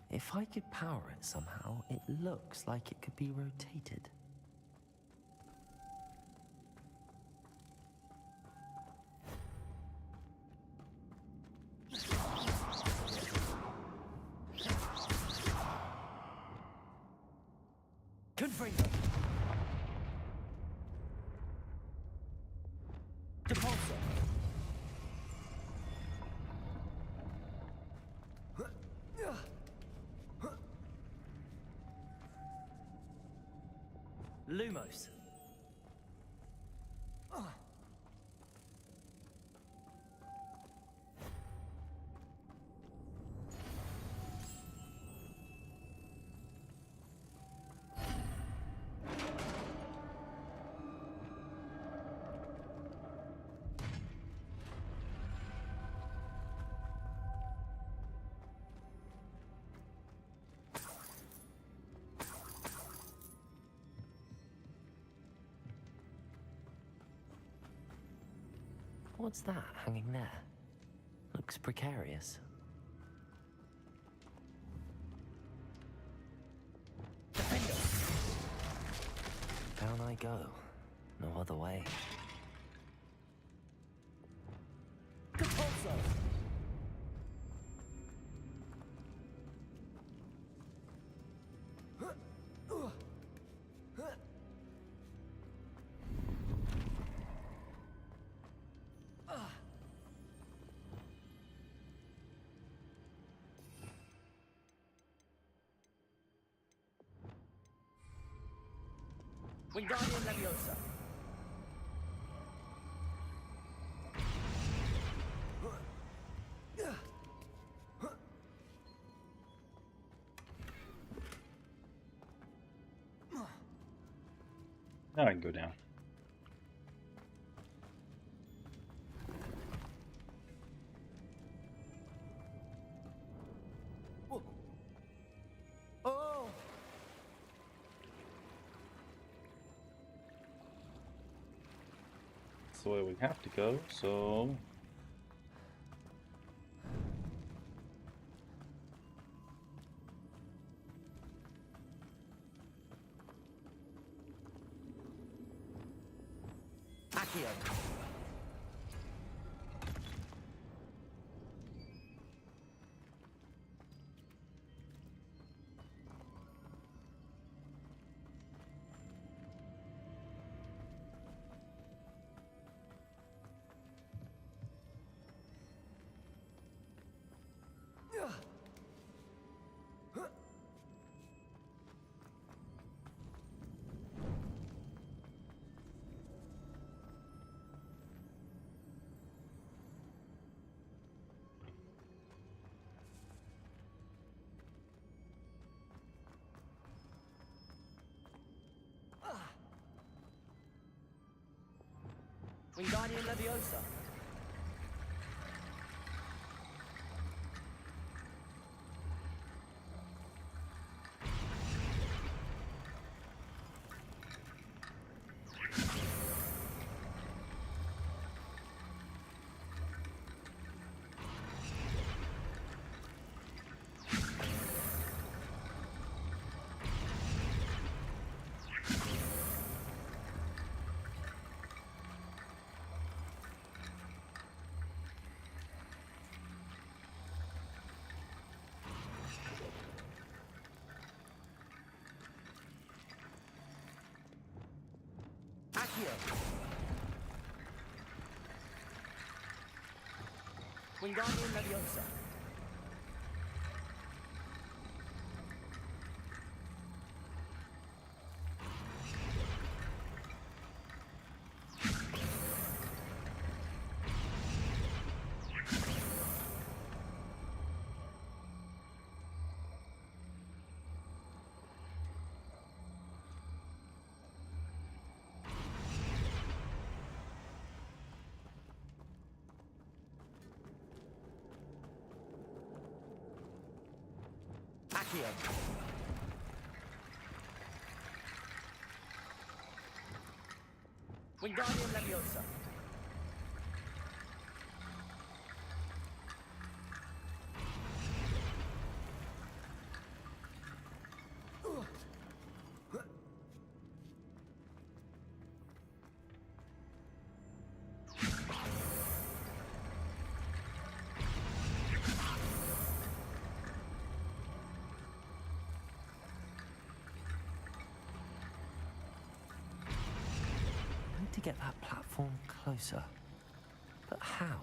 If I could power it somehow, it looks like it could be rotated. Confringo. Depulso. Lumos. What's that hanging there? Looks precarious. Down I go. No other way. Wingardium Leviosa. Now I can go down. Oh! That's the way we have to go, so... Accio. Wingardium Leviosa. Accio. Wingardium Leviosa. Accio. Wingardium Leviosa. I need to get that platform closer. But how?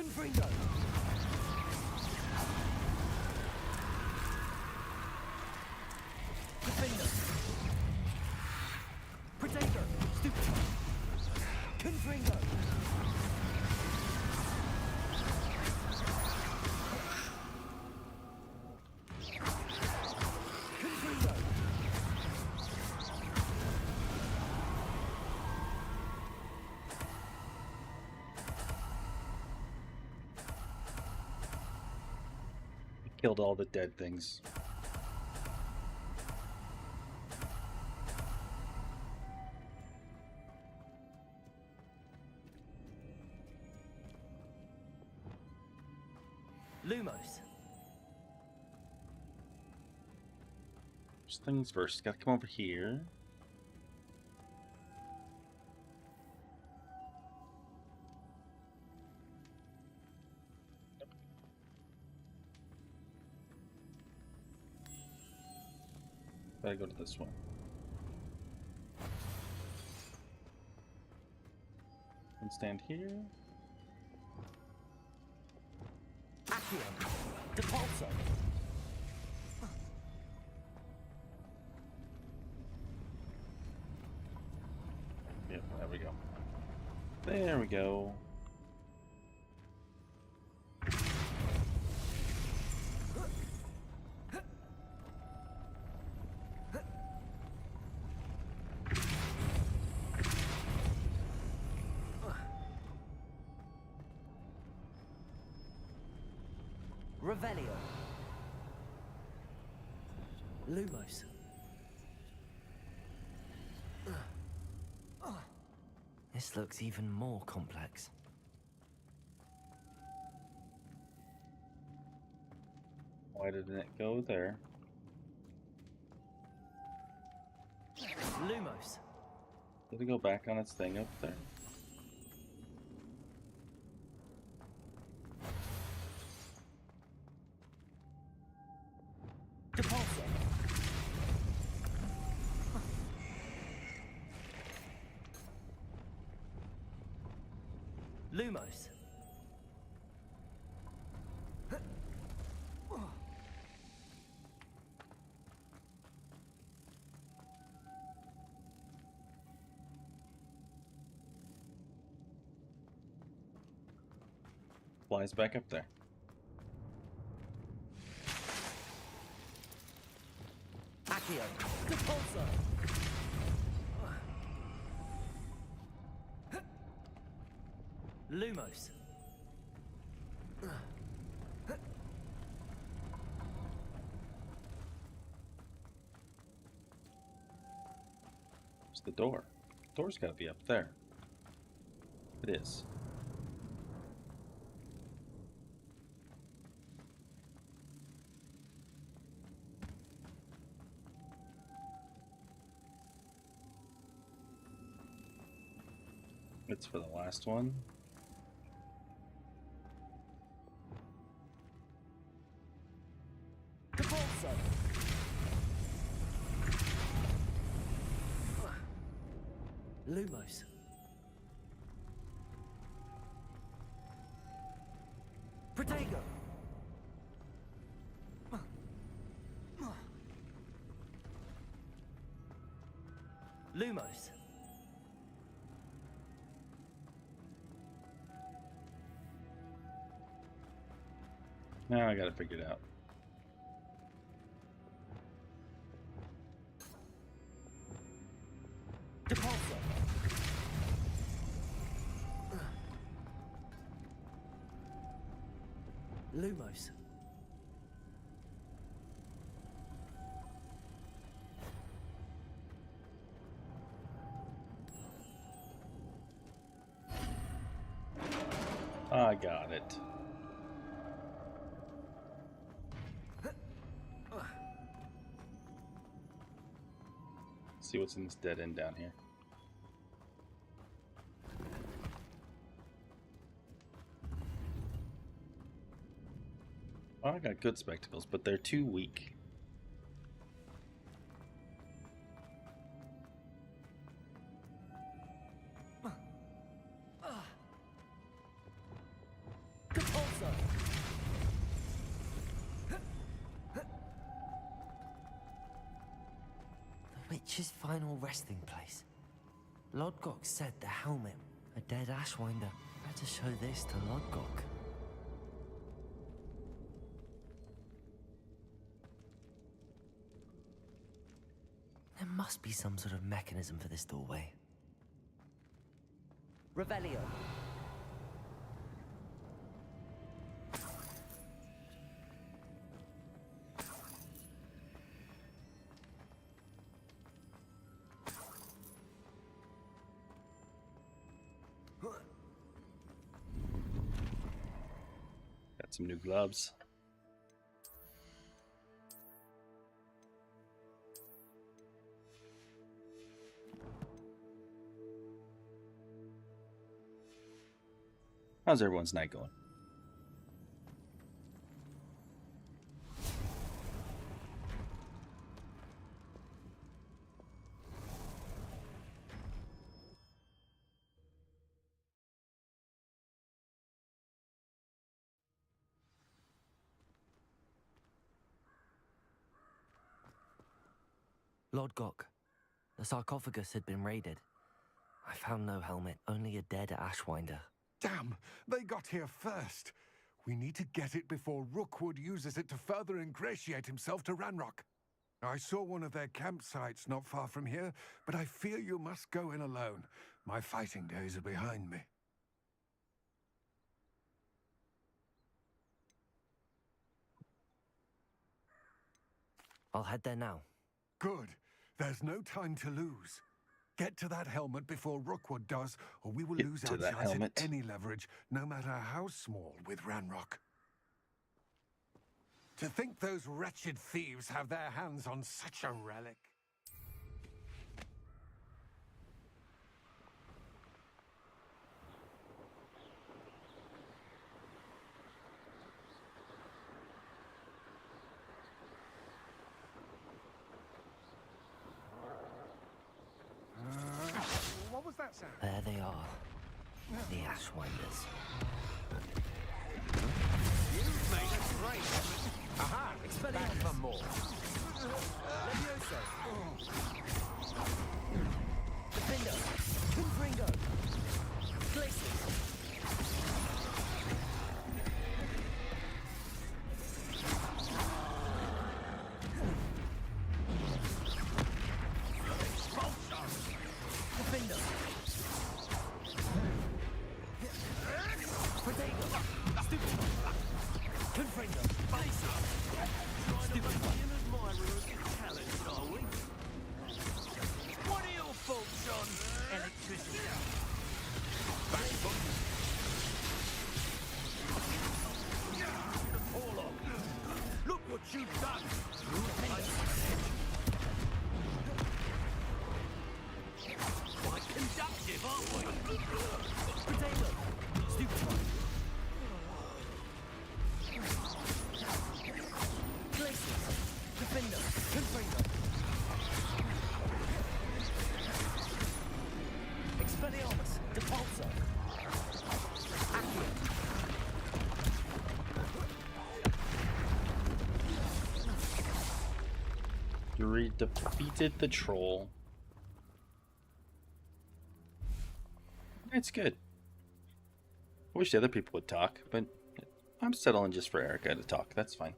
Confringo! Defender! Protego! Stupid! Confringo! Confringo! Killed all the dead things. Lumos. First things first, gotta come over here. Gotta go to this one. And stand here. Accio. Depulso. Yep, there we go. There we go. Revelio. Lumos. This looks even more complex. Why didn't it go there? Lumos. Did it go back on its thing up there? Depulso. Lumos. Flies back up there. Accio. Depulso. Lumos. Where's the door? The door's gotta be up there. It is. It's for the last one. Depulso. Lumos. Protego. Lumos. Now I gotta figure it out. Depulso. Lumos. I got it. See what's in this dead end down here. Oh, I got good spectacles, but they're too weak. Witch's final resting place. Lodgok said the helmet, a dead Ashwinder. Better show this to Lodgok. There must be some sort of mechanism for this doorway. Revelio. Got some new gloves. How's everyone's night going? Lodgok, the sarcophagus had been raided. I found no helmet, only a dead Ashwinder. Damn! They got here first. We need to get it before Rookwood uses it to further ingratiate himself to Ranrock. I saw one of their campsites not far from here, but I fear you must go in alone. My fighting days are behind me. I'll head there now. Good. There's no time to lose. Get to that helmet before Rookwood does, or we will lose our chance at any leverage, no matter how small, with Ranrock. To think those wretched thieves have their hands on such a relic. What was that sound? There they are. The Ashwinders. You've made a great effort. Aha! Expelliarmus for more. Levioso. Defender. Confringo. Glacius. Defender. Protego. Stupid. Confringo. Stupid. What are your faults, John? Electricity. Warlock. Look what you've done. Quite conductive, aren't we? Potato. Stupid one. Glacius. Defender. Confringo. Expelliarmus. Depulso. Accio. You defeated the troll. It's good. I wish the other people would talk, but I'm settling just for Erica to talk. That's fine.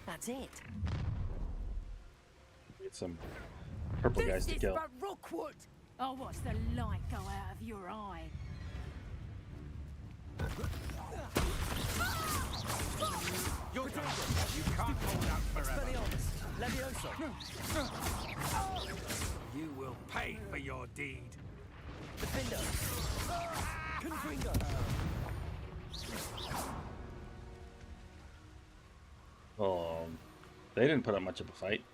That's it. Get some purple guys to kill. Rookwood! I'll watch the light go out of your eye. You're done. You can't hold out forever. Levioso. You will pay for your deed. Defender. Confringo. Oh, they didn't put up much of a fight.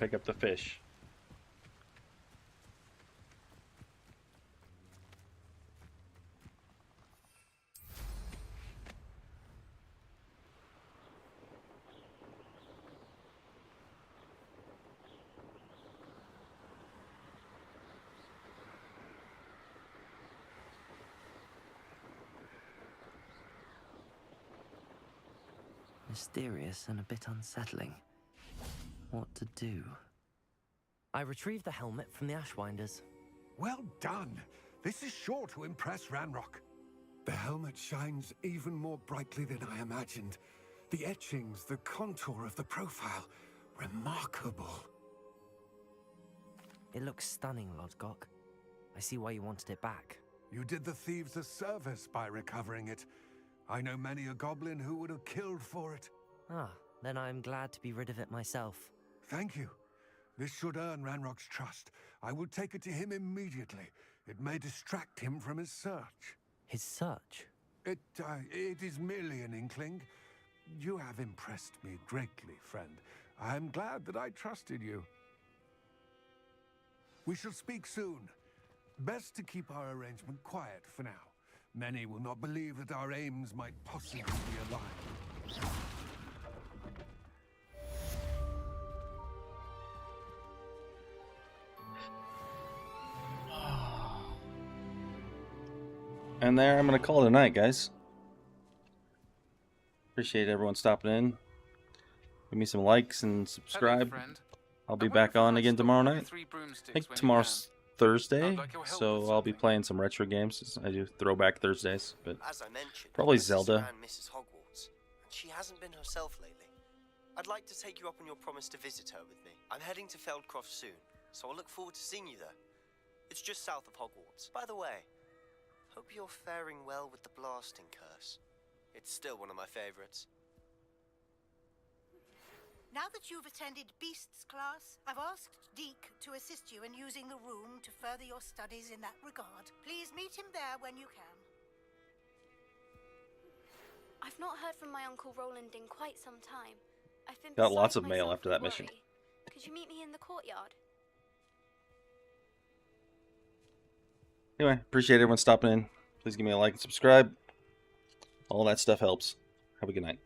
pick up the fish. Mysterious and a bit unsettling. What to do? I retrieved the helmet from the Ashwinders. Well done. This is sure to impress Ranrock. The helmet shines even more brightly than I imagined. The etchings, the contour of the profile, remarkable. It looks stunning, Lodgok. I see why you wanted it back. You did the thieves a service by recovering it. I know many a goblin who would have killed for it. Ah, then I'm glad to be rid of it myself. Thank you. This should earn Ranrock's trust. I will take it to him immediately. It may distract him from his search. His search? It is merely an inkling. You have impressed me greatly, friend. I am glad that I trusted you. We shall speak soon. Best to keep our arrangement quiet for now. Many will not believe that our aims might possibly be aligned. And there, I'm going to call it a night, guys. Appreciate everyone stopping in. Give me some likes and subscribe. Hello, friend. I'll be back on again tomorrow night. 3 broomsticks I think when you tomorrow's Thursday, I'd like your help so with I'll be playing some retro games. I do throwback Thursdays, but As I mentioned, probably my sister Zelda. ran Mrs. Hogwarts, and she hasn't been herself lately. I'd like to take you up on your promise to visit her with me. I'm heading to Feldcroft soon, so I'll look forward to seeing you there. It's just south of Hogwarts. By the way, hope you're faring well with the blasting curse. It's still one of my favorites. Now that you've attended Beasts class, I've asked Deke to assist you in using the room to further your studies in that regard. Please meet him there when you can. I've not heard from my Uncle Roland in quite some time. I've been Got lots beside of mail myself after with that mission. worry. Could you meet me in the courtyard? Anyway, appreciate everyone stopping in. Please give me a like and subscribe. All that stuff helps. Have a good night.